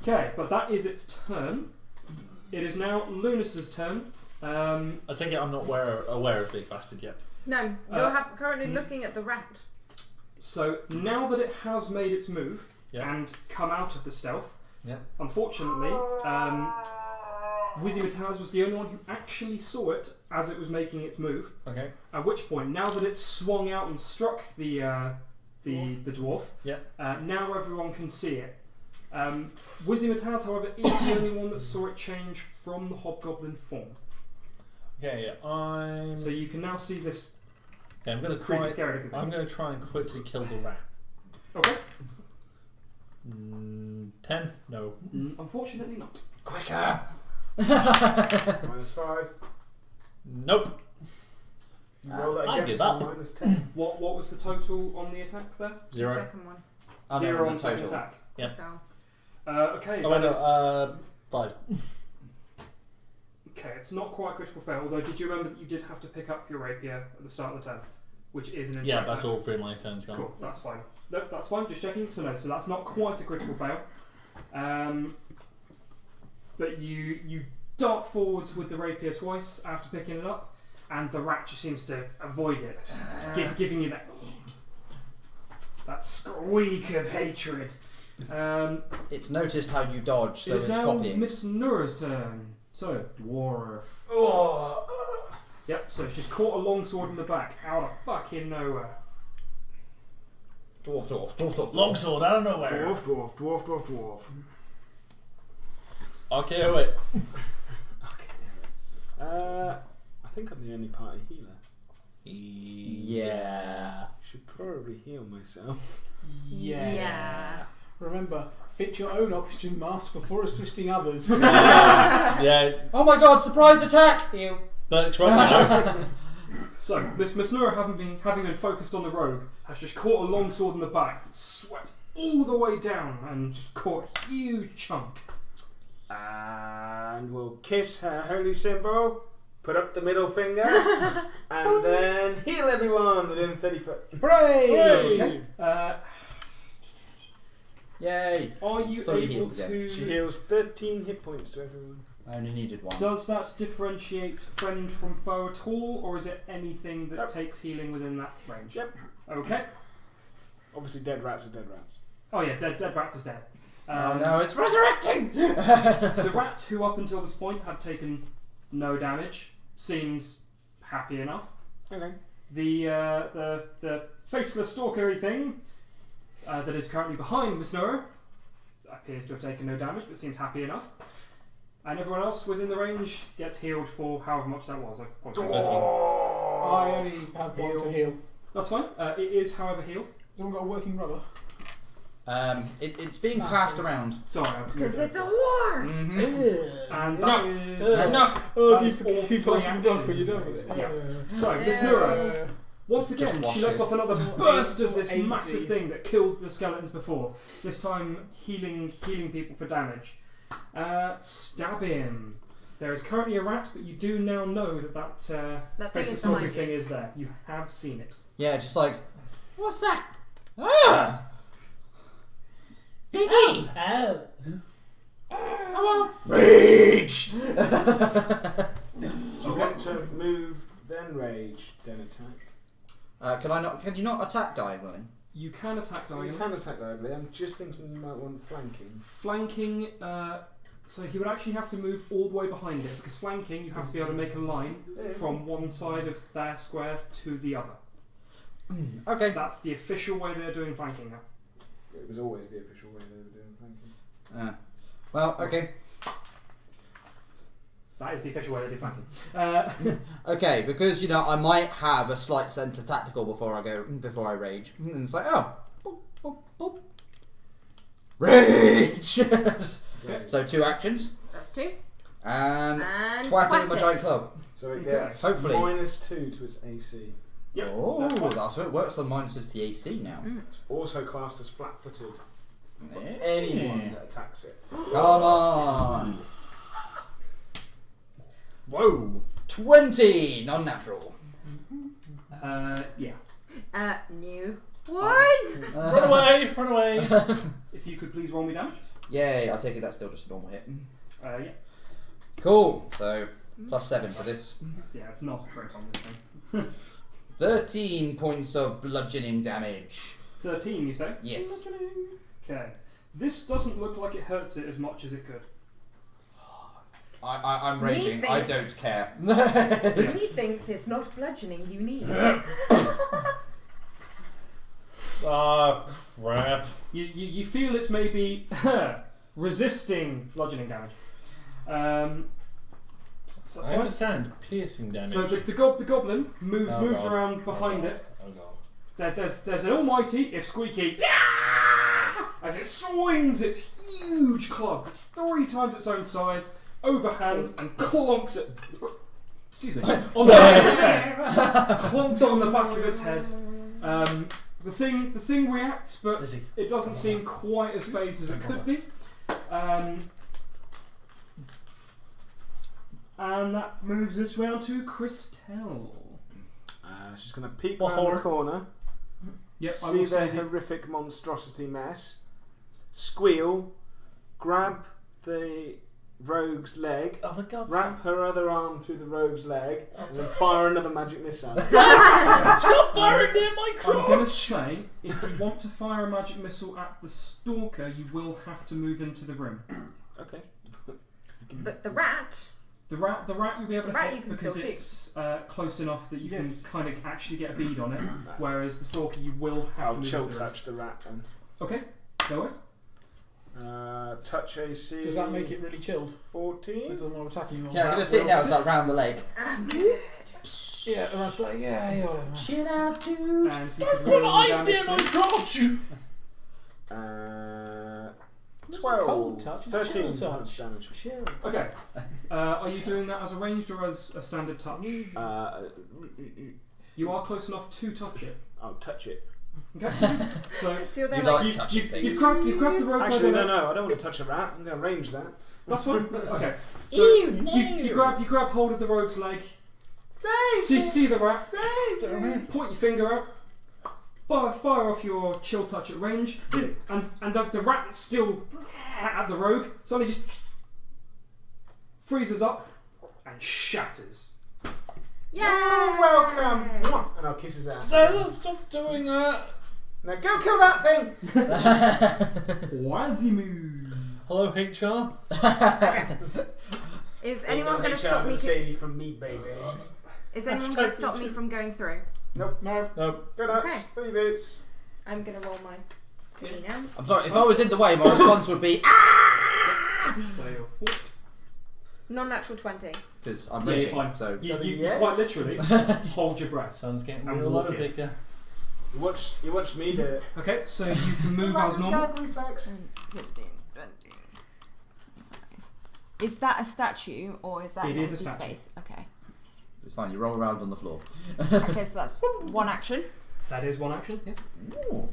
Speaker 2: Okay, but that is its turn. It is now Lunus's turn.
Speaker 4: I take it I'm not aware of Big Bastard yet.
Speaker 3: No, you're currently looking at the rat.
Speaker 2: So now that it has made its move and come out of the stealth, unfortunately, Wizzy Mataz was the only one who actually saw it as it was making its move.
Speaker 4: Okay.
Speaker 2: At which point, now that it's swung out and struck the dwarf, now everyone can see it. Wizzy Mataz, however, is the only one that saw it change from the hobgoblin form.
Speaker 4: Okay,
Speaker 2: So you can now see this.
Speaker 4: Okay, I'm going to try and quickly kill the rat.
Speaker 2: Okay.
Speaker 4: 10? No.
Speaker 2: Unfortunately not.
Speaker 1: Quicker!
Speaker 6: -5.
Speaker 4: Nope.
Speaker 6: You roll that
Speaker 4: I
Speaker 6: again,
Speaker 4: give
Speaker 6: it's
Speaker 4: up.
Speaker 6: -10.
Speaker 2: What was the total on the attack there?
Speaker 4: 0.
Speaker 3: The second one.
Speaker 1: Oh,
Speaker 2: 0
Speaker 1: no,
Speaker 2: on
Speaker 1: the
Speaker 2: second
Speaker 1: total.
Speaker 2: attack.
Speaker 4: Yep.
Speaker 2: Okay.
Speaker 4: Oh, I
Speaker 2: that is-
Speaker 4: know. 5.
Speaker 2: Okay, it's not quite a critical fail, although did you remember that you did have to pick up your rapier at the start of the turn? Which is an
Speaker 4: Yeah,
Speaker 2: interact
Speaker 4: that's
Speaker 2: action.
Speaker 4: all 3 of my turns gone.
Speaker 2: Cool, that's fine. No, that's fine, just checking. So no, so that's not quite a critical fail. But you dart forwards with the rapier twice after picking it up, and the rat just seems to avoid it, giving you that squeak of hatred.
Speaker 1: It's noticed how you dodge, so
Speaker 2: It is
Speaker 1: it's
Speaker 2: now
Speaker 1: copying.
Speaker 2: Miss Nura's turn. So, dwarf. Yep, so it's just caught a longsword in the back, out of fucking nowhere.
Speaker 1: Dwarf.
Speaker 4: Longsword out of nowhere.
Speaker 6: Dwarf.
Speaker 4: Okay, wait.
Speaker 6: I think I'm the only party healer.
Speaker 1: Yeah.
Speaker 6: Should probably heal myself.
Speaker 5: Yeah. Remember, fit your own oxygen mask before assisting others.
Speaker 4: Yeah,
Speaker 1: Oh my god, surprise attack! Heal.
Speaker 4: Burke's right now.
Speaker 2: So, Miss Nura, having been focused on the rogue, has just caught a longsword in the back, swept all the way down, and just caught a huge chunk.
Speaker 6: And we'll kiss her holy symbol, put up the middle finger, and then heal everyone within 30 foot.
Speaker 5: Hooray!
Speaker 2: Okay.
Speaker 1: Yay.
Speaker 2: Are you
Speaker 1: Fully
Speaker 2: able
Speaker 1: healed
Speaker 2: to...
Speaker 6: She heals 13 hit points to everyone.
Speaker 1: I only needed one.
Speaker 2: Does that differentiate friend from foe at all, or is it anything that
Speaker 6: Yep.
Speaker 2: takes healing within that range?
Speaker 6: Yep.
Speaker 2: Okay.
Speaker 6: Obviously, dead rats are dead rats.
Speaker 2: Oh yeah, dead rats is dead.
Speaker 1: Oh no, it's resurrecting!
Speaker 2: The rat, who up until this point had taken no damage, seems happy enough.
Speaker 6: Okay.
Speaker 2: The faceless stalkery thing that is currently behind Miss Nora appears to have taken no damage, but seems happy enough. And everyone else within the range gets healed for however much that was.
Speaker 5: I only have one to heal.
Speaker 2: That's fine. It is, however, healed.
Speaker 5: Has anyone got a working rubber?
Speaker 1: It's being
Speaker 5: No,
Speaker 1: passed
Speaker 5: it's-
Speaker 1: around.
Speaker 2: Sorry,
Speaker 3: Because it's a war!
Speaker 1: Mm-hmm.
Speaker 2: and that
Speaker 6: No.
Speaker 2: is
Speaker 6: No!
Speaker 2: that is all
Speaker 5: keep
Speaker 2: three
Speaker 5: passing the buck when you're
Speaker 2: actions.
Speaker 5: done with it.
Speaker 2: Yeah. So, Miss Nura, once again,
Speaker 1: Just
Speaker 2: she
Speaker 1: wash
Speaker 2: lets
Speaker 1: it.
Speaker 2: off another burst of this
Speaker 5: 80.
Speaker 2: massive thing that killed the skeletons before. This time, healing people for damage. Stab him. There is currently a rat, but you do now know that
Speaker 3: That thing
Speaker 2: faceless
Speaker 3: is
Speaker 2: stalkery
Speaker 3: behind
Speaker 2: thing
Speaker 3: you.
Speaker 2: is there. You have seen it.
Speaker 1: Yeah, just like, what's that? Ah! Biggie!
Speaker 4: Oh.
Speaker 1: Rage!
Speaker 6: Do you want to move, then rage, then attack?
Speaker 1: Can you not attack diagonally?
Speaker 2: You can attack
Speaker 6: You
Speaker 2: diagonally.
Speaker 6: can attack diagonally. I'm just thinking you might want flanking.
Speaker 2: Flanking, so he would actually have to move all the way behind it, because flanking, you have to be able to make a line from one side of their square to the other.
Speaker 1: Okay.
Speaker 2: That's the official way they're doing flanking now.
Speaker 6: It was always the official way they were doing flanking.
Speaker 1: Well, okay.
Speaker 2: That is the official way they do flanking.
Speaker 1: Okay, because, I might have a slight sense of tactical before I rage. And it's like, oh. Boop, boop, boop. Rage!
Speaker 6: Okay.
Speaker 1: So 2 actions.
Speaker 3: That's 2.
Speaker 1: And
Speaker 3: And
Speaker 1: twatting with my
Speaker 3: twat
Speaker 1: giant
Speaker 3: it.
Speaker 1: club.
Speaker 6: So it
Speaker 2: Okay.
Speaker 6: gets
Speaker 1: Hopefully.
Speaker 6: -2 to its AC.
Speaker 2: Yep,
Speaker 1: Oh,
Speaker 2: that's fine.
Speaker 1: so it works on minuses to the AC now.
Speaker 6: It's also classed as flat-footed for
Speaker 1: Yeah.
Speaker 6: anyone that attacks it.
Speaker 1: Come on!
Speaker 4: Whoa.
Speaker 1: 20! Non-natural.
Speaker 2: Yeah.
Speaker 3: New one!
Speaker 4: Run away! Run away!
Speaker 2: If you could please roll me damage.
Speaker 1: Yay, I take it that's still just a normal hit.
Speaker 2: Yeah.
Speaker 1: Cool, so +7 for this.
Speaker 2: Yeah, it's not great on this thing.
Speaker 1: 13 points of bludgeoning damage.
Speaker 2: 13, you say?
Speaker 1: Yes.
Speaker 2: Okay. This doesn't look like it hurts it as much as it could.
Speaker 1: I'm raging. I don't
Speaker 3: Methinks.
Speaker 1: care.
Speaker 3: He thinks it's not bludgeoning you need.
Speaker 4: Ah, crap.
Speaker 2: You feel it may be resisting bludgeoning damage. So,
Speaker 4: I
Speaker 2: that's fine.
Speaker 4: understand. Piercing damage.
Speaker 2: So the goblin moves
Speaker 4: Oh, God.
Speaker 2: around behind
Speaker 4: Oh,
Speaker 2: it.
Speaker 4: God. Oh, God.
Speaker 2: There's an almighty, if squeaky, as it swings its huge club, it's 3 times its own size, overhand, and clonks it. Excuse me. On the back of its head. Clonks on the back of its head. The thing reacts, but
Speaker 4: Lizzie.
Speaker 2: it doesn't seem quite as phased as it could be. And that moves us round to Christelle.
Speaker 6: She's going to peek
Speaker 4: What
Speaker 6: around the
Speaker 4: horror?
Speaker 6: corner,
Speaker 2: Yep, I
Speaker 6: see
Speaker 2: will
Speaker 6: the
Speaker 2: say the,
Speaker 6: horrific monstrosity mess, squeal, grab the rogue's leg,
Speaker 4: Oh my god.
Speaker 6: wrap her other arm through the rogue's leg, and then fire another magic missile.
Speaker 4: Stop firing near my
Speaker 2: I'm going to
Speaker 4: crotch!
Speaker 2: say, if you want to fire a magic missile at the stalker, you will have to move into the room.
Speaker 6: Okay.
Speaker 3: But the rat.
Speaker 2: The rat you'll be able
Speaker 3: The
Speaker 2: to
Speaker 3: rat
Speaker 2: hit
Speaker 3: you can
Speaker 2: because
Speaker 3: still
Speaker 2: it's close enough that you
Speaker 5: Yes.
Speaker 2: can kind of actually get a bead on it, whereas the stalker you will have
Speaker 6: I'll
Speaker 2: to move
Speaker 6: chill
Speaker 2: into the room.
Speaker 6: touch the rat then.
Speaker 2: Okay, no worries.
Speaker 6: Touch AC.
Speaker 5: Does that make it really chilled? So it
Speaker 6: 14?
Speaker 5: doesn't want to attack you.
Speaker 1: Yeah, I'm gonna sit now. It's like round the leg.
Speaker 5: Yeah, and that's like, yeah, whatever.
Speaker 1: Chill out, dude.
Speaker 2: And if you
Speaker 4: Don't
Speaker 2: could
Speaker 4: put
Speaker 2: roll
Speaker 4: ice
Speaker 2: damage,
Speaker 4: near my
Speaker 2: please.
Speaker 4: crotch!
Speaker 6: 12.
Speaker 5: Cold touch, it's
Speaker 6: 13
Speaker 5: chill touch.
Speaker 6: points damage.
Speaker 5: Chill.
Speaker 2: Okay, are you doing that as a ranged or as a standard touch? You are close enough to touch it.
Speaker 6: I'll touch it.
Speaker 2: Okay, so
Speaker 3: So you're there
Speaker 1: You
Speaker 3: like,
Speaker 1: like touching things.
Speaker 2: you've grabbed the rope by
Speaker 6: Actually,
Speaker 2: the
Speaker 6: no,
Speaker 2: leg.
Speaker 6: I don't want to touch a rat. I'm going to range that.
Speaker 2: That's fine. Okay. So
Speaker 1: Ew, no.
Speaker 2: you grab hold of the rogue's leg. See the rat. Point your finger out. Fire off your chill touch at range, and the rat is still at the rogue. Suddenly just freezes up and shatters.
Speaker 3: yay!
Speaker 6: Welcome! Mwah! And I'll kiss his ass.
Speaker 4: No, stop doing that!
Speaker 6: Now go kill that thing!
Speaker 2: Wazimu.
Speaker 4: Hello, HR?
Speaker 3: Is anyone going to stop me?
Speaker 6: Sadie from Meat Baby.
Speaker 3: Is anyone going to stop me from going through?
Speaker 5: No.
Speaker 4: No.
Speaker 6: Go nuts.
Speaker 3: Okay.
Speaker 6: Fill your boots.
Speaker 3: I'm going to roll my thingy now.
Speaker 1: I'm sorry. If I was in the way, my response would be
Speaker 2: So you're 40.
Speaker 3: Non-natural 20.
Speaker 1: because I'm
Speaker 2: Yeah, you're
Speaker 1: raging.
Speaker 2: fine.
Speaker 1: So
Speaker 2: You
Speaker 6: yes?
Speaker 2: quite literally hold your breath.
Speaker 4: Sun's getting
Speaker 2: And
Speaker 4: real
Speaker 2: walk
Speaker 4: low,
Speaker 2: in.
Speaker 4: bigger.
Speaker 6: You watched me do it.
Speaker 2: Okay, so you can move as normal.
Speaker 6: Gag reflex.
Speaker 3: 15, 20. Is that a statue or is that
Speaker 2: It
Speaker 3: an
Speaker 2: is a
Speaker 3: empty
Speaker 2: statue.
Speaker 3: space? Okay.
Speaker 1: it's fine. You roll around on the floor.
Speaker 3: Okay, so that's one action.
Speaker 2: That is one action. Yes.
Speaker 1: Ooh.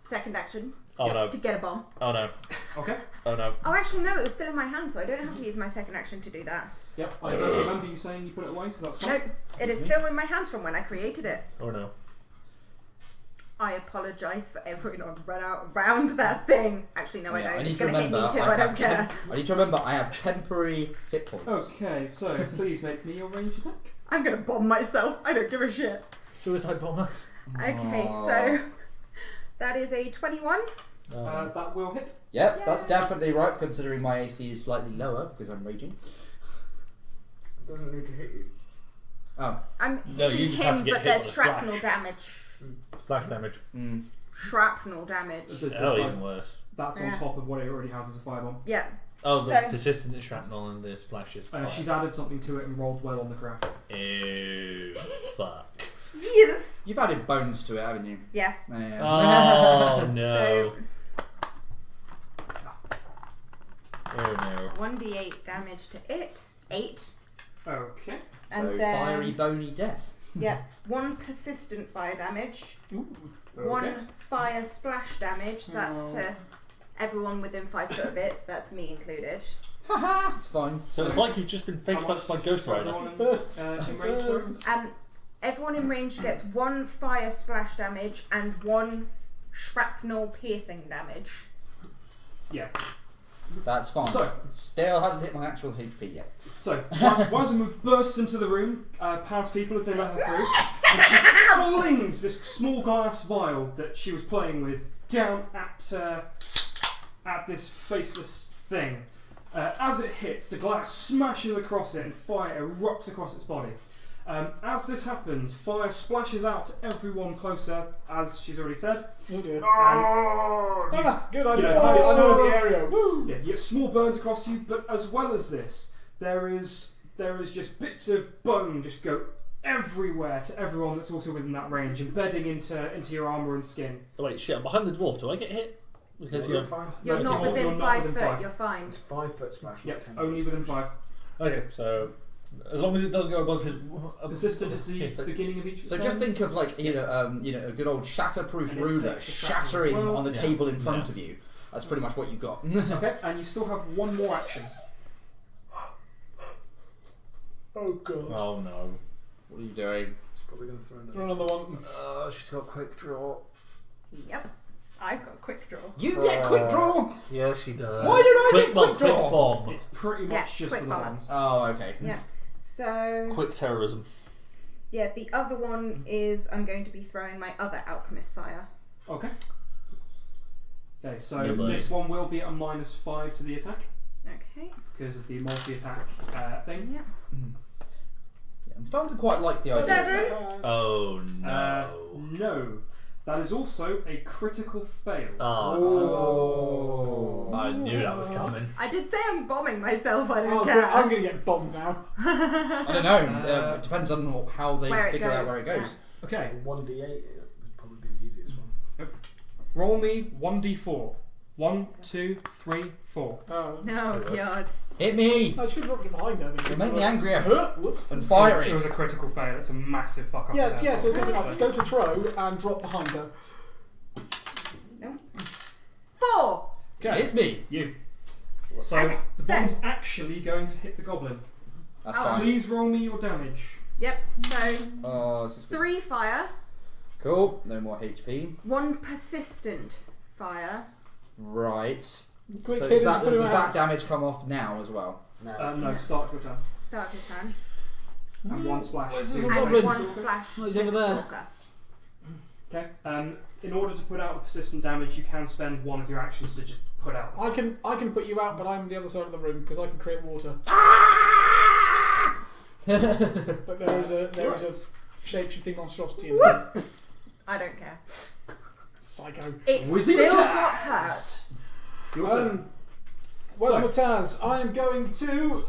Speaker 3: Second action.
Speaker 4: Oh
Speaker 2: Yeah.
Speaker 4: no.
Speaker 3: To get a bomb.
Speaker 4: Oh no.
Speaker 2: Okay.
Speaker 4: Oh no.
Speaker 3: Oh, actually, no, it was still in my hand, so I don't have to use my second action to do that.
Speaker 2: Yep. I don't remember you saying you put it away, so that's fine.
Speaker 3: Nope, it is still in my hand from when I created it.
Speaker 4: Oh no.
Speaker 3: I apologise for everyone to run out around that thing. Actually, no, I
Speaker 1: Yeah,
Speaker 3: don't.
Speaker 1: I need
Speaker 3: It's
Speaker 1: to
Speaker 3: going to hit me
Speaker 1: remember.
Speaker 3: too, I don't care.
Speaker 1: I need to remember. I have temporary hit points.
Speaker 2: Okay, so please make me your ranged attack.
Speaker 3: I'm going to bomb myself. I don't give a shit.
Speaker 4: Suicide bomber.
Speaker 3: Okay,
Speaker 1: Aw.
Speaker 3: so that is a 21.
Speaker 2: That will hit.
Speaker 1: Yep, that's
Speaker 3: Yay.
Speaker 1: definitely right. Considering my AC is slightly lower because I'm raging.
Speaker 6: It doesn't need to hit you.
Speaker 1: Oh.
Speaker 3: I'm
Speaker 4: No,
Speaker 3: hitting
Speaker 4: you just have
Speaker 3: him,
Speaker 4: to get
Speaker 3: but
Speaker 4: hit
Speaker 3: there's
Speaker 4: with a
Speaker 3: shrapnel
Speaker 4: splash.
Speaker 3: damage.
Speaker 4: Splash damage.
Speaker 1: Mm.
Speaker 3: Shrapnel damage.
Speaker 4: Oh, even worse.
Speaker 2: That's on
Speaker 3: Yeah.
Speaker 2: top of what it already has as a firebomb.
Speaker 3: Yeah.
Speaker 4: Oh, the
Speaker 3: So-
Speaker 4: persistent shrapnel and the splashes.
Speaker 2: She's added something to it and rolled well on the craft.
Speaker 4: Ew. Fuck.
Speaker 3: Yes.
Speaker 1: You've added bones to it, haven't you?
Speaker 3: Yes.
Speaker 1: Yeah.
Speaker 4: Oh no.
Speaker 3: So
Speaker 4: Oh no.
Speaker 3: 1d8 damage to it. 8.
Speaker 2: Okay.
Speaker 1: So
Speaker 3: And then-
Speaker 1: fiery, bony death.
Speaker 3: Yeah. 1 persistent fire damage.
Speaker 5: Ooh.
Speaker 3: 1 fire splash damage. That's to everyone within 5 foot of it. So that's me included.
Speaker 1: Haha, it's fine.
Speaker 4: So it's like you've just been face
Speaker 2: How
Speaker 4: punched by
Speaker 2: much
Speaker 4: Ghost
Speaker 2: for
Speaker 4: Rider.
Speaker 2: everyone
Speaker 5: Birds.
Speaker 2: in range, sorry?
Speaker 3: And everyone in range gets 1 fire splash damage and 1 shrapnel piercing damage.
Speaker 2: Yeah.
Speaker 1: That's fine.
Speaker 2: So,
Speaker 1: Still hasn't hit my actual HP yet.
Speaker 2: Wazimu bursts into the room, past people as they let her through, and she flings this small glass vial that she was playing with down at this faceless thing. As it hits, the glass smashes across it and fire erupts across its body. As this happens, fire splashes out to everyone closer, as she's already said.
Speaker 5: Oh dear.
Speaker 2: And
Speaker 5: Ah, good
Speaker 2: you
Speaker 5: idea.
Speaker 2: know,
Speaker 5: I
Speaker 2: it's
Speaker 5: know
Speaker 2: sort
Speaker 5: the
Speaker 2: of-
Speaker 5: area. Woo!
Speaker 2: yeah, you get small burns across you, but as well as this, there is just bits of bone just go everywhere to everyone that's also within that range, embedding into your armour and skin.
Speaker 4: Oh, wait, shit, I'm behind the dwarf. Do I get hit? Because
Speaker 6: You're
Speaker 4: you're.
Speaker 6: fine.
Speaker 3: You're
Speaker 2: No,
Speaker 3: not
Speaker 2: you're
Speaker 3: within
Speaker 2: not
Speaker 3: 5
Speaker 2: within
Speaker 3: foot,
Speaker 2: 5.
Speaker 3: you're fine.
Speaker 6: It's 5 foot splash.
Speaker 2: Yep,
Speaker 6: not 10
Speaker 2: only
Speaker 6: feet.
Speaker 2: within 5.
Speaker 4: Okay, so As long as it doesn't go above his.
Speaker 2: Persistent is the beginning of each.
Speaker 1: So just think of like a good old shatterproof
Speaker 2: And it
Speaker 1: ruler
Speaker 2: takes the shrapnel as
Speaker 1: shattering
Speaker 2: well.
Speaker 1: on the table in front
Speaker 4: Yeah.
Speaker 1: of you. That's pretty much what you got.
Speaker 2: Okay, and you still have one more action.
Speaker 5: Oh god.
Speaker 4: Oh no.
Speaker 1: What are you doing?
Speaker 6: She's probably going to throw another.
Speaker 5: Throw another one.
Speaker 4: She's got quick draw.
Speaker 3: Yep. I've got quick draw.
Speaker 1: You get quick draw.
Speaker 4: Yeah, she does.
Speaker 1: Why did I get quick
Speaker 4: Quick
Speaker 1: draw?
Speaker 4: bomb.
Speaker 2: It's pretty
Speaker 3: Yeah,
Speaker 2: much just
Speaker 3: quick
Speaker 2: for the
Speaker 3: bomber.
Speaker 2: bombs.
Speaker 1: Oh, okay.
Speaker 3: Yeah. So
Speaker 4: Quick terrorism.
Speaker 3: yeah, the other one is I'm going to be throwing my other alchemist fire.
Speaker 2: Okay. Okay, so
Speaker 4: Yeah, buddy.
Speaker 2: this one will be a -5 to the attack
Speaker 3: Okay.
Speaker 2: because of the multi-attack thing.
Speaker 3: Yeah.
Speaker 1: Yeah, I'm starting to quite like the idea. of that.
Speaker 4: Oh no.
Speaker 2: No, that is also a critical fail.
Speaker 4: Oh. I knew that was coming.
Speaker 3: I did say I'm bombing myself. I don't
Speaker 5: Oh,
Speaker 3: care.
Speaker 5: God, I'm going to get bombed now.
Speaker 1: I don't know. It depends on how they
Speaker 3: Where it
Speaker 1: figure out
Speaker 3: goes,
Speaker 1: where it goes.
Speaker 2: Okay,
Speaker 6: 1d8 would probably be the easiest one.
Speaker 2: roll me 1d4. 1, 2, 3, 4.
Speaker 5: Oh.
Speaker 3: No, God.
Speaker 1: Hit me.
Speaker 5: No, she could drop it behind her.
Speaker 1: You'll make me angrier.
Speaker 5: Whoops.
Speaker 1: And
Speaker 2: It
Speaker 1: fiery.
Speaker 2: was a critical fail. It's a massive fuck up.
Speaker 5: Yeah,
Speaker 2: there.
Speaker 5: yeah, so it doesn't matter. Go to throw and drop behind her.
Speaker 3: 4.
Speaker 2: Okay,
Speaker 1: It's me.
Speaker 2: you. So
Speaker 3: Okay,
Speaker 2: the
Speaker 3: so-
Speaker 2: bomb's actually going to hit the goblin.
Speaker 1: That's
Speaker 3: Oh.
Speaker 1: fine.
Speaker 2: Please roll me your damage.
Speaker 3: Yep. So
Speaker 1: Oh, this is
Speaker 3: 3 fire,
Speaker 1: cool. No more HP.
Speaker 3: 1 persistent fire.
Speaker 1: Right.
Speaker 5: Quick
Speaker 1: So
Speaker 5: hit
Speaker 1: does
Speaker 5: him,
Speaker 1: that,
Speaker 5: put
Speaker 1: does
Speaker 5: him
Speaker 1: that
Speaker 5: out.
Speaker 1: damage come off now as well?
Speaker 2: No, start your turn.
Speaker 3: Start his turn.
Speaker 2: And 1 splash.
Speaker 5: Where's
Speaker 2: to
Speaker 5: the
Speaker 2: the
Speaker 3: And
Speaker 5: goblin?
Speaker 3: 1 splash.
Speaker 5: Oh, he's
Speaker 3: to
Speaker 5: over
Speaker 3: the
Speaker 5: there.
Speaker 3: stalker.
Speaker 2: Okay. In order to put out the persistent damage, you can spend one of your actions to just put out.
Speaker 5: I can put you out, but I'm the other side of the room because I can create water. But there is a shape-shifting monstrosity in there.
Speaker 3: Whoops! I don't care.
Speaker 5: Psycho.
Speaker 3: It
Speaker 2: Wizzy
Speaker 3: still got
Speaker 2: attacks.
Speaker 3: hurt.
Speaker 2: Your
Speaker 5: Um,
Speaker 2: turn.
Speaker 5: Where's
Speaker 2: So-
Speaker 5: my Taz? I am going to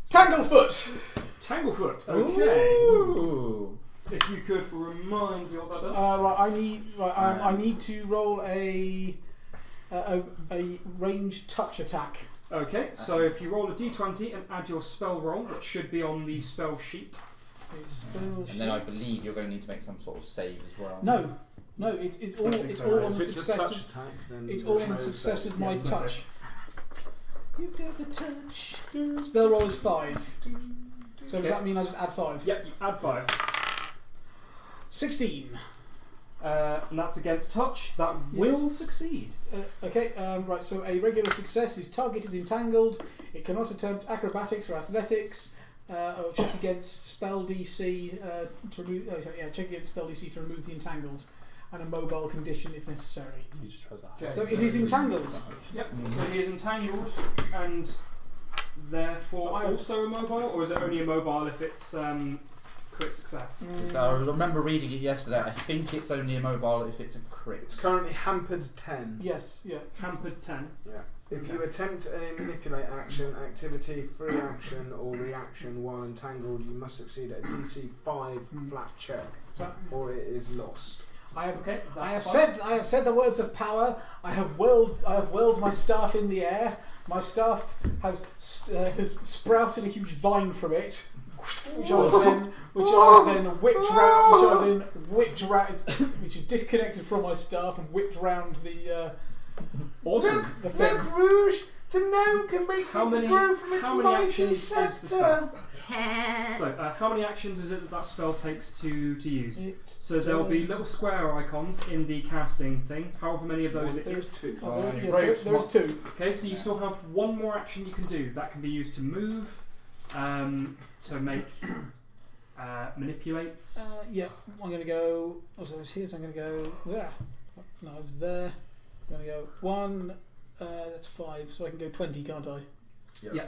Speaker 5: Tanglefoot.
Speaker 2: Tanglefoot. Okay.
Speaker 1: Ooh.
Speaker 2: If you could remind me what that
Speaker 5: So,
Speaker 2: does.
Speaker 5: I need to roll a ranged touch attack.
Speaker 2: Okay, so if you roll a d20 and add your spell roll, which should be on the spell sheet.
Speaker 1: And then I believe you're going to need to make some sort of save as well.
Speaker 5: No, it's all
Speaker 2: Don't think
Speaker 5: it's
Speaker 2: so,
Speaker 5: all
Speaker 2: no.
Speaker 5: on the
Speaker 6: If it's a
Speaker 5: success.
Speaker 6: touch attack, then
Speaker 5: It's
Speaker 6: there's
Speaker 5: all on
Speaker 6: no
Speaker 5: the success
Speaker 6: save.
Speaker 5: of my
Speaker 2: Yeah, no
Speaker 5: touch. You've got the touch. Spell roll is 5. So does that mean I just add 5?
Speaker 2: Yep, you add 5.
Speaker 5: 16.
Speaker 2: And that's against touch. That will succeed.
Speaker 5: Okay, right, so a regular success is target is entangled, it cannot attempt acrobatics or athletics, or check against spell DC to remove, check against spell DC to remove the entangled, and a mobile condition if necessary.
Speaker 4: You just chose that.
Speaker 2: Okay.
Speaker 5: So it is entangled.
Speaker 2: Yep. So he is entangled and therefore
Speaker 5: So I have-
Speaker 2: also immobile, or is it only immobile if it's crit success?
Speaker 1: So I remember reading it yesterday. I think it's only immobile if it's a crit.
Speaker 6: It's currently hampered 10.
Speaker 5: Yes, yeah.
Speaker 2: Hampered 10.
Speaker 6: Yeah. If
Speaker 2: Okay.
Speaker 6: you attempt a manipulate action, activity, free action, or reaction while entangled, you must succeed at a DC 5 flat check,
Speaker 5: So
Speaker 6: or it is lost.
Speaker 5: I have
Speaker 2: Okay, that's
Speaker 5: I
Speaker 2: fine.
Speaker 5: have said the words of power. I have whirled my staff in the air. My staff has sprouted a huge vine from it, which I have then whipped round, which is disconnected from my staff and whipped round the
Speaker 2: Awesome.
Speaker 5: the thing.
Speaker 6: Look, Rouge! The gnome can make
Speaker 2: How
Speaker 6: things
Speaker 2: many-
Speaker 6: grow from its
Speaker 2: how many
Speaker 6: mighty
Speaker 2: actions is the
Speaker 6: scepter.
Speaker 2: spell? So, how many actions is it that spell takes to use? So there'll be little square icons in the casting thing. However many of those it is.
Speaker 6: There's 2.
Speaker 5: There's 2.
Speaker 2: Okay, so you still have one more action you can do. That can be used to move, to make manipulates.
Speaker 5: Yeah, I'm going to go. Oh, so I was here, so I'm going to go. Yeah. No, I was there. I'm going to go 1. That's 5, so I can go 20, can't I?
Speaker 2: Yeah.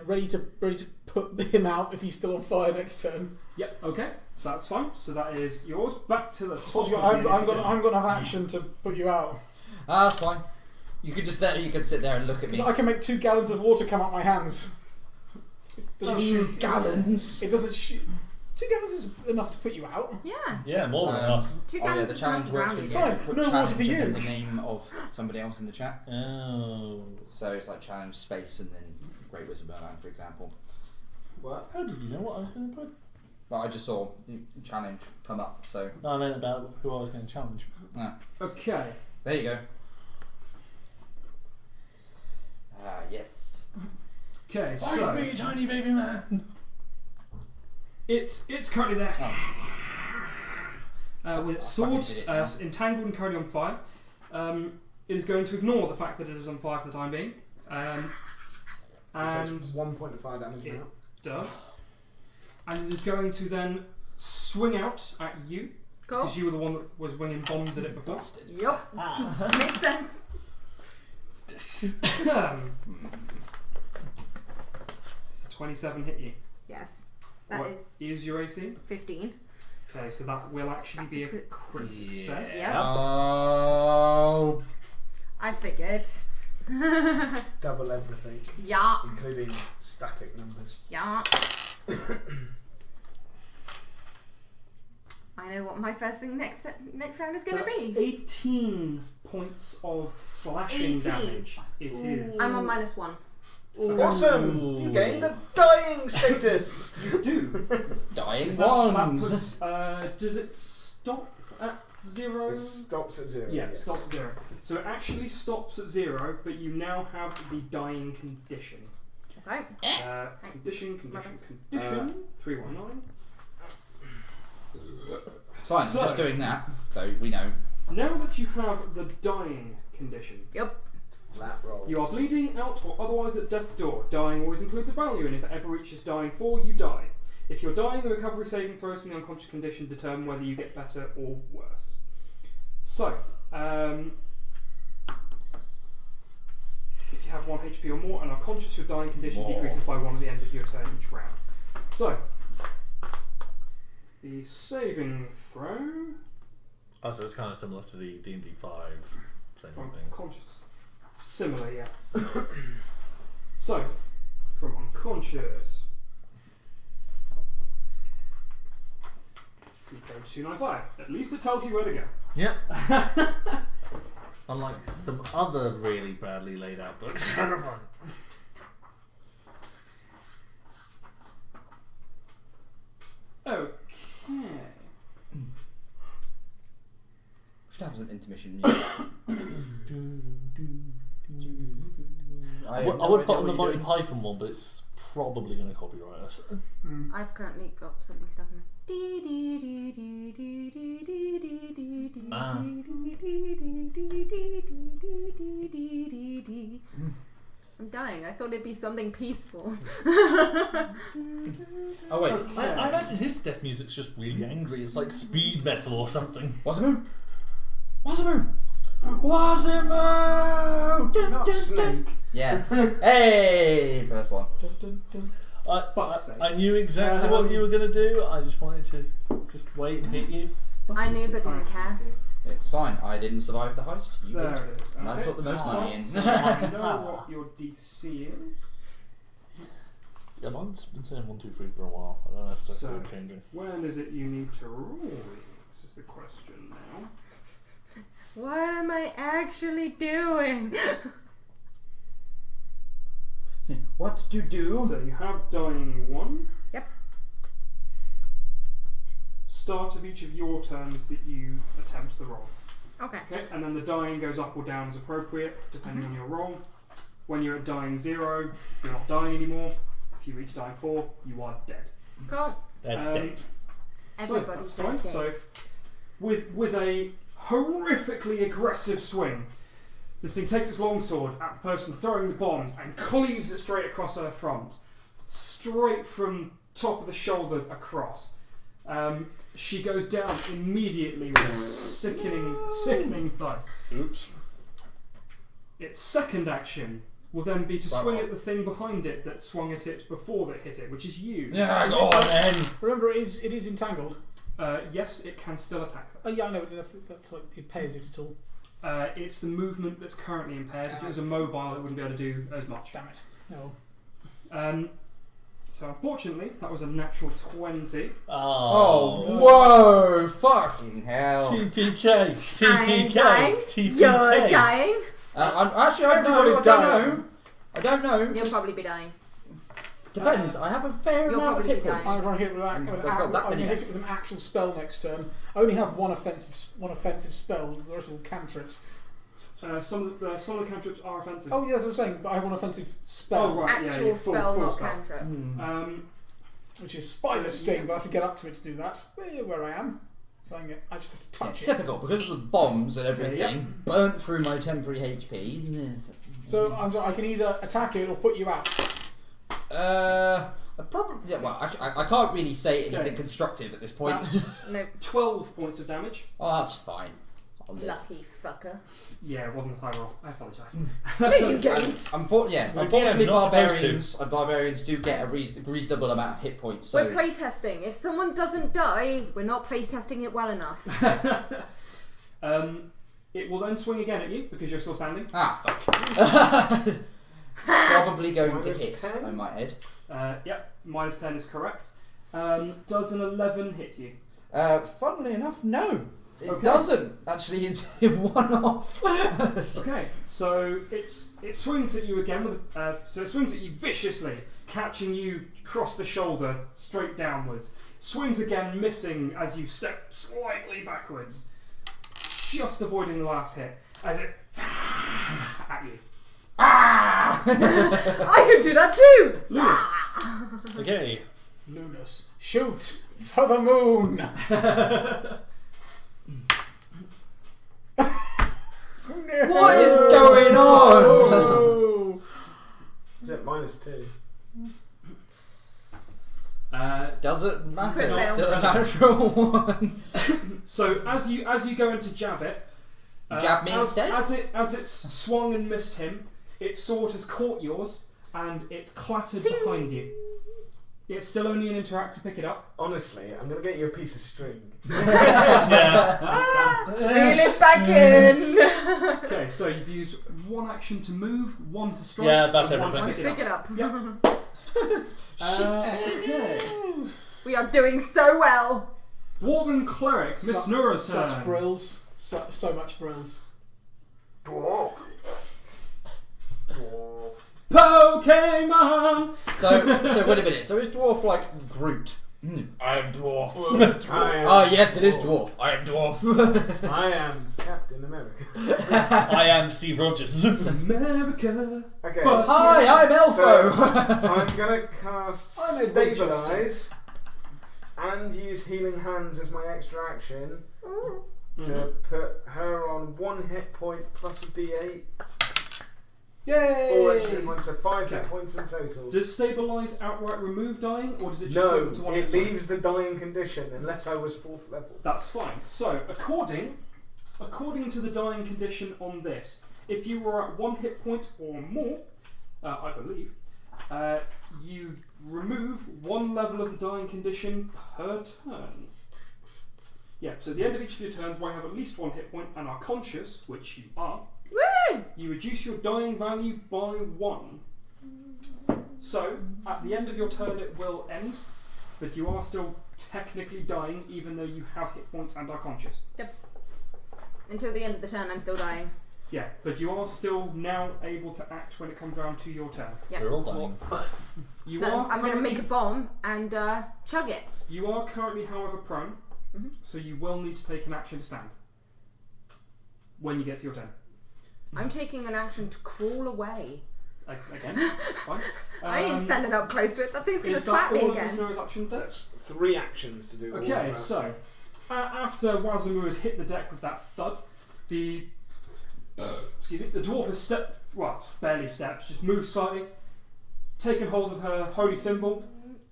Speaker 5: Ready to put him out if he's still on fire next turn.
Speaker 2: Yep. Okay, so that's fine. So that is yours. Back to the top.
Speaker 5: I'm gonna have action to put you out
Speaker 1: Ah, that's fine. You could just you could sit there and look at me.
Speaker 5: because I can make 2 gallons of water come out my hands. It doesn't
Speaker 1: 2
Speaker 5: shoot
Speaker 1: gallons.
Speaker 5: It doesn't shoot. 2 gallons is enough to put you out.
Speaker 3: Yeah.
Speaker 4: Yeah, more than enough.
Speaker 3: 2
Speaker 1: Oh yeah,
Speaker 3: gallons
Speaker 1: the
Speaker 3: is
Speaker 1: challenge
Speaker 3: enough
Speaker 1: works
Speaker 3: around
Speaker 1: when
Speaker 3: you.
Speaker 1: you
Speaker 5: Fine,
Speaker 1: put
Speaker 5: no water
Speaker 1: challenge
Speaker 5: for
Speaker 1: and
Speaker 5: you.
Speaker 1: then the name of somebody else in the chat.
Speaker 4: Oh.
Speaker 1: So it's like challenge space and then Great Wizard Merman, for example.
Speaker 6: What?
Speaker 4: How did you know what I was going to put?
Speaker 1: Well, I just saw the challenge come up, so
Speaker 4: No, I meant about who I was going to challenge.
Speaker 2: Okay.
Speaker 1: there you go. Ah, yes.
Speaker 2: Okay,
Speaker 4: Fight
Speaker 2: so
Speaker 4: me, tiny baby man!
Speaker 2: it's currently there. With its
Speaker 1: I
Speaker 2: sword
Speaker 1: fucking did it now.
Speaker 2: entangled and currently on fire. It is going to ignore the fact that it is on fire for the time being.
Speaker 6: It
Speaker 2: And
Speaker 6: takes 1 point of fire damage
Speaker 2: it
Speaker 6: now.
Speaker 2: does. And it is going to then swing out at you,
Speaker 3: Cool.
Speaker 2: because you were the one that was winging bombs at it before.
Speaker 3: Yup. Makes sense.
Speaker 2: Does a 27 hit you?
Speaker 3: Yes. That
Speaker 2: What
Speaker 3: is
Speaker 2: is your AC?
Speaker 3: 15.
Speaker 2: Okay, so that will actually be a
Speaker 3: That's a
Speaker 2: crit success.
Speaker 3: Yeah.
Speaker 1: Oh.
Speaker 3: I figured.
Speaker 6: Double everything,
Speaker 3: Yeah.
Speaker 6: including static numbers.
Speaker 3: Yeah. I know what my first thing next round is going to
Speaker 2: That's
Speaker 3: be.
Speaker 2: 18 points of slashing
Speaker 3: 18.
Speaker 2: damage. It is.
Speaker 3: I'm on -1.
Speaker 6: Awesome! You gained a dying status!
Speaker 2: You do.
Speaker 1: Dying
Speaker 2: That
Speaker 1: one.
Speaker 2: puts, does it stop at 0?
Speaker 6: It stops at 0.
Speaker 2: Yeah,
Speaker 6: yes.
Speaker 2: stop at 0. So it actually stops at 0, but you now have the dying condition.
Speaker 3: Okay.
Speaker 2: Condition. 319.
Speaker 1: It's fine.
Speaker 2: So-
Speaker 1: I'm just doing that, so we know.
Speaker 2: Now that you have the dying condition,
Speaker 6: Flat roll.
Speaker 2: you are bleeding out or otherwise at death's door. Dying always includes a value, and if it ever reaches dying 4, you die. If you're dying, the recovery saving throws from the unconscious condition determine whether you get better or worse. So, if you have 1 HP or more and are conscious, your dying condition
Speaker 1: More.
Speaker 2: decreases by 1 at the end of your turn each round. So, the saving throw
Speaker 4: Oh, so it's kind of similar to the D&D 5 same
Speaker 2: from
Speaker 4: thing.
Speaker 2: conscious. Similar, yeah. So, from unconscious. See page 295. At least it tells you where to go.
Speaker 4: Yep. Unlike some other really badly laid out books.
Speaker 2: Okay.
Speaker 1: Should have some intermission music.
Speaker 4: I would put on the Monty Python one, but it's probably going to copyright us.
Speaker 3: I've currently got something stuck in my.
Speaker 4: Ah.
Speaker 3: I'm dying. I thought it'd be something peaceful.
Speaker 1: Oh wait.
Speaker 4: I imagine his death music's just really angry. It's like speed metal or something.
Speaker 1: Wasamu! Wasamu! Wasamu!
Speaker 6: Not Snake.
Speaker 1: Yeah. Hey! First one.
Speaker 4: I knew exactly what you were going to do. I just wanted to just wait and hit you.
Speaker 3: I knew but didn't care.
Speaker 1: It's fine. I didn't survive the heist. You
Speaker 2: There
Speaker 1: did.
Speaker 2: it is.
Speaker 1: And I put the most money in.
Speaker 2: So I know what your DC is.
Speaker 4: Yeah, mine's been saying 1, 2, 3 for a while. I don't know if it's
Speaker 2: So-
Speaker 4: actually changing.
Speaker 2: When is it you need to roll? This is the question now.
Speaker 3: What am I actually doing?
Speaker 1: What to do?
Speaker 2: So you have dying 1.
Speaker 3: Yep.
Speaker 2: Start of each of your turns that you attempt the roll.
Speaker 3: Okay.
Speaker 2: Okay, and then the dying goes up or down as appropriate, depending on your roll. When you're at dying 0, you're not dying anymore. If you reach dying 4, you are dead.
Speaker 3: Cool.
Speaker 4: They're dead.
Speaker 3: Everybody's
Speaker 2: so that's fine.
Speaker 3: dead.
Speaker 2: So, with a horrifically aggressive swing, this thing takes its longsword at the person throwing the bombs and cleaves it straight across her front, straight from top of the shoulder across. She goes down immediately with a sickening thud.
Speaker 4: Oops.
Speaker 2: Its second action will then be to swing at the thing behind it that swung at it before it hit it, which is you.
Speaker 1: Yeah, go on then.
Speaker 5: Remember, it is entangled.
Speaker 2: Yes, it can still attack them.
Speaker 5: Oh yeah, I know. But that's like it pays it at all.
Speaker 2: It's the movement that's currently impaired. If it was a mobile, it wouldn't be able to do as much.
Speaker 5: Damn it. No.
Speaker 2: So unfortunately, that was a natural 20.
Speaker 1: Oh, whoa! Fucking hell.
Speaker 4: TPK.
Speaker 3: I'm dying.
Speaker 4: TPK.
Speaker 3: You're dying.
Speaker 1: I don't know.
Speaker 5: Everybody's dying.
Speaker 1: I don't know.
Speaker 3: You'll probably be dying.
Speaker 1: Depends. I have a fair
Speaker 3: You'll
Speaker 1: amount of
Speaker 3: probably
Speaker 1: hit
Speaker 3: be
Speaker 1: points.
Speaker 5: I'm going to hit with that.
Speaker 1: I've
Speaker 5: With
Speaker 1: got that
Speaker 5: I'm
Speaker 1: many
Speaker 5: going to hit
Speaker 1: left.
Speaker 5: it with an actual spell next turn. I only have one offensive spell. The rest are all cantrips.
Speaker 2: Some of the cantrips are offensive.
Speaker 5: Oh, yeah, that's what I'm saying. But I have one offensive spell,
Speaker 2: Oh, right.
Speaker 3: Actual spell,
Speaker 2: full
Speaker 3: not
Speaker 2: spell.
Speaker 3: cantrip.
Speaker 5: which is spider sting. But I have to get up to it to do that. Where I am, so I just have to touch it.
Speaker 1: Typical, because of the bombs and everything,
Speaker 2: Yeah.
Speaker 1: burnt through my temporary HP.
Speaker 5: So I can either attack it or put you out.
Speaker 1: Probably. Yeah, well, actually, I can't really say anything
Speaker 2: Okay.
Speaker 1: constructive at this point.
Speaker 2: That's
Speaker 3: No,
Speaker 2: 12 points of damage.
Speaker 1: Oh, that's fine. I'll live.
Speaker 3: lucky fucker.
Speaker 2: Yeah, it wasn't a high roll. I apologise.
Speaker 3: No, you don't.
Speaker 1: Unfortunately,
Speaker 4: not
Speaker 1: barbarians do get a reasonable amount of hit points. So
Speaker 3: We're playtesting. If someone doesn't die, we're not playtesting it well enough.
Speaker 2: It will then swing again at you because you're still standing.
Speaker 1: fuck. Probably going to
Speaker 6: Minus
Speaker 1: hit.
Speaker 6: 10?
Speaker 1: I might add.
Speaker 2: Yep, minus 10 is correct. Does an 11 hit you?
Speaker 1: Funnily enough, no. It
Speaker 2: Okay.
Speaker 1: doesn't actually in one off.
Speaker 2: Okay, so it swings at you again with so it swings at you viciously, catching you across the shoulder, straight downwards. Swings again, missing as you step slightly backwards, just avoiding the last hit as it at you.
Speaker 1: Ah!
Speaker 3: I can do that too!
Speaker 2: Lewis,
Speaker 4: Okay.
Speaker 5: Lunas, shoot for the moon.
Speaker 1: What is going on?
Speaker 5: Oh.
Speaker 6: Is it -2?
Speaker 1: Doesn't matter.
Speaker 3: Crit
Speaker 1: It's
Speaker 3: fail.
Speaker 1: still a natural one.
Speaker 2: so as you go in to jab it,
Speaker 1: You jab me instead?
Speaker 2: As it's swung and missed him, its sword has caught yours and it's clattered behind you. It's still only an interact to pick it up.
Speaker 6: Honestly, I'm going to get you a piece of string.
Speaker 4: Yeah.
Speaker 3: Reel it back in!
Speaker 2: Okay, so you've used one action to move, one to strike,
Speaker 4: Yeah, that's
Speaker 2: and one to
Speaker 4: everything.
Speaker 2: pick it up.
Speaker 3: Pick it up.
Speaker 2: Okay.
Speaker 3: We are doing so well.
Speaker 2: Dwarven cleric, Miss Nura's turn.
Speaker 5: Such brills. So much brills.
Speaker 6: Dwarf.
Speaker 2: Pokemon!
Speaker 1: So wait a minute. So is dwarf like Groot? I am dwarf.
Speaker 6: I am
Speaker 1: Oh yes, it is dwarf. I am dwarf.
Speaker 6: I am Captain America.
Speaker 4: I am Steve Rogers.
Speaker 2: America.
Speaker 6: Okay.
Speaker 2: But-
Speaker 1: Hi, I'm Elfo.
Speaker 6: So, I'm going to cast
Speaker 5: I made Winchester.
Speaker 6: Stabilize and use Healing Hands as my extra action to put her on 1 hit point plus a d8.
Speaker 5: Yay!
Speaker 6: 4 extra hit points, so 5 hit
Speaker 2: Okay.
Speaker 6: points in total.
Speaker 2: Does stabilize outright remove dying, or does it just
Speaker 6: No,
Speaker 2: go to 1
Speaker 6: it
Speaker 2: hit point?
Speaker 6: leaves the dying condition unless I was 4th level.
Speaker 2: That's fine. So, according to the dying condition on this, if you were at 1 hit point or more, I believe, you remove 1 level of the dying condition per turn. Yeah, so at the end of each of your turns, where you have at least 1 hit point and are conscious, which you are,
Speaker 3: Woo!
Speaker 2: you reduce your dying value by 1. So, at the end of your turn it will end, but you are still technically dying even though you have hit points and are conscious.
Speaker 3: Until the end of the turn, I'm still dying.
Speaker 2: Yeah, but you are still now able to act when it comes around to your turn.
Speaker 3: Yeah.
Speaker 4: We're all dying.
Speaker 2: You
Speaker 3: No,
Speaker 2: are
Speaker 3: I'm going to
Speaker 2: currently-
Speaker 3: make a bomb and chug it.
Speaker 2: You are currently, however, prone, so you will need to take an action to stand when you get to your turn.
Speaker 3: I'm taking an action to crawl away.
Speaker 2: Again, that's fine.
Speaker 3: I ain't standing up close to it. That thing's going to
Speaker 2: Is that
Speaker 3: twat me
Speaker 2: all of
Speaker 3: again.
Speaker 2: Mizuno's actions there?
Speaker 6: That's 3 actions to do all of
Speaker 2: Okay,
Speaker 6: that.
Speaker 2: so after Wazumu has hit the deck with that thud, the dwarf has barely steps, just moves slightly, taken hold of her holy symbol,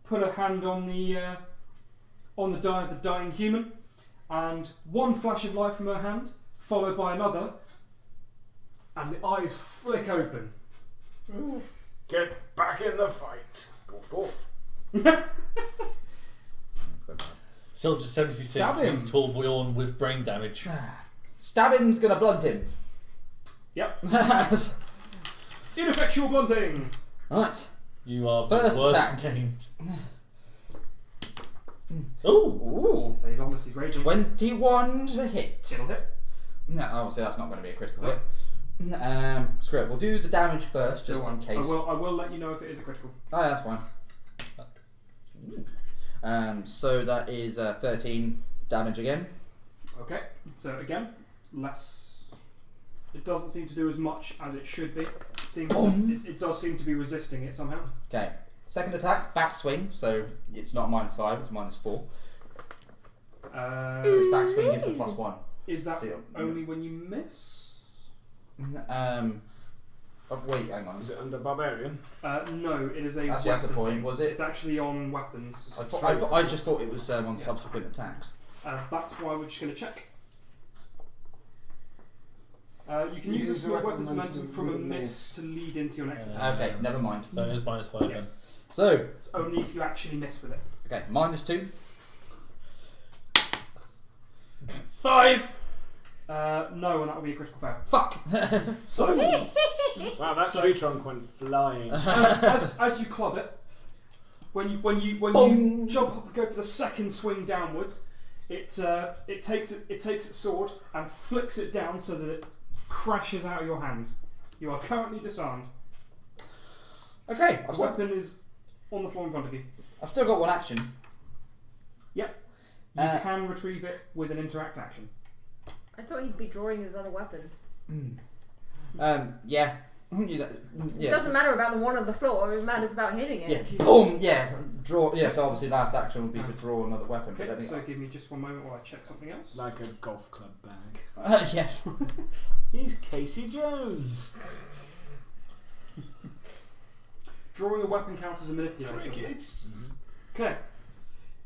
Speaker 2: put her hand on the dying human, and 1 flash of light from her hand, followed by another, and the eyes flick open.
Speaker 6: Get back in the fight. Dwarf, dwarf.
Speaker 4: Soldier 76
Speaker 1: Stab him.
Speaker 4: is tall born with brain damage.
Speaker 1: Stab him's gonna blunt him.
Speaker 2: Yep. Ineffectual blunting.
Speaker 1: Right.
Speaker 4: You are
Speaker 1: First
Speaker 4: the worst
Speaker 1: attack.
Speaker 4: game. Ooh!
Speaker 1: Ooh.
Speaker 2: So he's obviously raging.
Speaker 1: 21 to hit.
Speaker 2: It'll hit.
Speaker 1: No, obviously that's not going to be a critical hit. Screw it. We'll do the damage first, just in case.
Speaker 2: I will let you know if it is a critical.
Speaker 1: Oh, yeah, that's fine. So that is 13 damage again.
Speaker 2: Okay, so again, less. It doesn't seem to do as much as it should be. It does seem to be resisting it somehow.
Speaker 1: Okay. Second attack, backswing. So it's not -5, it's -4. Backswing gives a +1.
Speaker 2: Is that only when you miss?
Speaker 1: Wait, hang on.
Speaker 6: Is it under barbarian?
Speaker 2: No, it is a.
Speaker 1: Actually, that's the point. Was it?
Speaker 2: It's actually on weapons.
Speaker 1: I just thought it was on subsequent attacks.
Speaker 2: That's why we're just going to check. You can use a small weapons momentum from a miss to lead into your next attack.
Speaker 1: Okay, never mind.
Speaker 4: So it is -5 then.
Speaker 1: So
Speaker 2: it's only if you actually miss with it.
Speaker 1: Okay, -2.
Speaker 2: 5. No, and that would be a critical fail.
Speaker 1: Fuck.
Speaker 2: So
Speaker 6: wow, that tree trunk went flying.
Speaker 2: As you club it, when you jump up and go for the second swing downwards, it takes its sword and flicks it down so that it crashes out of your hands. You are currently disarmed.
Speaker 1: Okay,
Speaker 2: the weapon is on the floor in front of you.
Speaker 1: I've still got one action.
Speaker 2: Yep. You can retrieve it with an interact action.
Speaker 3: I thought he'd be drawing his other weapon.
Speaker 1: Yeah.
Speaker 3: It doesn't matter about the one on the floor, it matters about hitting it.
Speaker 1: Yeah. Boom! Yeah. Draw. Yeah, so obviously last action would be to draw another weapon.
Speaker 2: Okay,
Speaker 1: but I think
Speaker 2: so give me just one moment while I check something else.
Speaker 6: Like a golf club bag.
Speaker 1: Yeah.
Speaker 6: He's Casey Jones.
Speaker 2: Drawing a weapon counts as a manipulation.
Speaker 5: Crickets.
Speaker 2: Okay.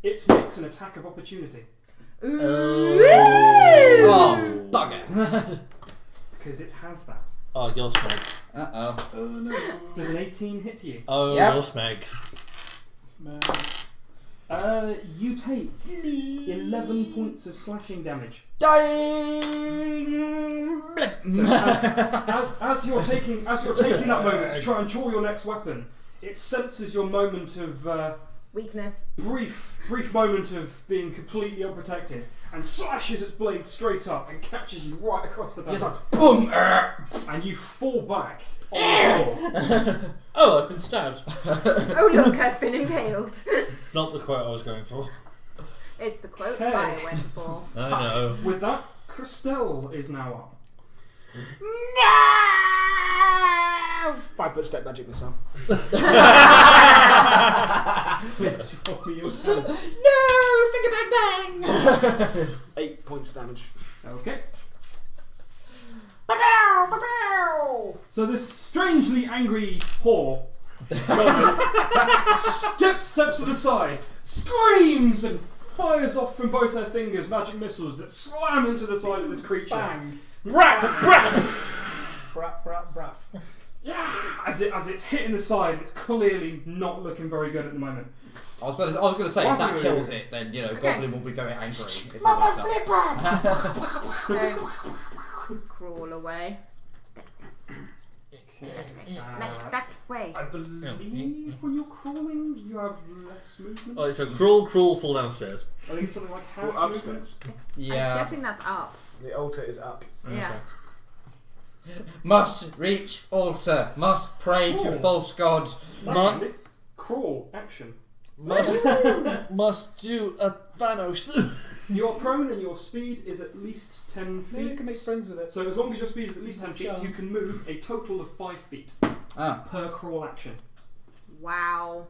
Speaker 2: It makes an attack of opportunity.
Speaker 3: Ooh.
Speaker 1: Oh, bugger.
Speaker 2: Because it has that.
Speaker 4: Oh, you're smacked.
Speaker 1: Uh-oh.
Speaker 5: Oh no.
Speaker 2: Does an 18 hit you?
Speaker 4: Oh,
Speaker 1: Yep.
Speaker 4: you're smacked.
Speaker 2: You take 11 points of slashing damage.
Speaker 1: Dying.
Speaker 2: So as you're taking that moment to try and draw your next weapon, it senses your moment of
Speaker 3: weakness.
Speaker 2: Brief moment of being completely unprotected, and slashes its blade straight up and catches you right across the back.
Speaker 1: It's like boom,
Speaker 2: and you fall back on the floor.
Speaker 4: Oh, I've been stabbed.
Speaker 3: Oh look, I've been impaled.
Speaker 4: Not the quote I was going for.
Speaker 3: It's the quote
Speaker 2: Okay.
Speaker 3: I went for.
Speaker 4: I know.
Speaker 2: With that, Christelle is now up.
Speaker 3: No!
Speaker 6: 5 foot step magic missile.
Speaker 2: Please roll me your turn.
Speaker 1: No, finger bang bang.
Speaker 6: 8 points damage.
Speaker 2: Okay. So this strangely angry whore steps to the side, screams and fires off from both her fingers magic missiles that slam into the side of this creature.
Speaker 5: Bang.
Speaker 2: Brap, brap.
Speaker 5: Brap, brap, brap.
Speaker 2: Yeah. As it's hitting the side, it's clearly not looking very good at the moment.
Speaker 1: I was going to say, if that kills it, then, Goblin will be very angry. If it wakes up.
Speaker 3: So, crawl away. That way.
Speaker 2: I believe when you're crawling, you have less movement.
Speaker 4: Alright, so crawl, fall downstairs.
Speaker 2: I think it's something like half
Speaker 6: Well,
Speaker 2: movement.
Speaker 6: upstairs.
Speaker 1: Yeah.
Speaker 3: I'm guessing that's up.
Speaker 6: The altar is up.
Speaker 3: Yeah.
Speaker 1: Must reach altar. Must pray to false god.
Speaker 2: Crawl, action.
Speaker 4: Must do a Thanos.
Speaker 2: You're prone and your speed is at least 10 feet.
Speaker 5: Maybe you can make friends with it.
Speaker 2: So as long as your speed is at least 10 feet, you can move a total of 5 feet per crawl action.
Speaker 3: Wow.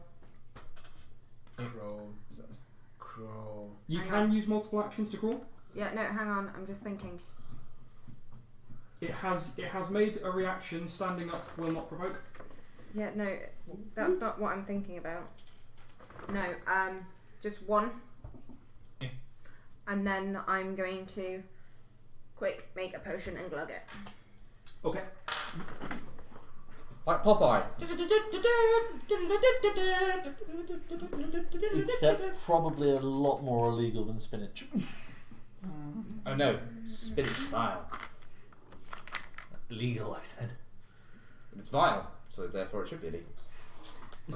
Speaker 6: Crawl.
Speaker 2: You
Speaker 3: Hang
Speaker 2: can use multiple actions to crawl.
Speaker 3: Yeah, no, hang on. I'm just thinking.
Speaker 2: It has made a reaction. Standing up will not provoke.
Speaker 3: Yeah, no, that's not what I'm thinking about. No, just one. And then I'm going to quick make a potion and glug it.
Speaker 2: Okay.
Speaker 1: Like Popeye.
Speaker 4: Except probably a lot more illegal than spinach.
Speaker 1: Oh no, spinach vile.
Speaker 4: Legal, I said.
Speaker 1: It's vile, so therefore it should be illegal.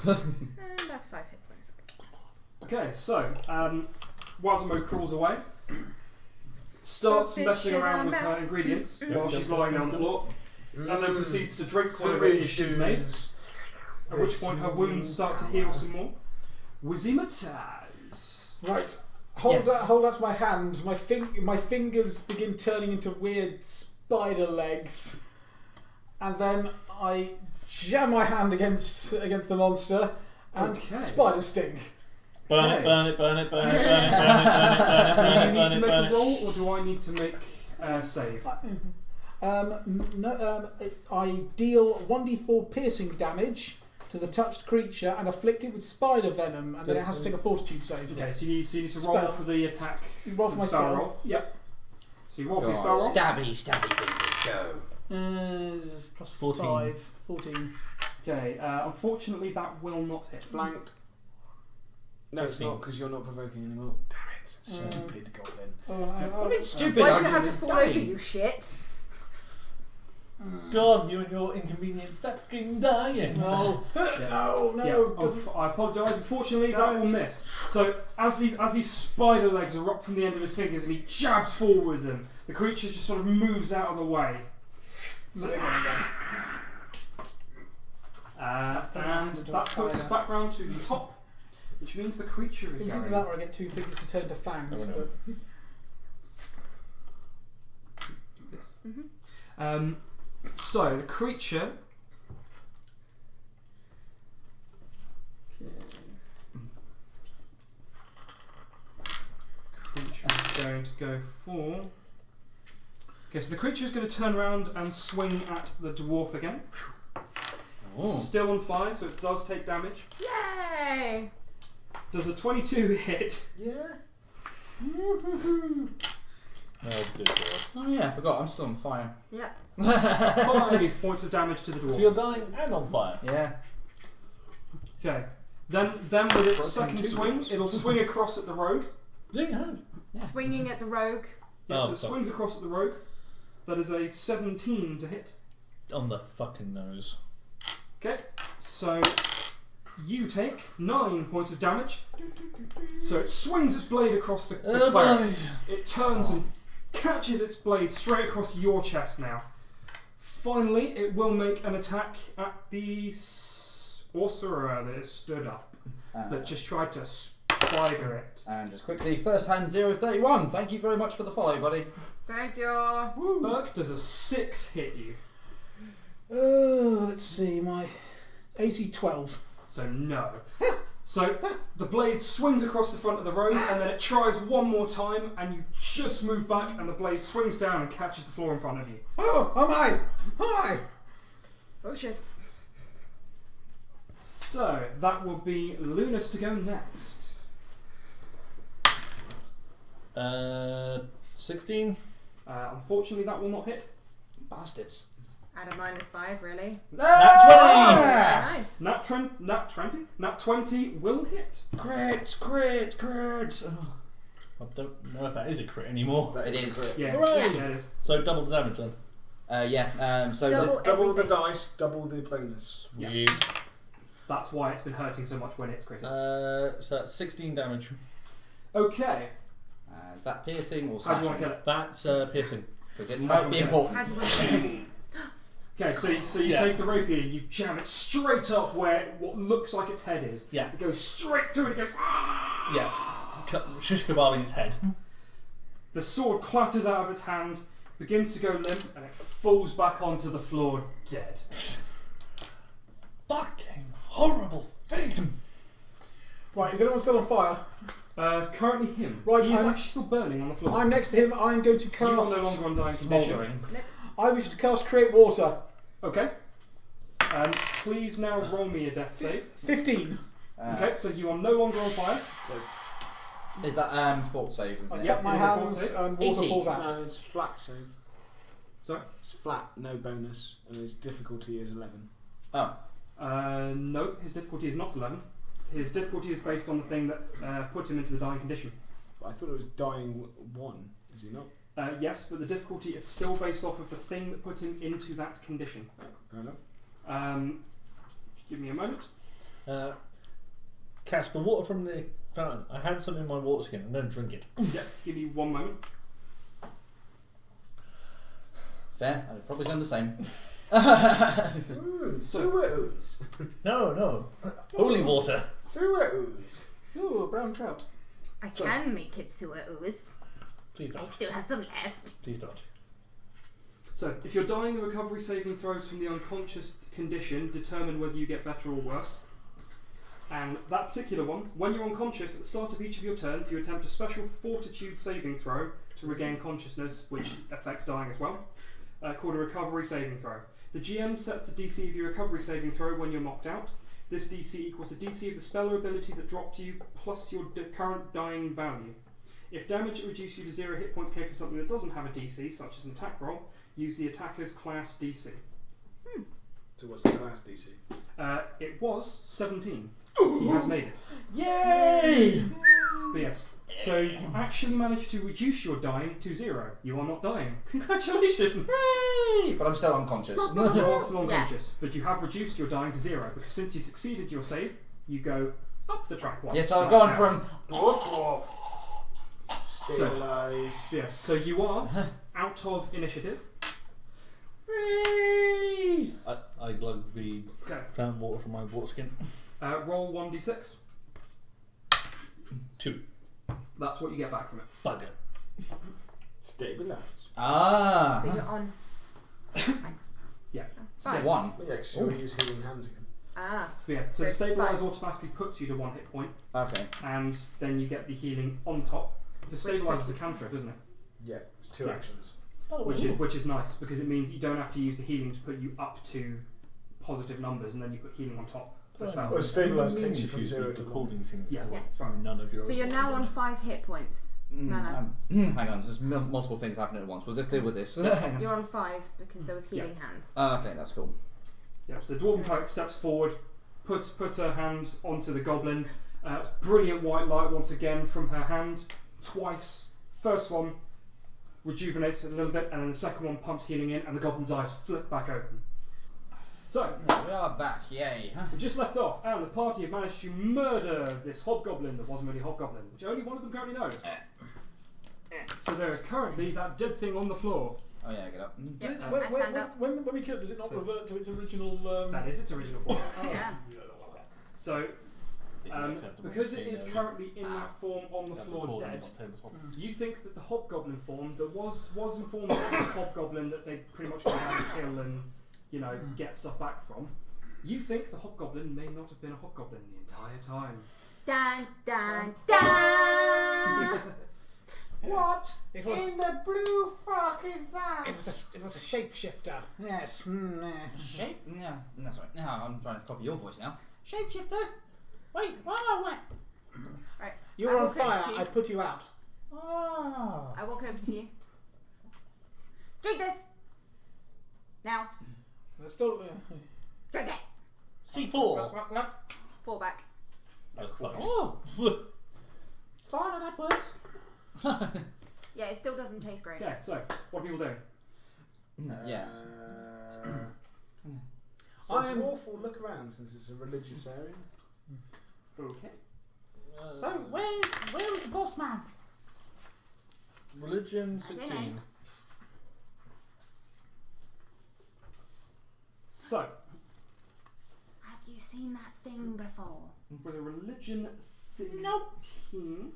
Speaker 3: And that's 5 hit points.
Speaker 2: Okay, so Wazamo crawls away, starts messing around with her ingredients while she's lying down on the floor, and then proceeds to drink whatever it is she's made. At which point her wounds start to heal some more. Wizimataz.
Speaker 5: Right. Hold out my hand. My fingers begin turning into weird spider legs, and then I jam my hand against the monster, and spider sting.
Speaker 4: Burn it, burn it, burn it, burn it, burn it, burn it, burn it,
Speaker 2: Do you
Speaker 4: burn it,
Speaker 2: need
Speaker 4: burn
Speaker 2: to
Speaker 4: it,
Speaker 2: make
Speaker 4: burn
Speaker 2: a
Speaker 4: it.
Speaker 2: roll, or do I need to make a save?
Speaker 5: I deal 1d4 piercing damage to the touched creature and afflict it with spider venom, and then it has to take a fortitude save.
Speaker 2: Okay, so you need to roll
Speaker 5: Spell.
Speaker 2: for the attack.
Speaker 5: You roll for my
Speaker 2: spell
Speaker 5: spell.
Speaker 2: roll.
Speaker 5: Yep.
Speaker 2: So you roll for
Speaker 1: Go
Speaker 2: your
Speaker 1: on.
Speaker 2: spell roll.
Speaker 1: Stabby fingers, go.
Speaker 5: Plus
Speaker 4: 14.
Speaker 5: 5. 14.
Speaker 2: Okay, unfortunately that will not hit.
Speaker 6: Flanked. No, it's
Speaker 4: 15.
Speaker 6: not because you're not provoking anymore. Damn it. Stupid goblin.
Speaker 1: I mean, stupid.
Speaker 3: Why
Speaker 1: I
Speaker 3: did it have to
Speaker 1: didn't
Speaker 3: fall
Speaker 1: die.
Speaker 3: over, you shit?
Speaker 4: God, you and your inconvenient fucking dying.
Speaker 5: No.
Speaker 2: Yeah.
Speaker 5: No.
Speaker 2: Yeah,
Speaker 5: Doesn't.
Speaker 2: I apologise. Unfortunately, that will miss. So as these spider legs erupt from the end of his fingers and he jabs forward with them, the creature just sort of moves out of the way. And that puts us back round to the top, which means the creature is
Speaker 5: It's either
Speaker 2: going.
Speaker 5: that or I get 2 fingers to turn to fangs.
Speaker 4: Oh, no.
Speaker 3: Mm-hmm.
Speaker 2: So the creature. Creature is going to go for. Okay, so the creature is going to turn around and swing at the dwarf again.
Speaker 1: Oh.
Speaker 2: Still on fire, so it does take damage.
Speaker 3: Yay!
Speaker 2: Does a 22 hit?
Speaker 6: Yeah.
Speaker 4: Oh, good God.
Speaker 1: Oh yeah, I forgot. I'm still on fire.
Speaker 3: Yeah.
Speaker 2: 5 points of damage to the dwarf.
Speaker 4: So you're dying and on fire.
Speaker 1: Yeah.
Speaker 2: Okay. Then with its
Speaker 6: Broken
Speaker 2: second
Speaker 6: two
Speaker 2: swing,
Speaker 6: wings.
Speaker 2: it'll swing across at the rogue.
Speaker 4: Yeah, you have.
Speaker 1: Yeah.
Speaker 3: Swinging at the rogue.
Speaker 2: Yeah,
Speaker 4: Oh,
Speaker 2: so it
Speaker 4: fuck.
Speaker 2: swings across at the rogue. That is a 17 to hit.
Speaker 4: On the fucking nose.
Speaker 2: Okay, so you take 9 points of damage. So it swings its blade across the cleric. It turns and catches its blade straight across your chest now. Finally, it will make an attack at the sorcerer that is stood up, that just tried to spider it.
Speaker 1: And just quickly, first hand 031. Thank you very much for the follow, buddy.
Speaker 3: Thank you.
Speaker 2: Burke, does a 6 hit you?
Speaker 5: Let's see, my AC 12.
Speaker 2: So no. So the blade swings across the front of the road, and then it tries one more time, and you just move back, and the blade swings down and catches the floor in front of you.
Speaker 5: Oh, am I?
Speaker 3: Oh shit.
Speaker 2: So that will be Lunas to go next.
Speaker 4: 16.
Speaker 2: Unfortunately, that will not hit.
Speaker 1: Bastards.
Speaker 3: Add a -5, really.
Speaker 1: Ah!
Speaker 3: Nice.
Speaker 2: Nat 20 will hit.
Speaker 1: Crit. Oh.
Speaker 4: I don't know if that is a crit anymore.
Speaker 6: That
Speaker 1: It is.
Speaker 6: a crit.
Speaker 2: Yeah,
Speaker 4: Hooray!
Speaker 2: yeah, it is.
Speaker 4: So double the damage then.
Speaker 1: Yeah. So
Speaker 3: Double
Speaker 6: Double the
Speaker 3: everything.
Speaker 6: dice, double the bonus.
Speaker 4: Sweet.
Speaker 2: That's why it's been hurting so much when it's critting.
Speaker 4: So that's 16 damage.
Speaker 2: Okay.
Speaker 1: is that piercing or
Speaker 2: How do you want
Speaker 1: slashing?
Speaker 2: to kill it?
Speaker 4: That's piercing.
Speaker 1: Because it might be
Speaker 2: Okay.
Speaker 1: important.
Speaker 3: How do you want to do it?
Speaker 2: Okay, so you
Speaker 4: Yeah.
Speaker 2: take the rapier, you jam it straight up where what looks like its head is.
Speaker 4: Yeah.
Speaker 2: It goes straight through and it goes.
Speaker 4: Yeah. Shish kebab in its head.
Speaker 2: The sword clatters out of its hand, begins to go limp, and it falls back onto the floor dead.
Speaker 4: Fucking horrible thing.
Speaker 5: Right, is anyone still on fire?
Speaker 2: Currently him.
Speaker 5: Right,
Speaker 2: He's
Speaker 5: I'm-
Speaker 2: actually still burning on the floor.
Speaker 5: I'm next to him. I'm going to
Speaker 2: So you are no
Speaker 5: cast.
Speaker 2: longer on dying condition.
Speaker 1: Smouldering.
Speaker 5: I wish to cast Create Water.
Speaker 2: Okay. Please now roll me a death save.
Speaker 5: 15.
Speaker 2: Okay, so you are no longer on fire.
Speaker 1: Is that fort save? Isn't
Speaker 5: I
Speaker 1: it?
Speaker 2: Yeah.
Speaker 5: cut my
Speaker 2: it is a
Speaker 5: hands
Speaker 2: force
Speaker 5: and water
Speaker 1: 18.
Speaker 5: falls out.
Speaker 6: No, it's flat save.
Speaker 2: Sorry?
Speaker 6: It's flat, no bonus, and its difficulty is 11.
Speaker 1: Oh.
Speaker 2: No, his difficulty is not 11. His difficulty is based on the thing that put him into the dying condition.
Speaker 6: But I thought it was dying 1, is he not?
Speaker 2: Yes, but the difficulty is still based off of the thing that put him into that condition.
Speaker 6: Fair enough.
Speaker 2: Give me a moment.
Speaker 4: Casper, water from the fountain. I had some in my water skin. I'm going to drink it.
Speaker 2: Yeah, give me 1 moment.
Speaker 1: Fair. I've probably done the same.
Speaker 6: Ooh, sewer ooze.
Speaker 4: No. Holy water.
Speaker 6: Sewer ooze.
Speaker 5: Ooh, a brown trout.
Speaker 3: I can make it to a ooze.
Speaker 4: Please
Speaker 3: I
Speaker 4: don't.
Speaker 3: still have some left.
Speaker 4: Please don't.
Speaker 2: So, if you're dying, the recovery saving throws from the unconscious condition determine whether you get better or worse. And that particular one, when you're unconscious, at the start of each of your turns, you attempt a special fortitude saving throw to regain consciousness, which affects dying as well, called a recovery saving throw. The GM sets the DC of your recovery saving throw when you're knocked out. This DC equals the DC of the spell or ability that dropped you plus your current dying value. If damage that reduced you to 0 hit points came from something that doesn't have a DC, such as an attack roll, use the attacker's class DC.
Speaker 6: So what's the class DC?
Speaker 2: It was 17. He has made it.
Speaker 1: Yay!
Speaker 2: But yes. So you actually managed to reduce your dying to 0. You are not dying. Congratulations!
Speaker 1: Yay! But I'm still unconscious.
Speaker 2: You are still unconscious,
Speaker 3: Yes.
Speaker 2: but you have reduced your dying to 0 because since you succeeded your save, you go up the track one.
Speaker 1: Yes, so I've gone
Speaker 2: now.
Speaker 1: from
Speaker 6: Dwarf. Stabilise.
Speaker 2: Yes, so you are out of initiative.
Speaker 4: I glug the
Speaker 2: Okay.
Speaker 4: found water from my water skin.
Speaker 2: Roll 1d6.
Speaker 4: 2.
Speaker 2: That's what you get back from it.
Speaker 4: Bugger.
Speaker 6: Stabilise.
Speaker 1: Ah.
Speaker 3: So you're on.
Speaker 2: Yeah.
Speaker 3: Five.
Speaker 1: One.
Speaker 6: But yeah, because you use healing hands again.
Speaker 3: Ah.
Speaker 2: But yeah, so the
Speaker 3: So
Speaker 2: stabilise
Speaker 3: five.
Speaker 2: automatically puts you to 1 hit point,
Speaker 1: Okay.
Speaker 2: and then you get the healing on top. The stabilise
Speaker 3: puts
Speaker 2: is a cantrip, isn't it?
Speaker 6: Yeah, it's 2
Speaker 2: Yeah.
Speaker 6: actions.
Speaker 2: Which is nice because it means you don't have to use the healing to put you up to positive numbers, and then you put healing on top for
Speaker 4: Right.
Speaker 2: spells.
Speaker 6: Well, stabilise takes you from
Speaker 4: Confused
Speaker 6: 0
Speaker 4: with
Speaker 6: to 1.
Speaker 4: recording things.
Speaker 2: Yeah,
Speaker 3: Yeah.
Speaker 2: that's right.
Speaker 4: None of your.
Speaker 3: So you're now on 5 hit points. No.
Speaker 1: Hang on, there's multiple things happening at once. We'll just deal with this. Hang on.
Speaker 3: You're on 5 because there was healing hands.
Speaker 1: Okay, that's cool.
Speaker 2: Yeah, so the dwarven cleric steps forward, puts her hand onto the goblin. Brilliant white light once again from her hand, twice. First one rejuvenates it a little bit, and then the second one pumps healing in, and the goblin's eyes flip back open. So,
Speaker 1: We are back, yay.
Speaker 2: we just left off, and the party have managed to murder this hobgoblin that wasn't really a hobgoblin, which only one of them currently knows. So there is currently that dead thing on the floor.
Speaker 1: Oh yeah, get up.
Speaker 3: Yep.
Speaker 5: When,
Speaker 3: I stand up.
Speaker 5: when we kill it, does it not
Speaker 2: So-
Speaker 5: revert to its original?
Speaker 2: That is its original form.
Speaker 3: Yeah.
Speaker 2: So, because it is currently in that form on the floor dead, you think that the hobgoblin form that was informed of the hobgoblin that they pretty much go out and kill and, you know, get stuff back from, you think the hobgoblin may not have been a hobgoblin the entire time.
Speaker 3: Dun dun dun!
Speaker 5: What? It was.
Speaker 6: In the blue fuck is that?
Speaker 5: It was a shapeshifter. Yes.
Speaker 1: Shape? Yeah, that's right. Now I'm trying to copy your voice now. Shapeshifter? Wait, what?
Speaker 3: Right.
Speaker 5: You
Speaker 3: I
Speaker 5: were on
Speaker 3: will
Speaker 5: fire.
Speaker 3: finish you.
Speaker 5: I'd put you out.
Speaker 1: Ah.
Speaker 3: I walk over to you. Drink this! Now,
Speaker 5: There's still.
Speaker 3: drink it!
Speaker 4: C4.
Speaker 3: 4 back.
Speaker 4: That was close.
Speaker 1: Oh! Fine, I've had worse.
Speaker 3: Yeah, it still doesn't taste great.
Speaker 2: Okay, so, what are people doing?
Speaker 1: No, yeah.
Speaker 6: So dwarf will look around since it's a religious area.
Speaker 2: Okay.
Speaker 1: So, where was the boss man?
Speaker 4: Religion
Speaker 3: I don't
Speaker 4: 16.
Speaker 2: So,
Speaker 3: Have you seen that thing before?
Speaker 2: with a religion 16.
Speaker 1: Nope.
Speaker 5: Ooh,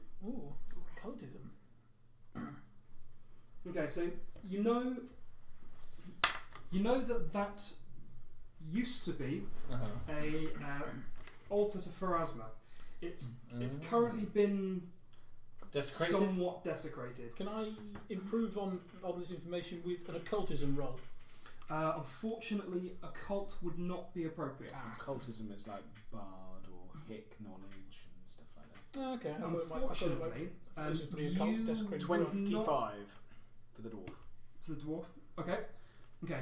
Speaker 5: cultism.
Speaker 2: Okay, so you know that used to be a altar to Pharasma. It's currently been
Speaker 4: Desecrated?
Speaker 2: somewhat desecrated.
Speaker 5: Can I improve on this information with an occultism roll?
Speaker 2: Unfortunately, occult would not be appropriate.
Speaker 6: Occultism is like bard or hick knowledge and stuff like that.
Speaker 5: Oh, okay. I thought it might.
Speaker 2: Unfortunately,
Speaker 5: this is pretty occult, desecrated.
Speaker 2: would not-
Speaker 6: 25 for the dwarf.
Speaker 2: for the dwarf. Okay.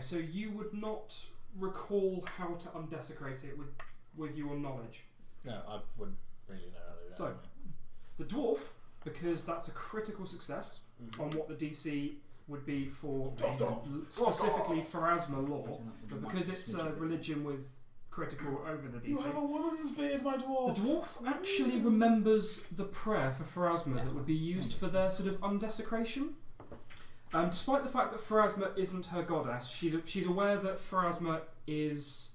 Speaker 2: So you would not recall how to undesecrate it with your knowledge.
Speaker 4: No, I wouldn't really know how to do that.
Speaker 2: So, the dwarf, because that's a critical success on what the DC would be for specifically Pharasma law, but because it's a religion with critical over the
Speaker 5: You have a
Speaker 2: DC,
Speaker 5: woman's beard, my dwarf.
Speaker 2: the dwarf actually remembers the prayer for Pharasma that would be used for their sort of undesecration. Despite the fact that Pharasma isn't her goddess, she's aware that Pharasma is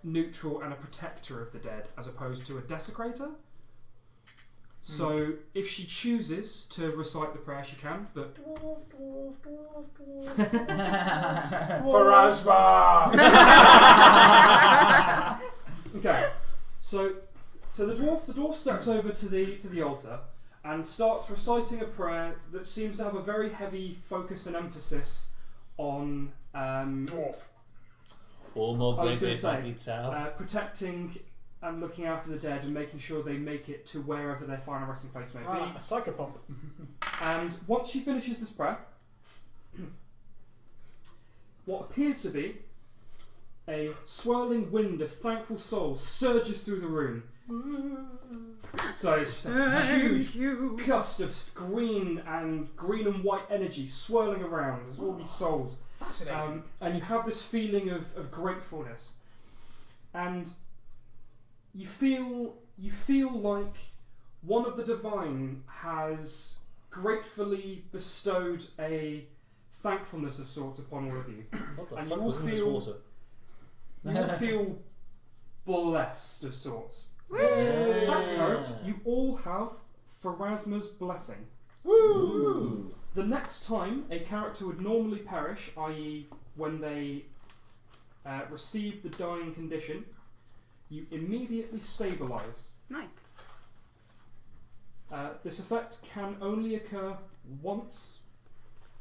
Speaker 2: neutral and a protector of the dead as opposed to a desecrator. So if she chooses to recite the prayer, she can. But
Speaker 6: Pharasma!
Speaker 2: okay, so the dwarf steps over to the altar and starts reciting a prayer that seems to have a very heavy focus and emphasis on
Speaker 6: Dwarf.
Speaker 4: Or more
Speaker 2: I was
Speaker 4: great
Speaker 2: gonna
Speaker 4: big
Speaker 2: say,
Speaker 4: towel.
Speaker 2: protecting and looking after the dead and making sure they make it to wherever their final resting place may be.
Speaker 5: A psychopomp.
Speaker 2: And once she finishes this prayer, what appears to be a swirling wind of thankful souls surges through the room. So it's just a huge gust of green and white energy swirling around. There's all these souls.
Speaker 5: Fascinating.
Speaker 2: And you have this feeling of gratefulness. And you feel like one of the divine has gratefully bestowed a thankfulness of sorts upon all of you.
Speaker 4: What the
Speaker 2: and
Speaker 4: fuck
Speaker 2: you all
Speaker 4: was in this
Speaker 2: feel-
Speaker 4: water?
Speaker 2: You all feel blessed of sorts.
Speaker 4: Yeah.
Speaker 2: That's correct. You all have Pharasma's blessing.
Speaker 1: Woo!
Speaker 2: The next time a character would normally perish, i.e. when they receive the dying condition, you immediately stabilise.
Speaker 3: Nice.
Speaker 2: This effect can only occur once,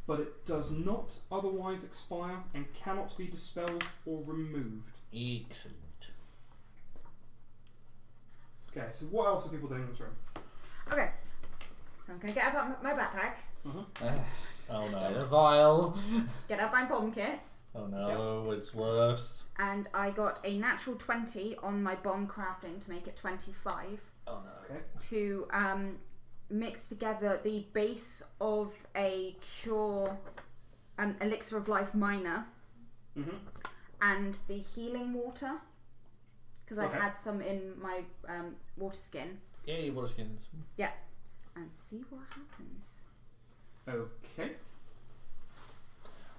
Speaker 2: but it does not otherwise expire and cannot be dispelled or removed.
Speaker 4: Excellent.
Speaker 2: Okay, so what else are people doing in this room?
Speaker 3: Okay. So I'm going to get out my backpack,
Speaker 4: Oh
Speaker 1: Get
Speaker 4: no.
Speaker 1: a vial.
Speaker 3: get out my bomb kit,
Speaker 4: Oh no, it's worse.
Speaker 3: and I got a natural 20 on my bomb crafting to make it 25
Speaker 4: Oh no.
Speaker 2: Okay.
Speaker 3: to mix together the base of a cure elixir of life minor
Speaker 2: Mm-hmm.
Speaker 3: and the healing water, because
Speaker 2: Okay.
Speaker 3: I had some in my water skin,
Speaker 4: Yay, water skins.
Speaker 3: and see what happens.
Speaker 2: Okay.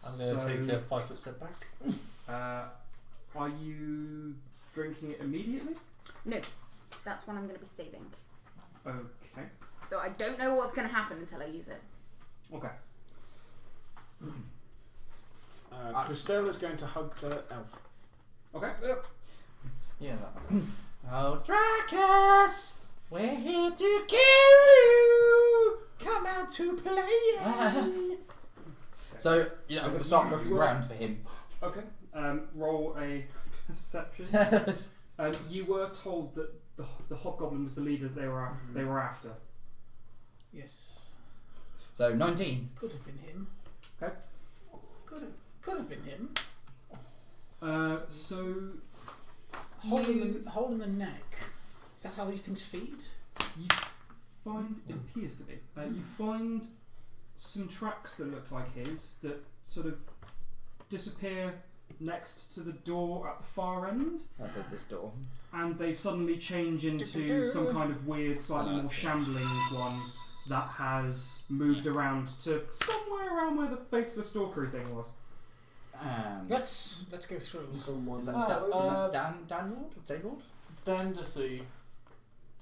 Speaker 4: I'm going to
Speaker 2: So,
Speaker 4: take a 5 foot step back.
Speaker 2: Are you drinking it immediately?
Speaker 3: No, that's one I'm going to be saving.
Speaker 2: Okay.
Speaker 3: So I don't know what's going to happen until I use it.
Speaker 2: Okay.
Speaker 6: Christelle is going to hug the elf.
Speaker 2: Okay.
Speaker 1: Yeah. That. Oh, Dracus! We're here to kill you!
Speaker 5: Come out to play.
Speaker 1: So, I'm going to start looking around for him.
Speaker 2: Okay. Roll a perception. You were told that the hobgoblin was the leader that they were after.
Speaker 5: Yes.
Speaker 1: So, 19.
Speaker 5: Could have been him.
Speaker 2: Okay.
Speaker 5: Could have been him.
Speaker 2: So
Speaker 5: Hole in the neck. Is that how these things feed?
Speaker 2: you find it appears to be. You find some tracks that look like his that sort of disappear next to the door at the far end,
Speaker 1: That's at this door.
Speaker 2: and they suddenly change into some kind of weird, slightly more shambling one that has moved around to somewhere around where the faceless stalkery thing was.
Speaker 5: Let's go through.
Speaker 6: Someone.
Speaker 1: Is that,
Speaker 4: Oh,
Speaker 1: is that Dan Lord? Daylord?
Speaker 4: Dandacy.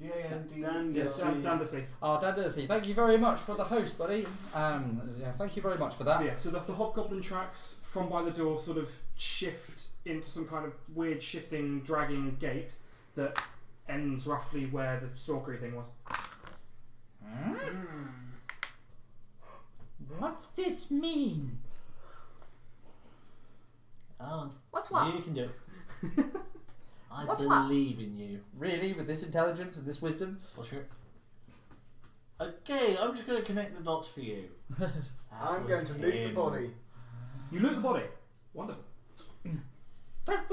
Speaker 4: D-A-N-D.
Speaker 2: Yes, Dandacy.
Speaker 1: Oh, Dandacy, thank you very much for the host, buddy. Yeah, thank you very much for that.
Speaker 2: Yeah, so the hobgoblin tracks from by the door sort of shift into some kind of weird shifting, dragging gate that ends roughly where the stalkery thing was.
Speaker 1: What's this mean?
Speaker 4: Alan,
Speaker 3: What's what?
Speaker 4: you can do it. I
Speaker 3: What's what?
Speaker 4: believe in you.
Speaker 1: Really? With this intelligence and this wisdom?
Speaker 4: What's your... Okay, I'm just going to connect the dots for you.
Speaker 6: I'm going to loot the body.
Speaker 2: You loot the body. Wonderful.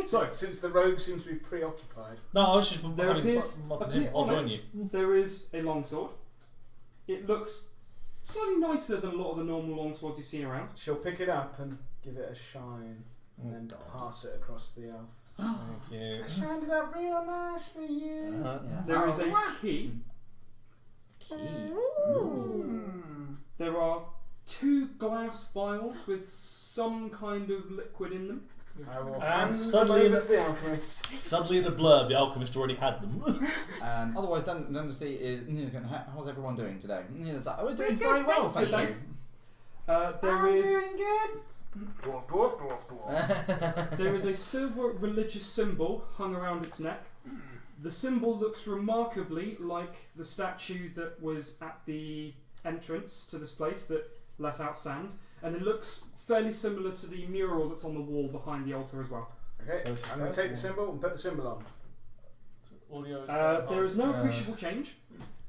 Speaker 2: So,
Speaker 6: Since the rogue seems to be preoccupied.
Speaker 4: No, I was just
Speaker 2: There
Speaker 4: having
Speaker 2: appears-
Speaker 4: fun mopping him. I'll
Speaker 2: on
Speaker 4: join
Speaker 2: it,
Speaker 4: you.
Speaker 2: there is a longsword. It looks slightly nicer than a lot of the normal longswords you've seen around.
Speaker 6: She'll pick it up and give it a shine, and then pass it across the elf.
Speaker 4: Thank you.
Speaker 6: I shined it up real nice for you.
Speaker 1: Yeah.
Speaker 2: There is a key.
Speaker 1: Key.
Speaker 2: There are 2 glass vials with some kind of liquid in them.
Speaker 6: I will
Speaker 4: And
Speaker 6: hand
Speaker 4: suddenly
Speaker 6: them over to the alchemist.
Speaker 4: Suddenly in a blur, the alchemist already had them.
Speaker 1: Otherwise, done to see is how's everyone doing today? It's like, we're doing
Speaker 3: We're
Speaker 1: very
Speaker 3: good,
Speaker 1: well,
Speaker 3: thank
Speaker 1: thank
Speaker 3: you.
Speaker 1: you.
Speaker 2: There is
Speaker 6: Doing good. Dwarf.
Speaker 2: there is a silver religious symbol hung around its neck. The symbol looks remarkably like the statue that was at the entrance to this place that let out sand, and it looks fairly similar to the mural that's on the wall behind the altar as well.
Speaker 6: Okay, I'm going to take the symbol and put the symbol on.
Speaker 4: Audio is
Speaker 2: There is no appreciable change,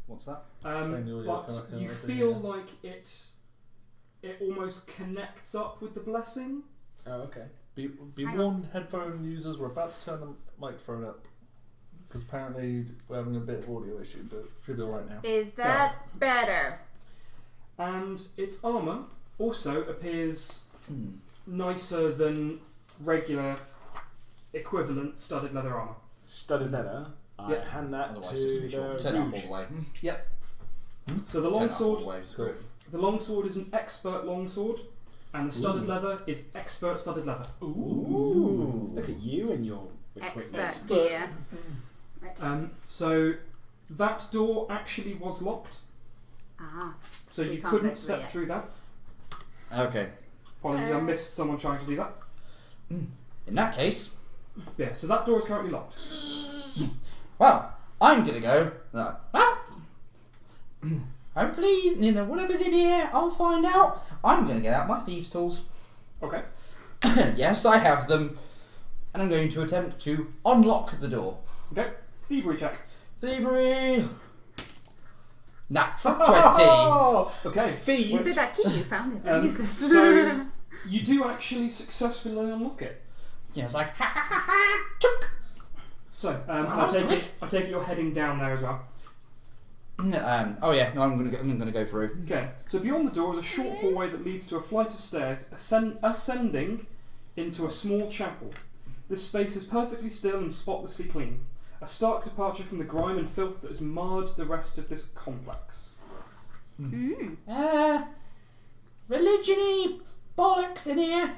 Speaker 1: What's that?
Speaker 4: Saying the audio's
Speaker 2: but
Speaker 4: kinda like
Speaker 2: you
Speaker 4: that,
Speaker 2: feel
Speaker 4: yeah.
Speaker 2: like it almost connects up with the blessing.
Speaker 6: Oh, okay.
Speaker 4: Be
Speaker 3: Hang
Speaker 4: warned, headphone users, we're about to turn the microphone up. Because apparently we're having a bit of audio issue, but should be alright now.
Speaker 3: Is that better?
Speaker 2: And its armour also appears nicer than regular equivalent studded leather armour.
Speaker 6: Studded leather. I
Speaker 2: Yeah.
Speaker 6: hand that
Speaker 1: Otherwise,
Speaker 6: to
Speaker 1: just be sure. Turn it up all
Speaker 6: Rouge.
Speaker 1: the way.
Speaker 2: So the
Speaker 1: Turn it up all
Speaker 2: longsword,
Speaker 1: the way. Screw it.
Speaker 2: the longsword is an expert longsword, and the studded leather is expert studded leather.
Speaker 6: Ooh. Look at you and your equipment.
Speaker 3: Expert gear. Right.
Speaker 2: So that door actually was locked,
Speaker 3: Ah.
Speaker 2: so
Speaker 3: So you
Speaker 2: you
Speaker 3: can't
Speaker 2: couldn't
Speaker 3: go through
Speaker 2: step
Speaker 3: it.
Speaker 2: through that.
Speaker 1: Okay.
Speaker 2: Apologies, I missed someone trying to do that.
Speaker 1: In that case,
Speaker 2: Yeah, so that door is currently locked.
Speaker 1: well, I'm gonna go. Hopefully, whatever's in here, I'll find out. I'm gonna get out my thieves' tools.
Speaker 2: Okay.
Speaker 1: Yes, I have them, and I'm going to attempt to unlock the door.
Speaker 2: Okay. Thievery check.
Speaker 1: Thievery. Natural 20.
Speaker 5: Oh,
Speaker 2: Okay.
Speaker 5: thieves.
Speaker 3: So that key you found is useless.
Speaker 2: So you do actually successfully unlock it.
Speaker 1: Yes, like ha ha ha ha. Chook.
Speaker 2: So
Speaker 1: Wow,
Speaker 2: I
Speaker 1: that's
Speaker 2: take
Speaker 1: quick.
Speaker 2: it. I take it you're heading down there as well.
Speaker 1: Oh yeah, no, I'm gonna go through.
Speaker 2: Okay. So beyond the door is a short hallway that leads to a flight of stairs, ascending into a small chapel. This space is perfectly still and spotlessly clean. A stark departure from the grime and filth that has marred the rest of this complex.
Speaker 1: Religion-y bollocks in here.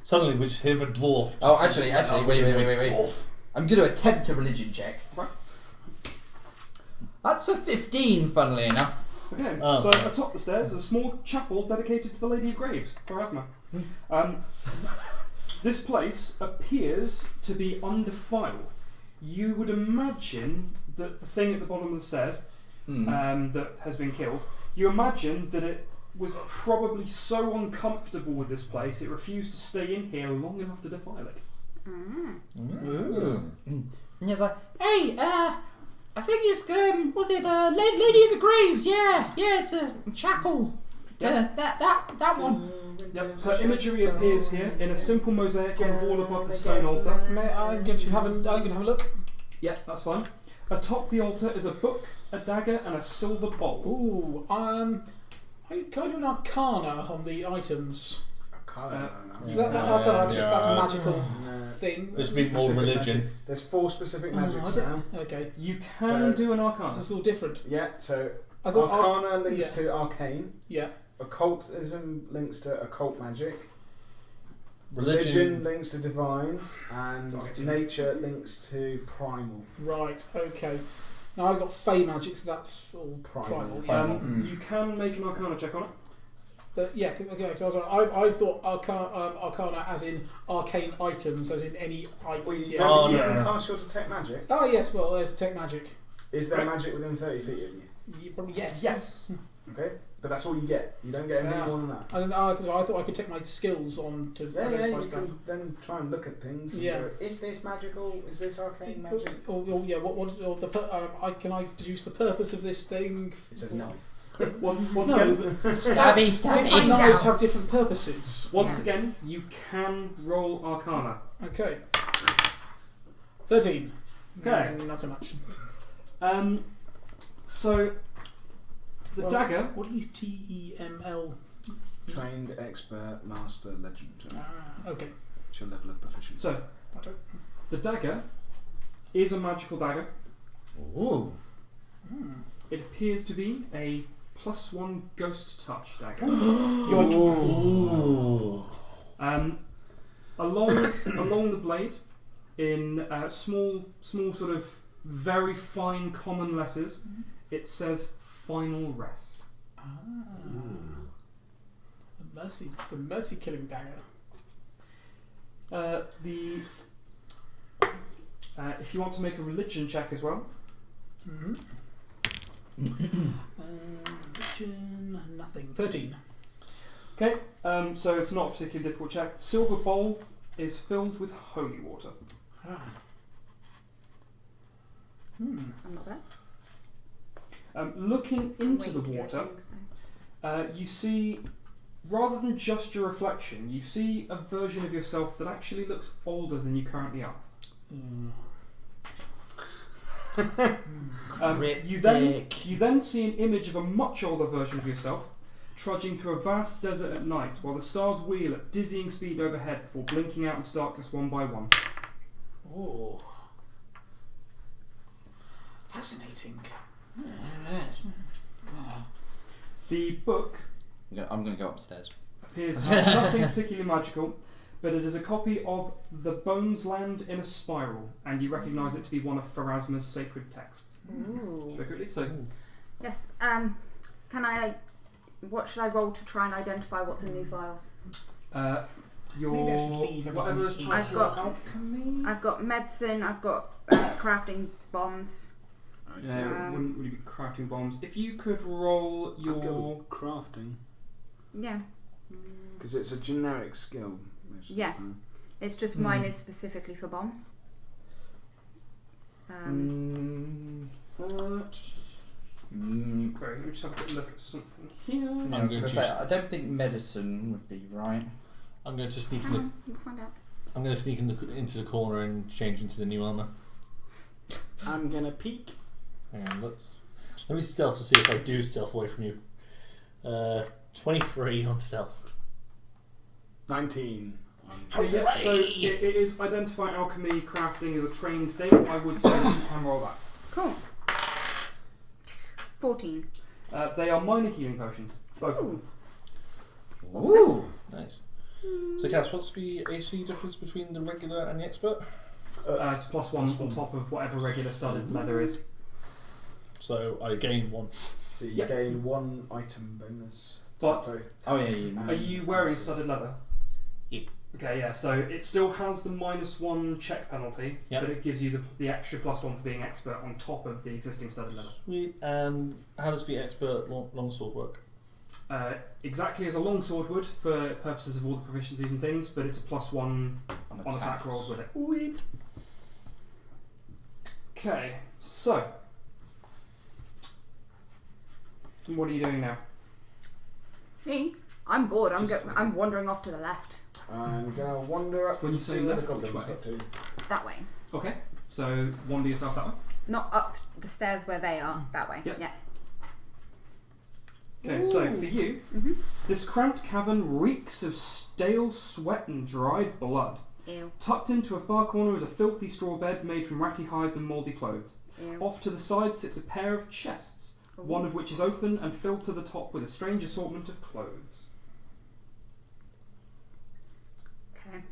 Speaker 4: Suddenly we just hear a dwarf.
Speaker 1: Oh, actually, wait. I'm going to attempt a religion check.
Speaker 2: Right.
Speaker 1: That's a 15, funnily enough.
Speaker 2: Okay,
Speaker 4: Oh,
Speaker 2: so
Speaker 4: okay.
Speaker 2: atop the stairs is a small chapel dedicated to the Lady of Graves, Pharasma. This place appears to be undefiled. You would imagine that the thing at the bottom of the stairs that has been killed, you imagine that it was probably so uncomfortable with this place it refused to stay in here long enough to defile it.
Speaker 1: Ooh. And he's like, hey, I think it's, was it Lady of the Graves? Yeah, it's a chapel. That one.
Speaker 2: Yep, her imagery appears here in a simple mosaic on the wall above the stone altar.
Speaker 5: I'm going to have a look.
Speaker 2: Yeah, that's fine. Atop the altar is a book, a dagger, and a silver bowl.
Speaker 5: Ooh, can I do an arcana on the items? Is that arcana? That's a magical thing.
Speaker 4: There's been more
Speaker 6: Specific
Speaker 4: religion.
Speaker 6: magic. There's 4 specific
Speaker 5: I
Speaker 6: magics now.
Speaker 5: don't- Okay,
Speaker 2: You can do an arcana.
Speaker 5: this is all different.
Speaker 6: Yeah, so
Speaker 5: I thought
Speaker 6: Arcana links to arcane.
Speaker 5: yeah.
Speaker 6: Occultism links to occult magic.
Speaker 4: Religion.
Speaker 6: Religion links to divine. And nature links to primal.
Speaker 5: Right. Okay. Now I've got Fey magic, so that's all primal.
Speaker 6: Primal.
Speaker 2: You can make an arcana check on it.
Speaker 5: But yeah, okay. So I thought arcana as in arcane items, as in any item.
Speaker 6: Well, you
Speaker 5: Yeah.
Speaker 6: can
Speaker 4: no.
Speaker 6: cast your detect magic.
Speaker 5: Oh yes. Well, there's detect magic.
Speaker 6: Is there
Speaker 2: Right.
Speaker 6: magic within 30 feet of you?
Speaker 5: You probably yes.
Speaker 2: Yes.
Speaker 6: Okay, but that's all you get. You don't get anything
Speaker 5: Yeah.
Speaker 6: more than that.
Speaker 5: I thought I could take my skills on to
Speaker 6: Yeah,
Speaker 5: identify
Speaker 6: you
Speaker 5: stuff.
Speaker 6: can then try and look at things. And
Speaker 5: Yeah.
Speaker 6: go, is this magical? Is this arcane magic?
Speaker 5: Or yeah, can I deduce the purpose of this thing?
Speaker 6: It's a knife.
Speaker 2: Once
Speaker 5: No,
Speaker 2: again,
Speaker 5: but
Speaker 1: Stabby,
Speaker 5: different
Speaker 1: stabby.
Speaker 5: knives have different purposes.
Speaker 2: once again, you can roll arcana.
Speaker 5: Okay. 13.
Speaker 2: Okay.
Speaker 5: Not so much.
Speaker 2: So the
Speaker 5: Well,
Speaker 2: dagger.
Speaker 5: What are these TEML?
Speaker 6: Trained, expert, master, legend.
Speaker 5: Okay.
Speaker 6: It's your level of proficiency.
Speaker 2: So
Speaker 5: I don't.
Speaker 2: the dagger is a magical dagger.
Speaker 1: Ooh.
Speaker 2: It appears to be a +1 ghost touch dagger.
Speaker 4: Ooh.
Speaker 2: Along the blade, in small sort of very fine common letters, it says "Final Rest."
Speaker 5: The mercy killing dagger.
Speaker 2: If you want to make a religion check as well.
Speaker 5: Religion, nothing. 13.
Speaker 2: Okay, so it's not a particularly difficult check. The silver bowl is filled with holy water.
Speaker 3: I'm not there.
Speaker 2: Looking into the
Speaker 3: Wait,
Speaker 2: water,
Speaker 3: I think so.
Speaker 2: you see, rather than just your reflection, you see a version of yourself that actually looks older than you currently are. You then see an image of a much older version of yourself trudging through a vast desert at night while the stars wheel at dizzying speed overhead before blinking out into darkness one by one.
Speaker 5: Oh. Fascinating. Yes.
Speaker 2: The book
Speaker 1: I'm going to go upstairs.
Speaker 2: appears to have nothing particularly magical, but it is a copy of The Bones Land in a Spiral, and you recognise it to be one of Pharasma's sacred texts.
Speaker 3: Ooh.
Speaker 2: Quickly, so
Speaker 3: Yes. Can I? What should I roll to try and identify what's in these vials?
Speaker 2: your
Speaker 5: Maybe I should leave everything
Speaker 2: whatever's
Speaker 5: here.
Speaker 2: tied
Speaker 3: I've
Speaker 2: to your
Speaker 3: got-
Speaker 2: alchemy.
Speaker 3: I've got medicine. I've got crafting bombs.
Speaker 2: Yeah, it wouldn't really be crafting bombs. If you could roll
Speaker 6: I'll go
Speaker 2: your
Speaker 6: with crafting
Speaker 3: Yeah.
Speaker 6: because it's a generic skill. Most
Speaker 3: Yeah.
Speaker 6: Of the time.
Speaker 3: It's just mine is specifically for bombs.
Speaker 2: Great, let me just have a quick look at something here.
Speaker 1: I was going to say, I don't think medicine would be right.
Speaker 4: I'm going to sneak
Speaker 3: Hang on, we'll find out.
Speaker 4: I'm going to sneak into the corner and change into the new armour.
Speaker 6: I'm gonna peek.
Speaker 4: And let me stealth to see if I do stealth away from you. 23 on stealth.
Speaker 6: 19.
Speaker 2: So it is identify alchemy, crafting as a trained thing. I would say you can roll that.
Speaker 3: Cool. 14.
Speaker 2: They are minor healing potions, both of them.
Speaker 1: Ooh.
Speaker 4: Nice. So, Cass, what's the AC difference between the regular and the expert?
Speaker 2: It's +1 on top of whatever regular studded leather is.
Speaker 4: So I gain 1.
Speaker 6: So you
Speaker 2: Yeah.
Speaker 6: gain 1 item bonus.
Speaker 2: But-
Speaker 6: to both.
Speaker 1: Oh, yeah.
Speaker 2: Are you wearing studded leather?
Speaker 4: Yeah.
Speaker 2: Okay, yeah, so it still has the -1 check penalty,
Speaker 4: Yep.
Speaker 2: but it gives you the extra +1 for being expert on top of the existing studded leather.
Speaker 4: Sweet. How does the expert longsword work?
Speaker 2: Exactly as a longsword would for purposes of all the proficiencies and things, but it's a +1 on attack rolls with it.
Speaker 4: Sweet.
Speaker 2: Okay, so what are you doing now?
Speaker 3: Me? I'm bored. I'm wandering off to the left.
Speaker 6: I'm gonna wander up
Speaker 2: When you
Speaker 6: and
Speaker 2: say
Speaker 6: see where the
Speaker 2: left, which
Speaker 6: goblins
Speaker 2: way?
Speaker 6: got to.
Speaker 3: That way.
Speaker 2: Okay, so wander yourself that way.
Speaker 3: Not up the stairs where they are. That way.
Speaker 2: Yep.
Speaker 3: Yeah.
Speaker 2: Okay, so for you, this cramped cavern reeks of stale sweat and dried blood.
Speaker 3: Ew.
Speaker 2: Tucked into a far corner is a filthy straw bed made from ratty hides and mouldy clothes.
Speaker 3: Ew.
Speaker 2: Off to the side sits a pair of chests, one of which is open and filled to the top with a strange assortment of clothes.
Speaker 3: Okay.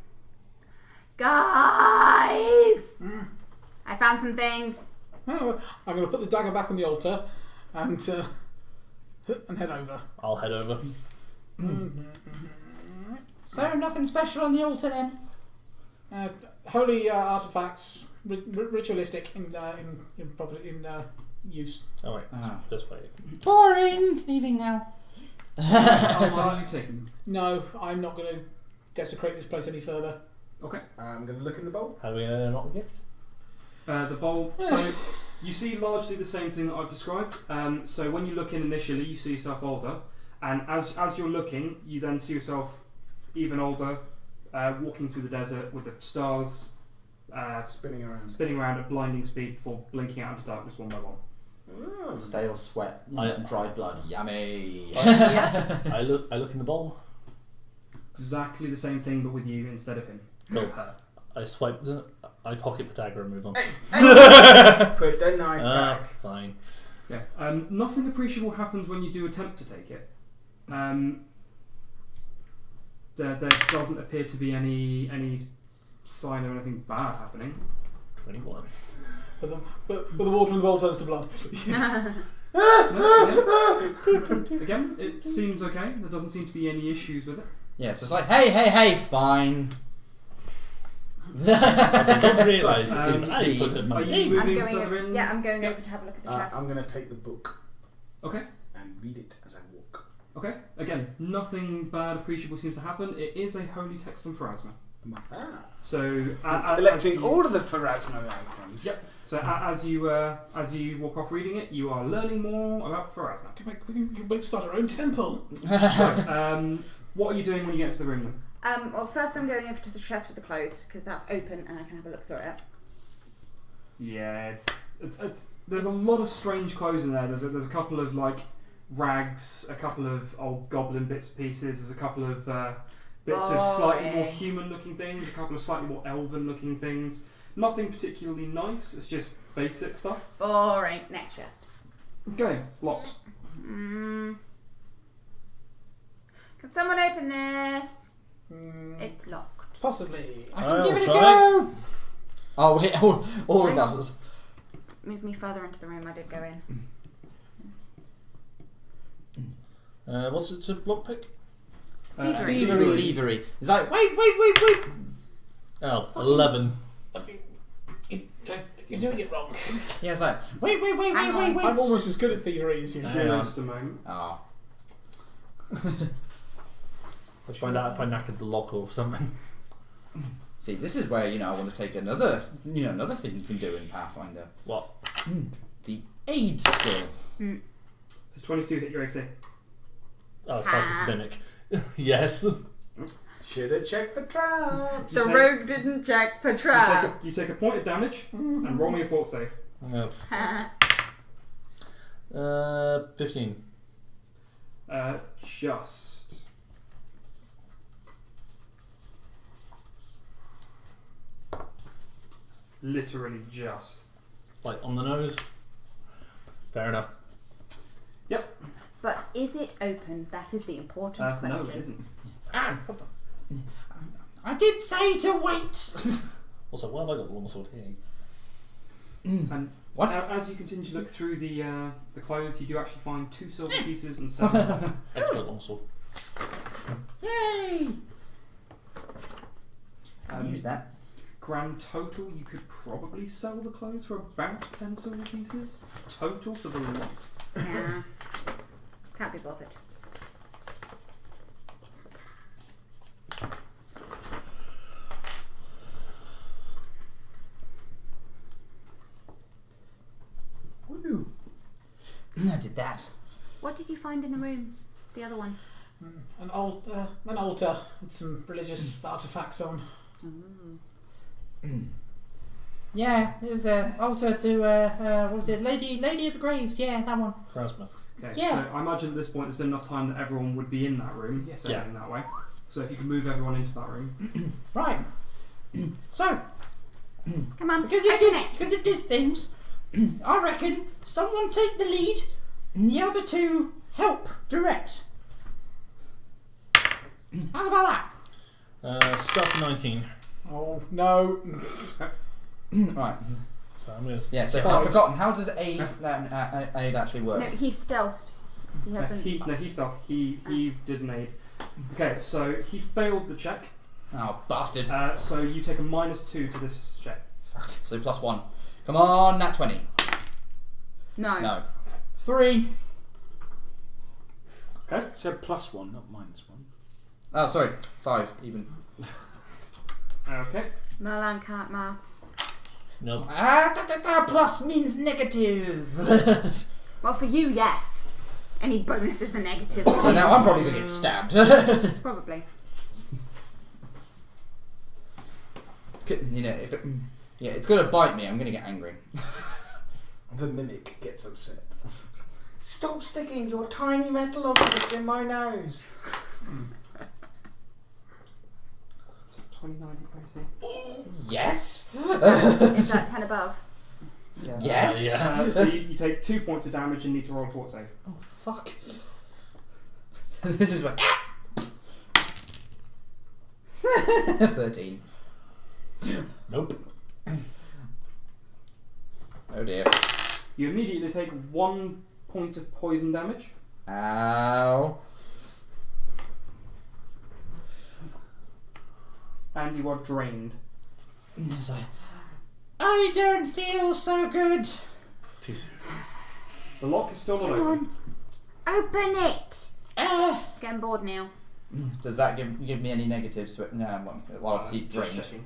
Speaker 3: Guys! I found some things.
Speaker 5: Oh, I'm going to put the dagger back on the altar and head over.
Speaker 4: I'll head over.
Speaker 1: So, nothing special on the altar then?
Speaker 5: Holy artifacts, ritualistic in use.
Speaker 4: Oh wait,
Speaker 1: Ah.
Speaker 4: this way.
Speaker 1: Boring! Leaving now.
Speaker 2: How long are you taking?
Speaker 5: No, I'm not going to desecrate this place any further.
Speaker 2: Okay.
Speaker 6: I'm gonna look in the bowl.
Speaker 4: How do we know not a gift?
Speaker 2: The bowl. So you see largely the same thing that I've described. So when you look in initially, you see yourself older, and as you're looking, you then see yourself even older, walking through the desert with the stars
Speaker 6: Spinning around.
Speaker 2: spinning around at blinding speed before blinking out into darkness one by one.
Speaker 6: Oh.
Speaker 1: Stale sweat,
Speaker 4: I-
Speaker 1: dry blood, yummy.
Speaker 4: I look in the bowl.
Speaker 2: Exactly the same thing, but with you instead of him.
Speaker 4: Cool. I swipe I pocket the dagger and move on.
Speaker 6: Put the knife back.
Speaker 4: Fine.
Speaker 2: Yeah. Nothing appreciable happens when you do attempt to take it. There doesn't appear to be any sign of anything bad happening.
Speaker 4: 21.
Speaker 5: But the water in the bowl turns to blood.
Speaker 2: Again, it seems okay. There doesn't seem to be any issues with it.
Speaker 1: Yeah, so it's like, hey, fine.
Speaker 4: I didn't realise
Speaker 2: Um,
Speaker 4: it I put it in my
Speaker 2: are you
Speaker 4: name.
Speaker 2: moving
Speaker 3: I'm
Speaker 2: further
Speaker 3: going.
Speaker 2: in?
Speaker 3: Yeah, I'm going over to have a look at the chest.
Speaker 6: I'm going to take the book
Speaker 2: Okay.
Speaker 6: and read it as I walk.
Speaker 2: Okay. Again, nothing bad appreciable seems to happen. It is a holy text on Pharasma. So
Speaker 6: Collecting all of the Pharasma items.
Speaker 2: Yep. So as you walk off reading it, you are learning more about Pharasma.
Speaker 5: We can start our own temple.
Speaker 2: So, what are you doing when you get into the room then?
Speaker 3: Well, first I'm going over to the chest with the clothes because that's open and I can have a look through it.
Speaker 2: Yeah, it's there's a lot of strange clothes in there. There's a couple of like rags, a couple of old goblin bits and pieces. There's a couple of bits of slightly more human-looking things. A couple of slightly more elven-looking things. Nothing particularly nice. It's just basic stuff.
Speaker 3: Boring. Next chest.
Speaker 2: Okay, locked.
Speaker 3: Can someone open this? It's locked.
Speaker 5: Possibly.
Speaker 1: I can give it a go. Oh wait, all of
Speaker 3: Hang on.
Speaker 1: us.
Speaker 3: Move me further into the room. I did go in.
Speaker 4: What's it to block pick?
Speaker 1: Thievery. It's like, wait.
Speaker 4: Oh, 11.
Speaker 5: I think you're doing it wrong.
Speaker 1: Yeah, it's like, wait.
Speaker 5: I'm almost as good at thievery as you.
Speaker 2: Just a moment.
Speaker 1: Oh.
Speaker 4: Let's find out if I knackered the lock or something.
Speaker 1: See, this is where I want to take another thing you can do in Pathfinder.
Speaker 4: What?
Speaker 1: The aid skill.
Speaker 2: Does 22 hit your AC?
Speaker 4: Oh, it's mimic. Yes.
Speaker 6: Should have checked for traps.
Speaker 3: The rogue didn't check for traps.
Speaker 2: You take a point of damage and roll me a fort save.
Speaker 4: 15.
Speaker 2: Just. Literally just.
Speaker 4: Like on the nose. Fair enough.
Speaker 2: Yep.
Speaker 3: But is it open? That is the important question.
Speaker 2: No, it isn't.
Speaker 1: I did say to wait.
Speaker 4: Also, why have I got the longsword here?
Speaker 2: And
Speaker 1: What?
Speaker 2: As you continue to look through the clothes, you do actually find 2 silver pieces and 7.
Speaker 4: Extra longsword.
Speaker 1: Yay! Use that.
Speaker 2: Grand total, you could probably sell the clothes for about 10 silver pieces. Total for the lot.
Speaker 3: Yeah. Can't be bothered.
Speaker 1: Woo! I did that.
Speaker 3: What did you find in the room? The other one.
Speaker 5: An altar with some religious artifacts on.
Speaker 1: Yeah, it was an altar to what was it, Lady of the Graves? Yeah, that one.
Speaker 4: Pharasma.
Speaker 2: Okay,
Speaker 1: Yeah.
Speaker 2: so I imagine at this point there's been enough time that everyone would be in that room,
Speaker 5: Yes.
Speaker 2: staying that way. So if you can move everyone into that room.
Speaker 1: Right. So
Speaker 3: Come on.
Speaker 1: because
Speaker 3: open
Speaker 1: it does things, I reckon someone take the lead and the other two help direct. How's about that?
Speaker 4: Stuff 19.
Speaker 5: Oh no!
Speaker 1: Right.
Speaker 4: So I'm going to.
Speaker 1: Yeah. So I've forgotten. How does aid actually work?
Speaker 3: No, he's stealthed. He hasn't.
Speaker 2: He did an aid. Okay, so he failed the check.
Speaker 1: Oh, bastard.
Speaker 2: So you take a -2 to this check.
Speaker 1: So +1. Come on, nat 20.
Speaker 3: No.
Speaker 1: No. 3.
Speaker 2: Okay.
Speaker 6: It said +1, not -1.
Speaker 1: Oh, sorry. 5 even.
Speaker 2: Okay.
Speaker 3: Merlin can't maths.
Speaker 4: Nope.
Speaker 1: Plus means negative.
Speaker 3: Well, for you, yes. Any bonuses are negative.
Speaker 1: So now I'm probably going to get stabbed.
Speaker 3: Probably.
Speaker 1: If it, it's going to bite me, I'm going to get angry.
Speaker 6: The mimic gets upset. Stop sticking your tiny metal objects in my nose.
Speaker 2: So 29 AC.
Speaker 1: Yes.
Speaker 3: Is that 10 above?
Speaker 2: Yeah.
Speaker 1: Yes.
Speaker 2: So you take 2 points of damage and need to roll a fort save.
Speaker 1: Oh fuck. This is like 13.
Speaker 4: Nope.
Speaker 1: Oh dear.
Speaker 2: You immediately take 1 point of poison damage.
Speaker 1: Ow.
Speaker 2: And you are drained.
Speaker 1: Yes, I don't feel so good.
Speaker 4: Too soon.
Speaker 2: The lock is still not
Speaker 3: Come
Speaker 2: open.
Speaker 3: on. Open it. Getting bored now.
Speaker 1: Does that give me any negatives to it? No, well obviously
Speaker 2: Just
Speaker 1: drained.
Speaker 2: checking.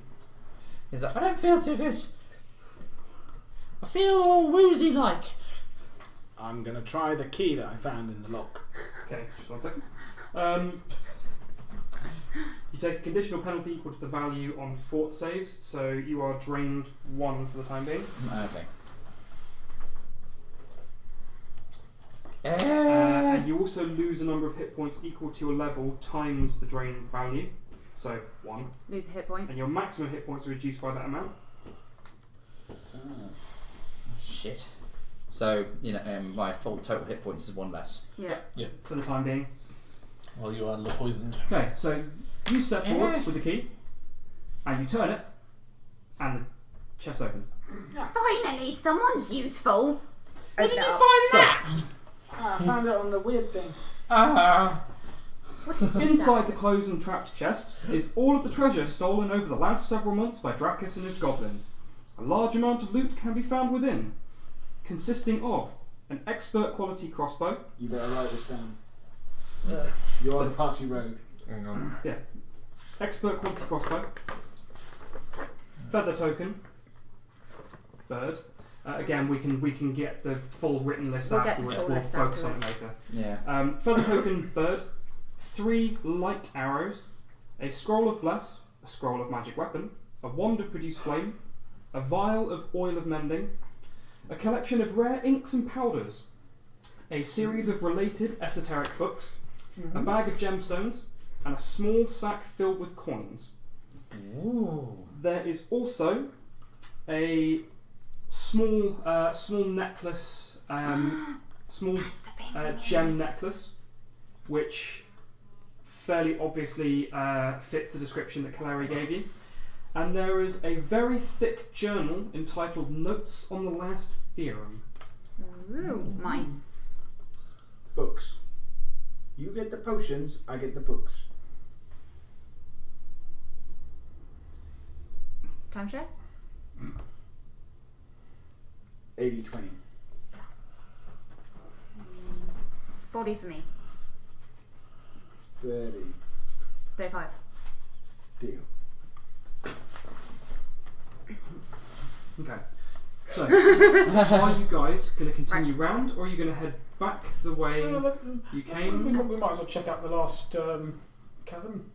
Speaker 1: He's like, I don't feel too good. I feel all woozy like.
Speaker 6: I'm going to try the key that I found in the lock.
Speaker 2: Okay, just 1 second. You take a conditional penalty equal to the value on fort saves, so you are drained 1 for the time being.
Speaker 1: Okay.
Speaker 2: And you also lose a number of hit points equal to your level times the drain value, so 1.
Speaker 3: Lose a hit point.
Speaker 2: And your maximum hit points are reduced by that amount.
Speaker 1: Shit. So, my full total hit points is 1 less.
Speaker 3: Yeah.
Speaker 2: For the time being.
Speaker 4: Well, you are poisoned.
Speaker 2: Okay, so you step forwards with the key, and you turn it, and the chest opens.
Speaker 3: Finally, someone's useful.
Speaker 1: Where did you
Speaker 3: Open it up.
Speaker 1: find that?
Speaker 6: I found it on the weird thing.
Speaker 3: What is
Speaker 2: Inside the closed and trapped chest is all of the treasure stolen over the last several months by Dracus and his goblins. A large amount of loot can be found within, consisting of an expert quality crossbow.
Speaker 6: You better write this down. You're the party rogue.
Speaker 1: Hang on.
Speaker 2: Yeah. Expert quality crossbow. Feather token. Bird. Again, we can get the full written list
Speaker 3: We'll get the
Speaker 2: afterwards.
Speaker 3: full
Speaker 2: We'll
Speaker 3: list
Speaker 2: focus on it
Speaker 3: afterwards.
Speaker 2: later.
Speaker 1: Yeah.
Speaker 2: Feather token bird. 3 light arrows. A scroll of bless. A scroll of magic weapon. A wand of produce flame. A vial of oil of mending. A collection of rare inks and powders. A series of related esoteric books. A bag of gemstones. And a small sack filled with coins.
Speaker 1: Ooh.
Speaker 2: There is also a small necklace, small gem necklace, which fairly obviously fits the description that Kaleri gave you. And there is a very thick journal entitled Notes on the Last Theorem.
Speaker 3: Ooh, mine.
Speaker 6: Books. You get the potions, I get the books.
Speaker 3: Timeshare?
Speaker 6: 80-20.
Speaker 3: 40 for me.
Speaker 6: 30.
Speaker 3: 35.
Speaker 6: Deal.
Speaker 2: Okay. So, are you guys going to continue round, or are you going to head back the way you came?
Speaker 5: We might as well check out the last cavern.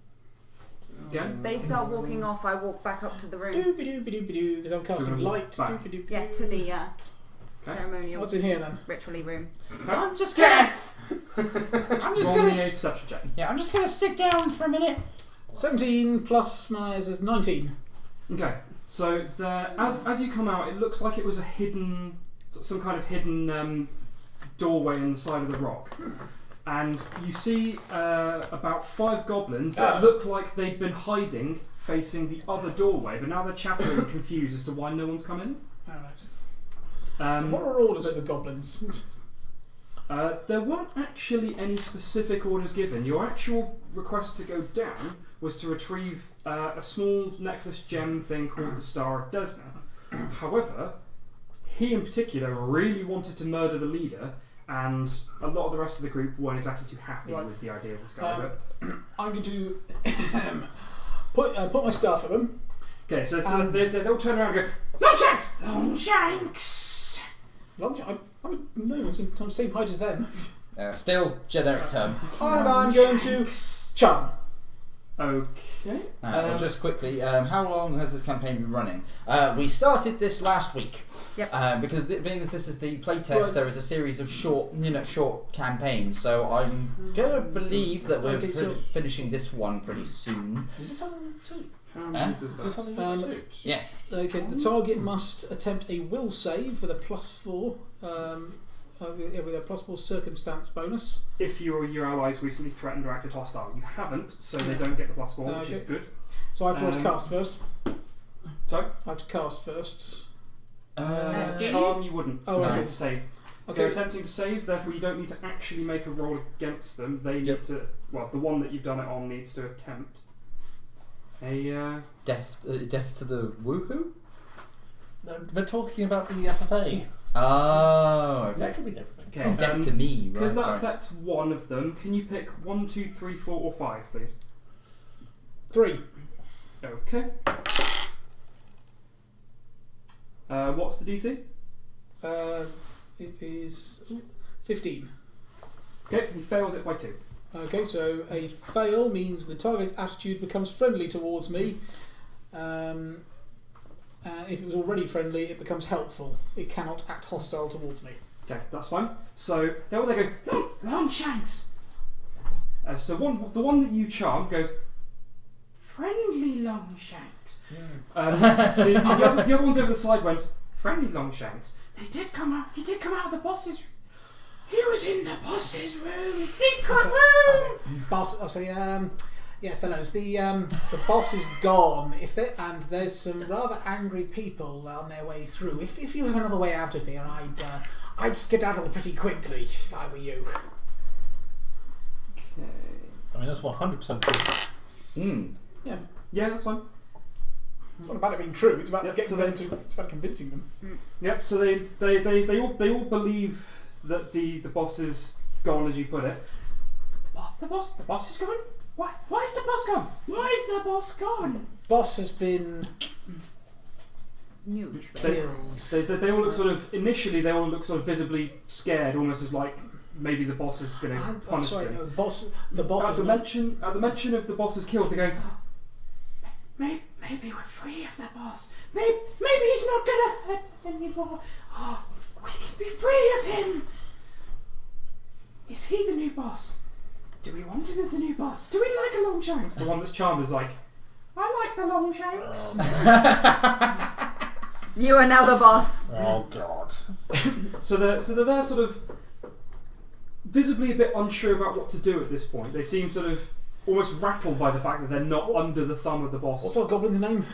Speaker 2: Again?
Speaker 3: They start walking off, I walk back up to the room.
Speaker 5: Doobie doobie doobie doo, because I'm casting
Speaker 2: Room
Speaker 5: light.
Speaker 2: back.
Speaker 5: Doobie doobie
Speaker 3: Yeah,
Speaker 5: doo.
Speaker 3: to the
Speaker 2: Okay.
Speaker 3: ceremonial,
Speaker 5: What's in here then?
Speaker 3: ritually room.
Speaker 1: I'm just gonna. I'm just
Speaker 2: Roll
Speaker 1: gonna.
Speaker 2: me a perception check.
Speaker 1: Yeah, I'm just gonna sit down for a minute.
Speaker 5: 17 plus my is 19.
Speaker 2: Okay, so there, as you come out, it looks like it was a hidden, some kind of hidden doorway in the side of the rock, and you see about 5 goblins that look like they'd been hiding facing the other doorway, but now they're chattering and confused as to why no one's come in.
Speaker 5: Alright. What are orders for the goblins?
Speaker 2: There weren't actually any specific orders given. Your actual request to go down was to retrieve a small necklace gem thing called the Star of Desna. However, he in particular really wanted to murder the leader, and a lot of the rest of the group weren't exactly too happy with the idea of this guy.
Speaker 5: I'm going to put my staff at them.
Speaker 2: Okay, so they all turn around and go, Longshanks! Longshanks!
Speaker 5: I'm the same height as them.
Speaker 1: Still generic term.
Speaker 5: And I'm going to charm.
Speaker 2: Okay.
Speaker 1: Well, just quickly, how long has this campaign been running? We started this last week.
Speaker 3: Yep.
Speaker 1: Because being as this is the playtest, there is a series of short campaigns. So I'm gonna believe that we're
Speaker 5: Okay, so-
Speaker 1: finishing this one pretty soon.
Speaker 5: Is this one 2?
Speaker 2: How many does
Speaker 4: Is this
Speaker 2: that?
Speaker 4: something that suits?
Speaker 1: Yeah.
Speaker 5: Okay, the target must attempt a will save with a +4, with a +4 circumstance bonus.
Speaker 2: If you or your allies recently threatened or acted hostile, you haven't, so they don't get the +4, which is good.
Speaker 5: So I have to cast first.
Speaker 2: Sorry?
Speaker 5: I have to cast first.
Speaker 2: Charm, you wouldn't.
Speaker 5: Oh,
Speaker 2: It's
Speaker 5: okay.
Speaker 2: a save.
Speaker 5: Okay.
Speaker 2: They're attempting to save, therefore you don't need to actually make a roll against them. They need to. Well, the one that you've done it on needs to attempt a.
Speaker 7: Deaf to the woohoo?
Speaker 4: No, they're talking about the FFA.
Speaker 1: Oh, okay.
Speaker 4: That could be different.
Speaker 2: Okay.
Speaker 1: Deaf to me, right?
Speaker 2: Because that
Speaker 1: Sorry.
Speaker 2: affects one of them, can you pick 1, 2, 3, 4, or 5, please?
Speaker 5: 3.
Speaker 2: Okay. What's the DC?
Speaker 5: It is 15.
Speaker 2: Okay, he fails it by 2.
Speaker 5: Okay, so a fail means the target's attitude becomes friendly towards me. If it was already friendly, it becomes helpful. It cannot act hostile towards me.
Speaker 2: Okay, that's fine. So then they go, Longshanks! So the one that you charm goes, friendly Longshanks. The other ones over the side went, friendly Longshanks. He did come out of the boss's. He was in the boss's room, secret room.
Speaker 5: Boss, I say, yeah, fellows, the boss is gone. And there's some rather angry people on their way through. If you have another way out of here, I'd skedaddle pretty quickly if I were you.
Speaker 2: Okay.
Speaker 4: I mean, that's 100% true.
Speaker 2: Yeah, that's fine.
Speaker 5: It's not about it being true. It's about
Speaker 2: It's
Speaker 5: about convincing them.
Speaker 2: Yep. So they all believe that the boss is gone, as you put it. The boss is gone. Why is the boss gone? Why is the boss gone?
Speaker 5: Boss has been
Speaker 2: They all look sort of initially. They all look sort of visibly scared, almost as like maybe the boss is going to
Speaker 5: I'm
Speaker 2: punish
Speaker 5: sorry,
Speaker 2: them.
Speaker 5: no, the boss
Speaker 2: At
Speaker 5: is
Speaker 2: the
Speaker 5: not,
Speaker 2: mention of the boss's kill, they're going. Maybe we're free of the boss. Maybe he's not gonna hurt us anymore. Oh, we can be free of him. Is he the new boss? Do we want him as the new boss? Do we like a Longshanks? The one that's charmed is like, I like the Longshanks.
Speaker 3: You are now the boss.
Speaker 4: Oh God.
Speaker 2: So they're there sort of visibly a bit unsure about what to do at this point. They seem sort of almost rattled by the fact that they're not under the thumb of the boss.
Speaker 5: what's our goblin's name?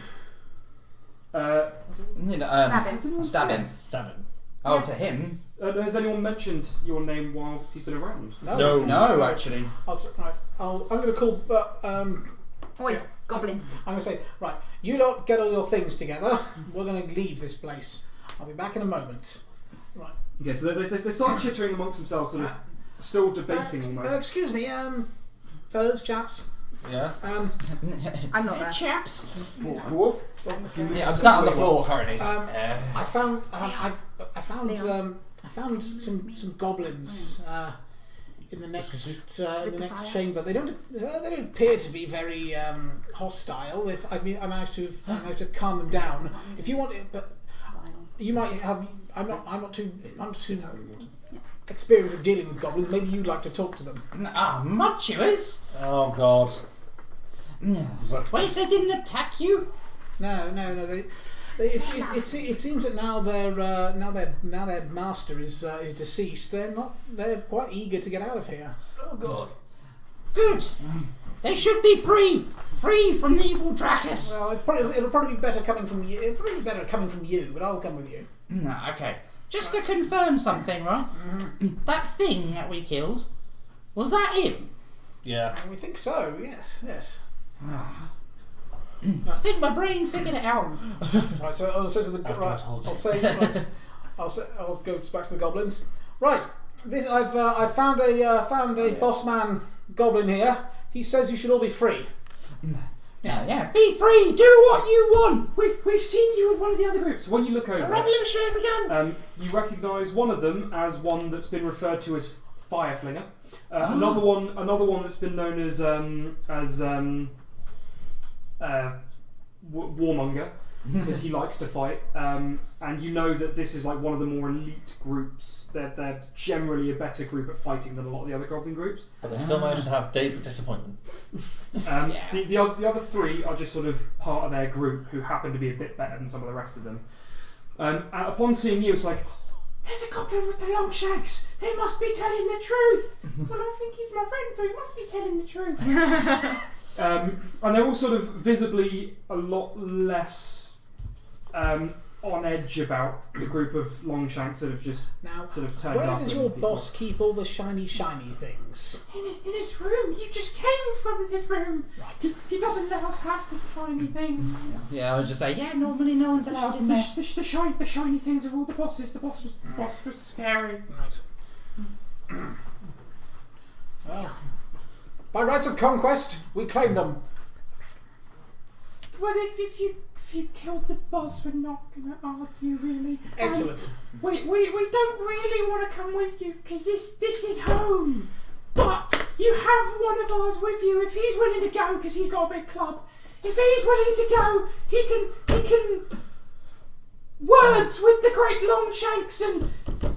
Speaker 1: Stab him.
Speaker 4: Stabbing.
Speaker 1: Oh, to him?
Speaker 2: Has anyone mentioned your name while he's been around?
Speaker 1: No, actually.
Speaker 5: I'm going to call.
Speaker 3: Oi, goblin.
Speaker 5: I'm going to say, right, you lot get all your things together. We're going to leave this place. I'll be back in a moment. Right.
Speaker 2: Okay, so they start chittering amongst themselves, sort of still debating almost.
Speaker 5: Excuse me, fellas, chaps.
Speaker 7: Yeah.
Speaker 3: I'm not there.
Speaker 1: Chaps.
Speaker 6: Dwarf?
Speaker 1: Yeah, I'm sat on the floor currently.
Speaker 5: I found some goblins in the next chamber. They don't appear to be very hostile. I managed to calm them down. If you want it, but you might have. I'm not too experienced with dealing with goblins. Maybe you'd like to talk to them.
Speaker 1: Mud chewers?
Speaker 4: Oh God.
Speaker 1: Wait, they didn't attack you?
Speaker 5: No. It seems that now their master is deceased. They're quite eager to get out of here.
Speaker 4: Oh God.
Speaker 1: Good. They should be free from the evil Dracus.
Speaker 5: Well, it'll probably be better coming from you. It'll probably be better coming from you, but I'll come with you.
Speaker 1: No, okay. Just to confirm something, right? That thing that we killed, was that him?
Speaker 4: Yeah.
Speaker 5: We think so. Yes.
Speaker 1: I think my brain figured it out.
Speaker 5: Right. So I'll say to the I'll go back to the goblins. Right. This I've found a boss man goblin here. He says you should all be free.
Speaker 1: Yeah, be free. Do what you want.
Speaker 2: We've seen you with one of the other groups. When you look over,
Speaker 1: The revolution has begun.
Speaker 2: you recognise one of them as one that's been referred to as Fireflinger. Another one that's been known as Warmonger, because he likes to fight, and you know that this is like one of the more elite groups. They're generally a better group at fighting than a lot of the other goblin groups.
Speaker 4: But they still managed to have Dave for disappointment.
Speaker 2: The other three are just sort of part of their group who happen to be a bit better than some of the rest of them. Upon seeing you, it's like, there's a goblin with the long shanks. They must be telling the truth. Well, I think he's my friend, so he must be telling the truth. And they're all sort of visibly a lot less on edge about the group of Longshanks that have just
Speaker 5: Now,
Speaker 2: sort of turned
Speaker 5: where
Speaker 2: up.
Speaker 5: does your boss keep all the shiny things?
Speaker 2: In his room. You just came from his room.
Speaker 5: Right.
Speaker 2: He doesn't let us have the shiny things.
Speaker 1: Yeah, I was just say, yeah, normally no one's allowed in there.
Speaker 2: The shiny things are all the bosses. The boss was scary.
Speaker 5: Right. Well, by rights of conquest, we claim them.
Speaker 2: Well, if you killed the boss, we're not going to argue, really.
Speaker 5: Excellent.
Speaker 2: We don't really want to come with you, because this is home. But you have one of ours with you if he's willing to go, because he's got a big club. If he's willing to go, he can words with the great Longshanks and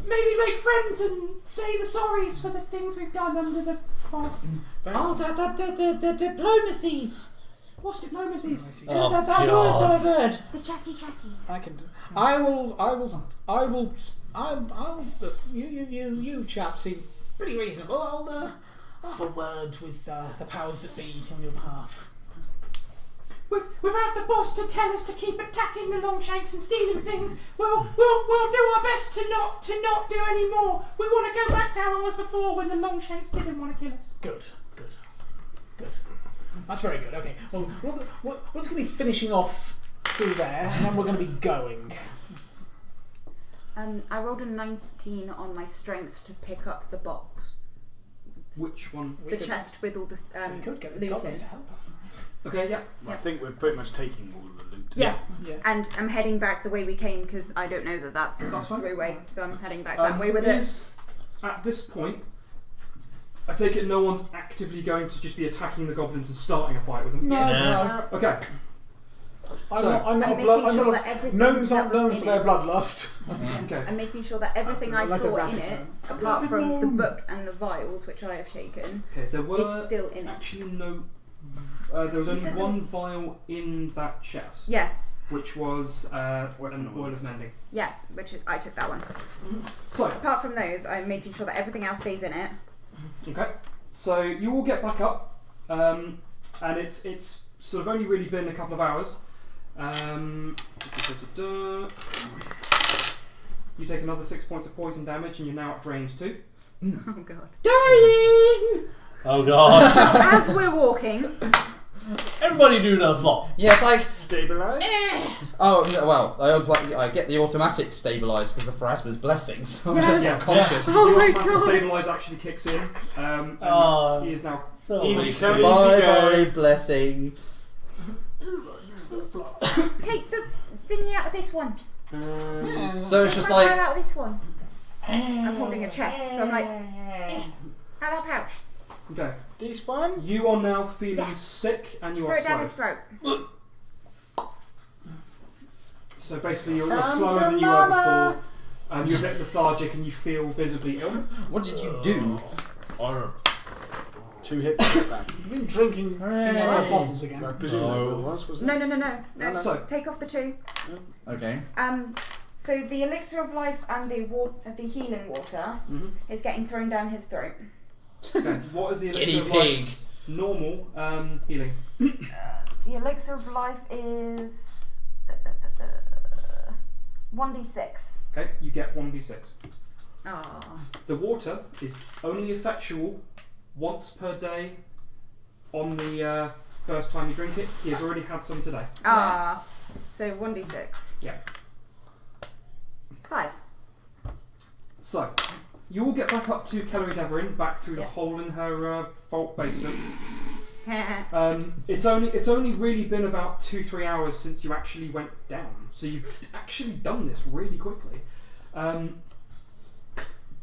Speaker 2: maybe make friends and say the sorries for the things we've done under the past.
Speaker 1: Oh, the diplomacies.
Speaker 2: What's diplomacies?
Speaker 4: Oh,
Speaker 1: that word that I've heard.
Speaker 3: The chatty.
Speaker 5: I can. You chaps seem pretty reasonable. I'll have a word with the powers that be on your behalf.
Speaker 2: Without the boss to tell us to keep attacking the Longshanks and stealing things, we'll do our best to not do any more. We want to go back to how it was before when the Longshanks didn't want to kill us.
Speaker 5: Good. That's very good. Okay. Well, we're just going to be finishing off through there, and then we're going to be going.
Speaker 3: I rolled a 19 on my strength to pick up the box.
Speaker 2: Which one?
Speaker 3: The chest with all the
Speaker 5: We could get the
Speaker 3: loot
Speaker 5: goblins
Speaker 3: in.
Speaker 5: to help us.
Speaker 2: Okay, yeah.
Speaker 6: I think we're pretty much taking all of the loot.
Speaker 3: Yeah.
Speaker 5: Yeah.
Speaker 3: And I'm heading back the way we came because I don't know that that's
Speaker 2: That's fine.
Speaker 3: the way, so I'm heading back that way with it.
Speaker 2: At this point, I take it no one's actively going to just be attacking the goblins and starting a fight with them?
Speaker 5: No.
Speaker 2: Okay.
Speaker 5: I'm not a
Speaker 3: making
Speaker 5: blood.
Speaker 3: sure that everything
Speaker 5: Gnomes
Speaker 3: that
Speaker 5: aren't
Speaker 3: was
Speaker 5: known
Speaker 3: in
Speaker 5: for their
Speaker 3: it-
Speaker 5: bloodlust.
Speaker 2: Okay.
Speaker 3: I'm making sure that everything I
Speaker 5: Unless
Speaker 3: saw
Speaker 5: a
Speaker 3: in
Speaker 5: rabbit
Speaker 3: it,
Speaker 5: gnome.
Speaker 3: apart
Speaker 5: Rabbit
Speaker 3: from the
Speaker 5: gnome.
Speaker 3: book and the vials, which I have shaken,
Speaker 2: Okay, there
Speaker 3: is
Speaker 2: were
Speaker 3: still in it.
Speaker 2: actually no... there was only
Speaker 3: said
Speaker 2: one vial in that chest,
Speaker 3: Yeah,
Speaker 2: which was
Speaker 6: Weapon
Speaker 2: an oil of mending.
Speaker 3: yeah, I took that one.
Speaker 2: So,
Speaker 3: Apart from those, I'm making sure that everything else stays in it.
Speaker 2: okay. So you all get back up, and it's sort of only really been a couple of hours. You take another 6 points of poison damage, and you're now at drained 2.
Speaker 3: Oh god.
Speaker 1: Dying!
Speaker 4: Oh god.
Speaker 3: So as we're walking,
Speaker 4: Everybody do another flop.
Speaker 1: Yeah, it's like,
Speaker 6: Stabilise.
Speaker 1: oh, no, well, I get the automatic stabilise because of Pharasma's blessings. So I'm
Speaker 3: Yes.
Speaker 1: just
Speaker 2: Yeah.
Speaker 1: conscious.
Speaker 3: Oh
Speaker 2: the
Speaker 3: my
Speaker 2: automatic
Speaker 3: God.
Speaker 2: stabilise actually kicks in, and
Speaker 4: Oh.
Speaker 2: he is now...
Speaker 4: So
Speaker 6: Easy
Speaker 4: sweet.
Speaker 6: come,
Speaker 1: Bye
Speaker 6: easy
Speaker 1: bye,
Speaker 6: go.
Speaker 1: blessing.
Speaker 3: take the thingy out of this one.
Speaker 1: So it's just
Speaker 3: Take my
Speaker 1: like,
Speaker 3: file out of this one. I'm holding a chest, so I'm like, out of that pouch.
Speaker 2: Okay.
Speaker 6: Despawn.
Speaker 2: You are now feeling
Speaker 3: Yeah.
Speaker 2: sick, and you
Speaker 3: Throw
Speaker 2: are
Speaker 3: it down his
Speaker 2: slow.
Speaker 3: throat.
Speaker 2: So basically you're
Speaker 6: Come
Speaker 2: slower
Speaker 6: to
Speaker 2: than you were
Speaker 6: mama.
Speaker 2: before, and you're a bit lethargic, and you feel visibly ill.
Speaker 1: what did you do?
Speaker 6: 2 hit points back.
Speaker 5: You've been drinking
Speaker 1: Hooray.
Speaker 5: out of bottles again.
Speaker 6: I presume that
Speaker 4: No.
Speaker 6: what it was, wasn't it?
Speaker 3: No.
Speaker 2: So-
Speaker 3: Take off the 2.
Speaker 1: Okay.
Speaker 3: So the elixir of life and the healing water
Speaker 2: Mm-hmm.
Speaker 3: is getting thrown down his throat.
Speaker 2: Okay. What is the
Speaker 1: Guinea
Speaker 2: elixir of
Speaker 1: pig.
Speaker 2: life? Normal healing.
Speaker 3: The elixir of life is 1d6.
Speaker 2: Okay, you get 1d6.
Speaker 3: Ah.
Speaker 2: The water is only effectual once per day on the first time you drink it. He has already had some today.
Speaker 3: Ah. So 1d6.
Speaker 2: Yeah.
Speaker 3: 5.
Speaker 2: So, you all get back up to Kellery Deverin, back through the
Speaker 3: Yeah.
Speaker 2: hole in her vault basement. It's only really been about 2-3 hours since you actually went down, so you've actually done this really quickly.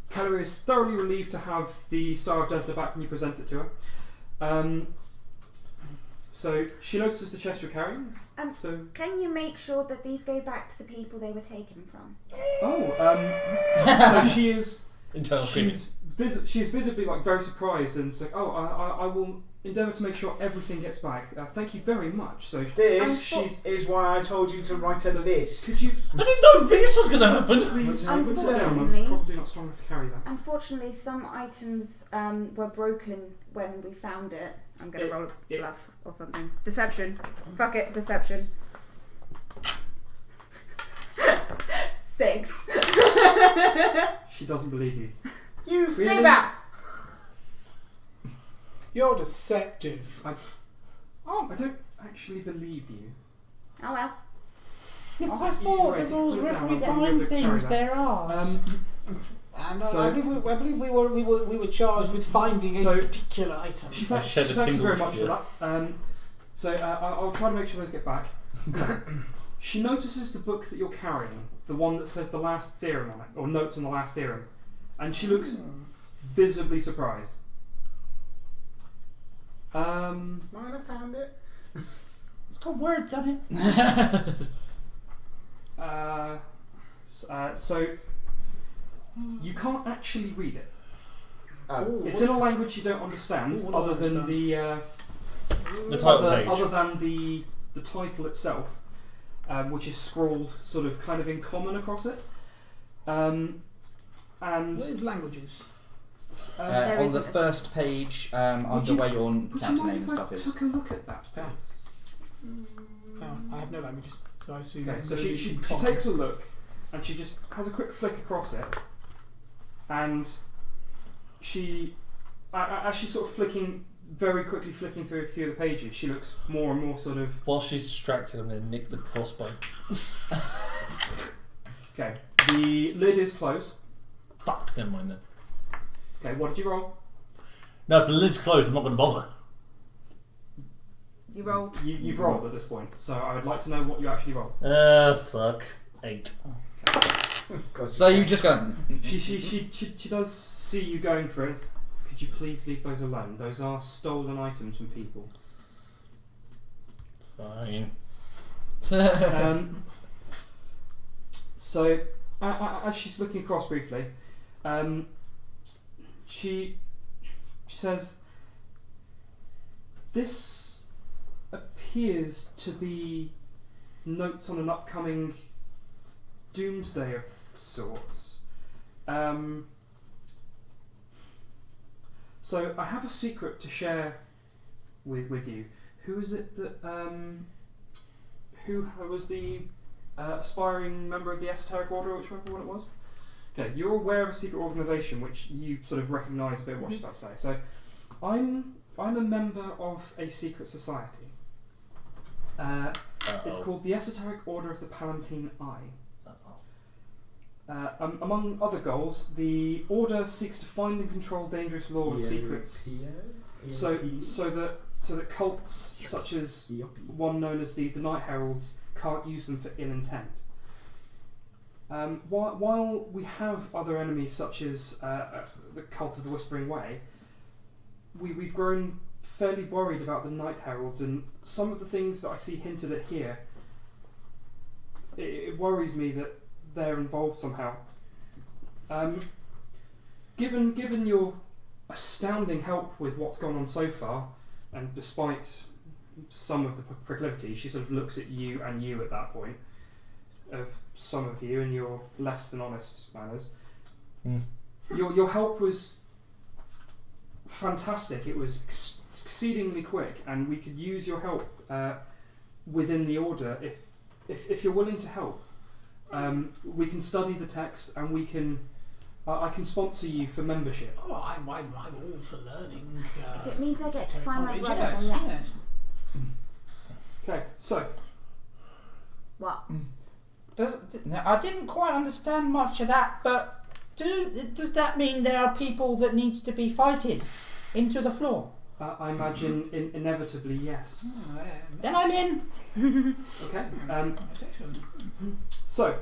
Speaker 2: Kellery is thoroughly relieved to have the Star of Desna back when you present it to her. So she notices the chest you're carrying. So
Speaker 3: Can you make sure that these go back to the people they were taken from?
Speaker 2: so she is.
Speaker 4: Internal screaming.
Speaker 2: She is visibly like very surprised and it's like, oh, I will endeavour to make sure everything gets back. Thank you very much. So
Speaker 6: This is why I told you to write a list.
Speaker 2: could you
Speaker 4: I didn't know this was going to happen.
Speaker 2: please put it down?
Speaker 3: Unfortunately-
Speaker 2: I'm probably not strong enough to carry that.
Speaker 3: Unfortunately, some items were broken when we found it. I'm going to roll a bluff or something. Deception. Fuck it, deception. 6.
Speaker 2: She doesn't believe you.
Speaker 6: You
Speaker 2: Really?
Speaker 6: fibber!
Speaker 5: You're deceptive.
Speaker 2: I don't actually believe you.
Speaker 3: Oh well.
Speaker 8: I thought
Speaker 2: Right,
Speaker 8: the rules
Speaker 2: put it
Speaker 8: were
Speaker 2: down,
Speaker 8: if we
Speaker 2: I'm gonna
Speaker 8: find
Speaker 2: carry
Speaker 8: things,
Speaker 2: that.
Speaker 8: there are.
Speaker 5: And
Speaker 2: So-
Speaker 5: I believe we were charged with finding a
Speaker 2: So-
Speaker 5: particular item.
Speaker 2: She
Speaker 4: I shed a
Speaker 2: thanks you
Speaker 4: single
Speaker 2: very much for that. So I'll try to make sure those get back. She notices the book that you're carrying, the one that says the last theorem on it, or notes on the last theorem, and she looks visibly surprised.
Speaker 6: Might have found it.
Speaker 8: It's got words on it.
Speaker 2: So you can't actually read it.
Speaker 6: Oh.
Speaker 2: It's in a language you don't understand,
Speaker 5: Ooh, what do I
Speaker 2: other than
Speaker 5: understand?
Speaker 4: The title
Speaker 2: other,
Speaker 4: page.
Speaker 2: other than the title itself, which is scrawled sort of kind of in common across it. And
Speaker 5: What is languages?
Speaker 3: There
Speaker 1: On the
Speaker 3: isn't a-
Speaker 1: first page, under
Speaker 2: you-
Speaker 1: where your
Speaker 2: would you
Speaker 1: counter
Speaker 2: mind
Speaker 1: name and
Speaker 2: if I
Speaker 1: stuff is.
Speaker 2: took a look at that,
Speaker 5: Yeah.
Speaker 2: please?
Speaker 5: I have no languages, so I assume.
Speaker 2: Okay, so
Speaker 5: maybe
Speaker 2: she
Speaker 5: in common.
Speaker 2: takes a look, and she just has a quick flick across it, and she, as she's sort of very quickly flicking through a few of the pages, she looks more and more sort of.
Speaker 4: While she's distracted, I'm going to nick the crossbow.
Speaker 2: Okay, the lid is closed.
Speaker 4: Fuck, never mind then.
Speaker 2: Okay, what did you roll?
Speaker 4: No, if the lid's closed, I'm not going to bother.
Speaker 3: You rolled.
Speaker 2: You've rolled at this point, so I would like to know what you actually rolled.
Speaker 4: Fuck. 8.
Speaker 1: So you just go.
Speaker 2: She does see you going for it. Could you please leave those alone? Those are stolen items from people.
Speaker 4: Fine.
Speaker 2: So, as she's looking across briefly, she says, "This appears to be notes on an upcoming doomsday of sorts. So I have a secret to share with you. Who is it that who was the aspiring member of the Esoteric Order, whichever one it was? Okay, you're aware of a secret organisation which you sort of recognise a bit of what she's about to say. So I'm a member of a secret society. It's called the Esoteric Order of the Palatine Eye. Among other goals, the Order seeks to find and control dangerous lore and secrets, so that cults such as one known as the Night Heralds can't use them for ill intent. While we have other enemies such as the Cult of the Whispering Way, we've grown fairly worried about the Night Heralds, and some of the things that I see hinted at here, it worries me that they're involved somehow. Given your astounding help with what's gone on so far, and despite some of the proclivity, she sort of looks at you at that point, of some of you and your less than honest manners. Your help was fantastic. It was exceedingly quick, and we could use your help within the Order if you're willing to help. We can study the text, and we can. I can sponsor you for membership.
Speaker 5: Oh, I'm all for learning.
Speaker 3: If it means I get to
Speaker 5: esoteric
Speaker 3: find my
Speaker 5: knowledge,
Speaker 3: brother,
Speaker 5: yes,
Speaker 3: then yes.
Speaker 2: Okay, so
Speaker 3: What?
Speaker 8: I didn't quite understand much of that, but does that mean there are people that needs to be fighted into the floor?
Speaker 2: I imagine inevitably yes.
Speaker 8: Then I'm in.
Speaker 2: Okay.
Speaker 5: Excellent.
Speaker 2: So,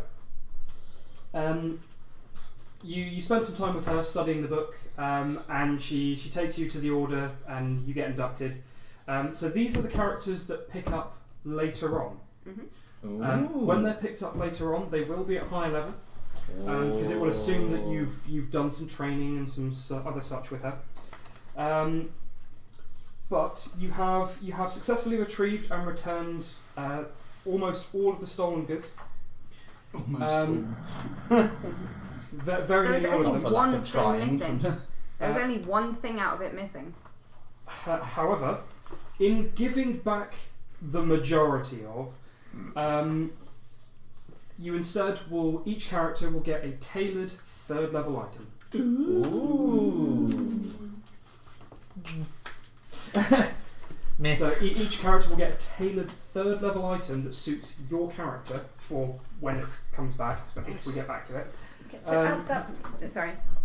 Speaker 2: you spend some time with her studying the book, and she takes you to the Order, and you get inducted. So these are the characters that pick up later on. When they're picked up later on, they will be at higher level, because it will assume that you've done some training and some other such with her. But you have successfully retrieved and returned almost all of the stolen goods. Very
Speaker 3: There was
Speaker 2: nearly all
Speaker 3: only
Speaker 2: of them.
Speaker 3: one thing missing. There was only one thing out of it missing.
Speaker 2: However, in giving back the majority of, you instead each character will get a tailored 3rd level item. So each character will get a tailored 3rd level item that suits your character for when it comes back, if we get back to it.
Speaker 3: Okay, so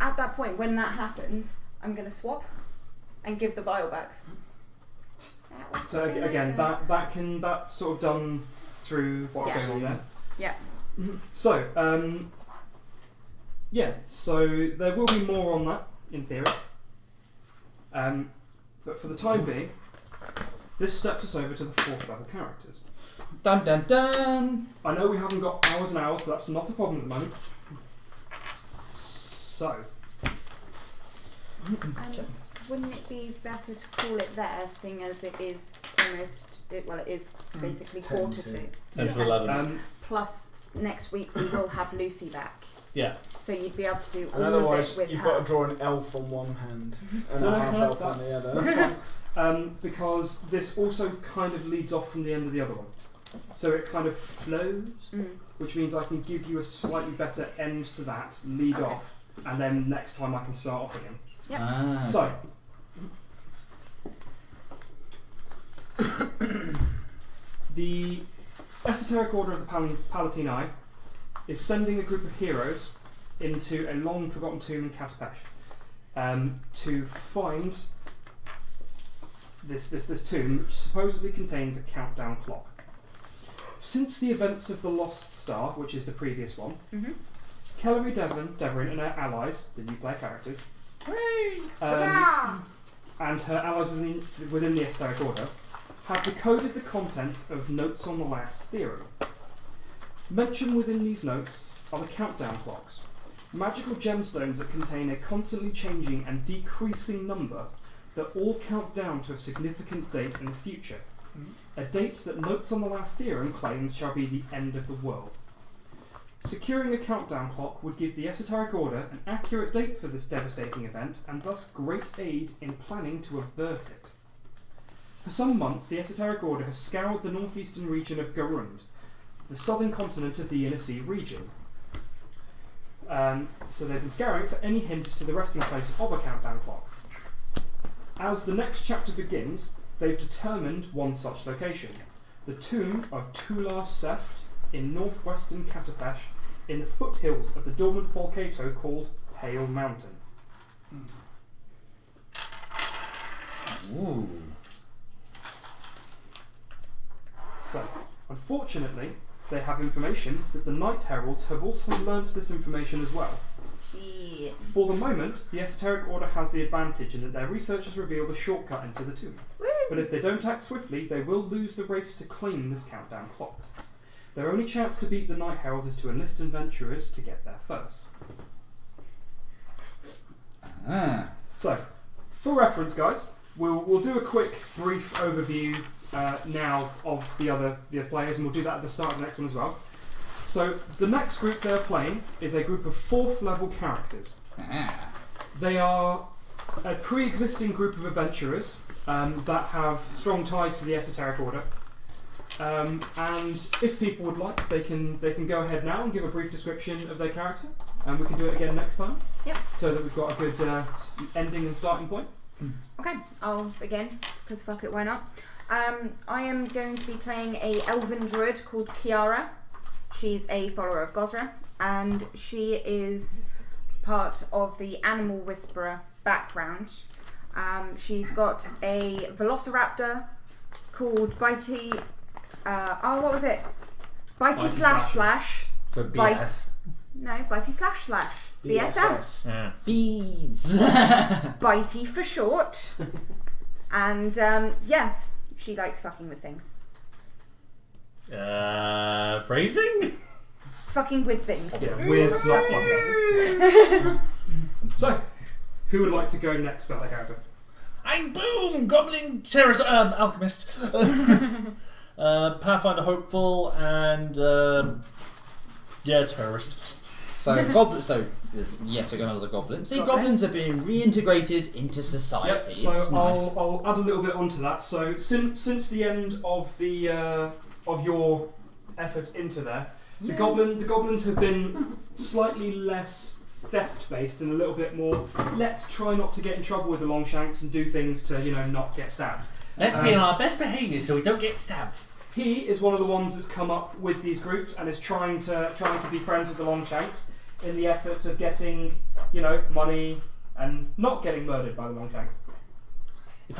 Speaker 3: at that point, when that happens, I'm going to swap and give the vial back.
Speaker 2: So again, that's sort of done through what's going on there.
Speaker 3: Yeah.
Speaker 2: So so there will be more on that in theory. But for the time being, this steps us over to the 4th level characters.
Speaker 8: Dun dun dun!
Speaker 2: I know we haven't got hours and hours, but that's not a problem at the moment. So.
Speaker 3: Wouldn't it be better to call it there, seeing as it is it is basically 10:45.
Speaker 4: 10 to 11.
Speaker 3: Plus, next week we will have Lucy back.
Speaker 4: Yeah.
Speaker 3: So you'd be able to do
Speaker 6: And
Speaker 3: all of
Speaker 6: otherwise,
Speaker 3: it with
Speaker 6: you've
Speaker 3: her.
Speaker 6: got to draw an elf on one hand and
Speaker 2: No,
Speaker 6: a half elf on
Speaker 2: that's-
Speaker 6: the other.
Speaker 2: Because this also kind of leads off from the end of the other one. So it kind of flows, which means I can give you a slightly better end to that, lead off, and then next time I can start off again.
Speaker 3: Yep.
Speaker 2: So, the Esoteric Order of the Palatini is sending a group of heroes into a long-forgotten tomb in Katapesh to find this tomb, which supposedly contains a countdown clock. Since the events of the Lost Star, which is the previous one, Kellery Deverin and her allies, the new player characters, and her allies within the Esoteric Order, have decoded the content of Notes on the Last Theorem. Mentioned within these notes are the countdown clocks, magical gemstones that contain a constantly changing and decreasing number that all count down to a significant date in the future, a date that Notes on the Last Theorem claims shall be the end of the world. Securing a countdown clock would give the Esoteric Order an accurate date for this devastating event, and thus great aid in planning to avert it. For some months, the Esoteric Order has scoured the northeastern region of Garund, the southern continent of the Inner Sea region. So they've been scouring for any hints to the resting place of a countdown clock. As the next chapter begins, they've determined one such location, the tomb of Tular Seft in northwestern Katapesh, in the foothills of the dormant volcano called Pale Mountain.
Speaker 8: Ooh.
Speaker 2: So, unfortunately, they have information that the Night Heralds have also learnt this information as well.
Speaker 3: Yeah.
Speaker 2: For the moment, the Esoteric Order has the advantage in that their researchers revealed a shortcut into the tomb.
Speaker 3: Woo.
Speaker 2: But if they don't act swiftly, they will lose the race to claim this countdown clock. Their only chance to beat the Night Heralds is to enlist adventurers to get there first. So, for reference, guys, we'll do a quick, brief overview now of the other players, and we'll do that at the start of the next one as well. So, the next group they're playing is a group of 4th level characters. They are a pre-existing group of adventurers that have strong ties to the Esoteric Order. And if people would like, they can go ahead now and give a brief description of their character, and we can do it again next time.
Speaker 3: Yep.
Speaker 2: So that we've got a good ending and starting point.
Speaker 3: Okay, I'll begin, because fuck it, why not? I am going to be playing a elven druid called Kiara. She's a follower of Gosra, and she is part of the Animal Whisperer background. She's got a velociraptor called Bitey... what was it? Bitey slash.
Speaker 8: For BS.
Speaker 3: No, Bitey slash. BSS.
Speaker 8: Yeah. Bees.
Speaker 3: Bitey for short. And She likes fucking with things.
Speaker 4: Phrasing?
Speaker 3: Fucking with things.
Speaker 2: Yeah, with not
Speaker 3: Fucking
Speaker 2: fucking. So, who would like to go next about their character?
Speaker 4: I'm Boom! Goblin terrorist alchemist. Pathfinder hopeful and terrorist.
Speaker 1: So goblin. So there's yet another goblin. See, goblins are being reintegrated into society.
Speaker 2: Yep, so
Speaker 1: It's nice.
Speaker 2: I'll add a little bit onto that. So since the end of the of your efforts into there, the goblins have been slightly less theft based and a little bit more. Let's try not to get in trouble with the Longshanks and do things to not get stabbed.
Speaker 4: Let's be on our best behaviour so we don't get stabbed.
Speaker 2: He is one of the ones that's come up with these groups and is trying to be friends with the Longshanks in the efforts of getting money and not getting murdered by the Longshanks.
Speaker 4: If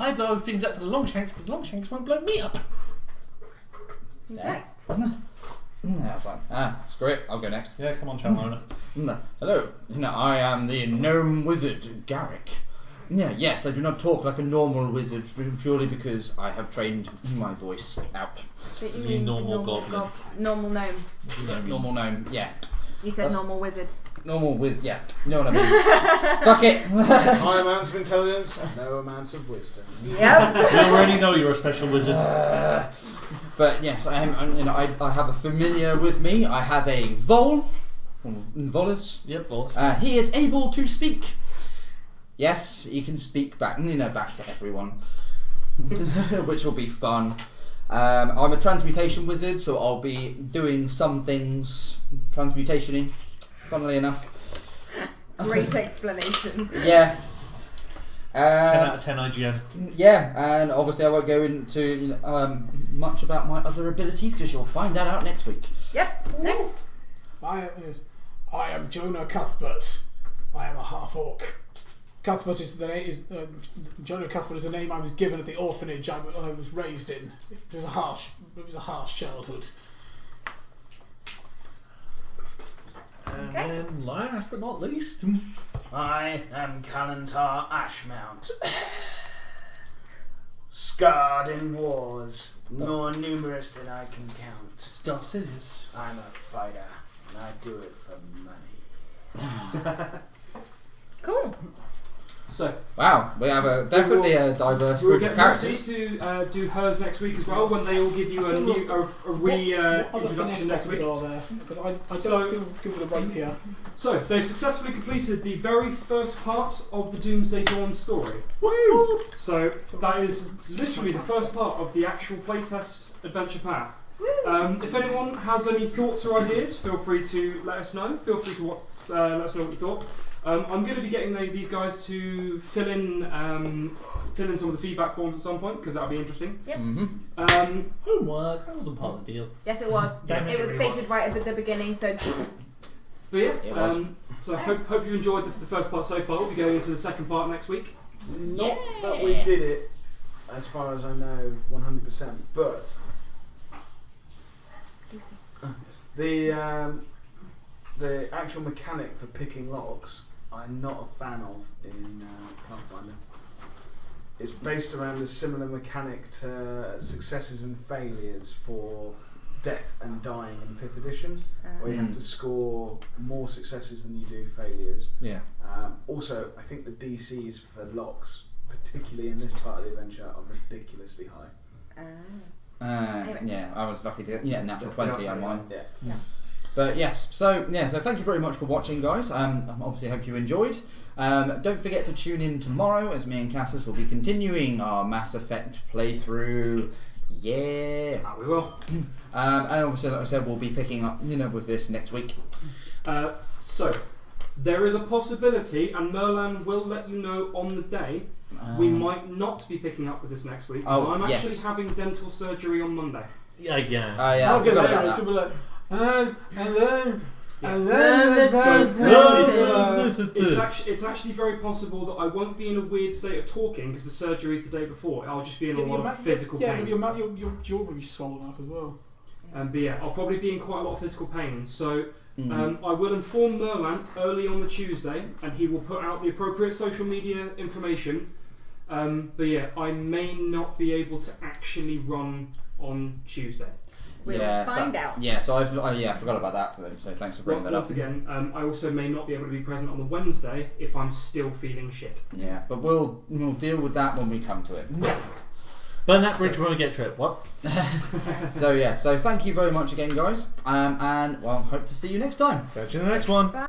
Speaker 4: I blow things up for the Longshanks, but the Longshanks won't blow me up.
Speaker 3: Who's next?
Speaker 1: That's fine. Screw it. I'll go next.
Speaker 4: Yeah, come on, Chalmona.
Speaker 1: Hello. I am the gnome wizard, Garrick. Yes, I do not talk like a normal wizard purely because I have trained my voice out.
Speaker 3: But you
Speaker 4: mean normal goblin.
Speaker 3: Normal gnome.
Speaker 1: Yeah, normal gnome. Yeah.
Speaker 3: You said normal wizard.
Speaker 1: Normal wizard. Yeah. You know what I mean. Fuck it.
Speaker 6: High amounts of intelligence, no amounts of wisdom.
Speaker 3: Yep.
Speaker 4: You already know you're a special wizard.
Speaker 1: But yes, I have a familiar with me. I have a Volus.
Speaker 4: Yep, boss.
Speaker 1: He is able to speak. Yes, he can speak back, back to everyone, which will be fun. I'm a transmutation wizard, so I'll be doing some things transmutation-y, funnily enough.
Speaker 3: Great explanation.
Speaker 1: Yeah.
Speaker 4: 10 out of 10 IGN.
Speaker 1: Yeah, and obviously I won't go into much about my other abilities because you'll find that out next week.
Speaker 3: Yep. Next.
Speaker 5: I am Jonah Cuthbert. I am a half orc. Cuthbert is the name. Jonah Cuthbert is the name I was given at the orphanage I was raised in. It was a harsh childhood.
Speaker 4: And then, last but not least,
Speaker 6: I am Kalantar Ashmount. Scarred in wars, more numerous than I can count.
Speaker 4: stuff it is.
Speaker 6: I'm a fighter, and I do it for money.
Speaker 3: Cool.
Speaker 2: So
Speaker 1: Wow, we have definitely a diverse
Speaker 2: we'll
Speaker 1: group of
Speaker 2: get Lucy
Speaker 1: characters.
Speaker 2: to do hers next week as well when they all give you a new
Speaker 5: What other
Speaker 2: introduction next week.
Speaker 5: are there? Because I don't
Speaker 2: So-
Speaker 5: feel good with the rapier.
Speaker 2: So they've successfully completed the very first part of the Doomsday Dawn story.
Speaker 5: Woo!
Speaker 2: So that is literally the first part of the actual playtest adventure path. If anyone has any thoughts or ideas, feel free to let us know. Feel free to let us know what you thought. I'm going to be getting these guys to fill in some of the feedback forms at some point because that'll be interesting.
Speaker 3: Yep.
Speaker 4: Homework, that wasn't part of the deal.
Speaker 3: Yes, it was.
Speaker 4: Damn
Speaker 3: It was
Speaker 4: everyone.
Speaker 3: stated right at the beginning, so
Speaker 2: But yeah,
Speaker 1: It was.
Speaker 2: so hope you enjoyed the first part so far. We'll be going into the second part next week.
Speaker 6: Not that we did it, as far as I know, 100%, but the actual mechanic for picking locks, I'm not a fan of in Pathfinder. It's based around a similar mechanic to successes and failures for death and dying in 5th edition, where you have to score more successes than you do failures.
Speaker 1: Yeah.
Speaker 6: Also, I think the DCs for locks, particularly in this part of the adventure, are ridiculously high.
Speaker 3: Anyway.
Speaker 1: Yeah, I was lucky to get natural 20 on mine.
Speaker 6: Yeah.
Speaker 1: But yes, so thank you very much for watching, guys. Obviously, I hope you enjoyed. Don't forget to tune in tomorrow as me and Cassus will be continuing our Mass Effect playthrough. Yeah.
Speaker 2: We will.
Speaker 1: And obviously, like I said, we'll be picking up, with this next week.
Speaker 2: So there is a possibility, and Merlan will let you know on the day. We might not be picking up with this next week because I'm actually having dental surgery on Monday.
Speaker 4: Yeah, yeah.
Speaker 1: Yeah, I
Speaker 5: I'll get
Speaker 1: forgot
Speaker 5: there.
Speaker 1: about
Speaker 5: It's
Speaker 1: that.
Speaker 5: like, and then.
Speaker 2: It's actually very possible that I won't be in a weird state of talking because the surgery is the day before. I'll just be in a lot of physical pain.
Speaker 5: But your jaw will be swollen up as well.
Speaker 2: But yeah, I'll probably be in quite a lot of physical pain. So I will inform Merlan early on the Tuesday, and he will put out the appropriate social media information. But yeah, I may not be able to actually run on Tuesday.
Speaker 3: We'll find out.
Speaker 1: Yeah, so I forgot about that. So thanks for bringing that up.
Speaker 2: Once again, I also may not be able to be present on the Wednesday if I'm still feeling shit.
Speaker 1: Yeah, but we'll deal with that when we come to it.
Speaker 4: Burn that bridge when we get to it. What?
Speaker 1: So thank you very much again, guys, and well, hope to see you next time.
Speaker 4: Catch you in the next one.
Speaker 3: Bye.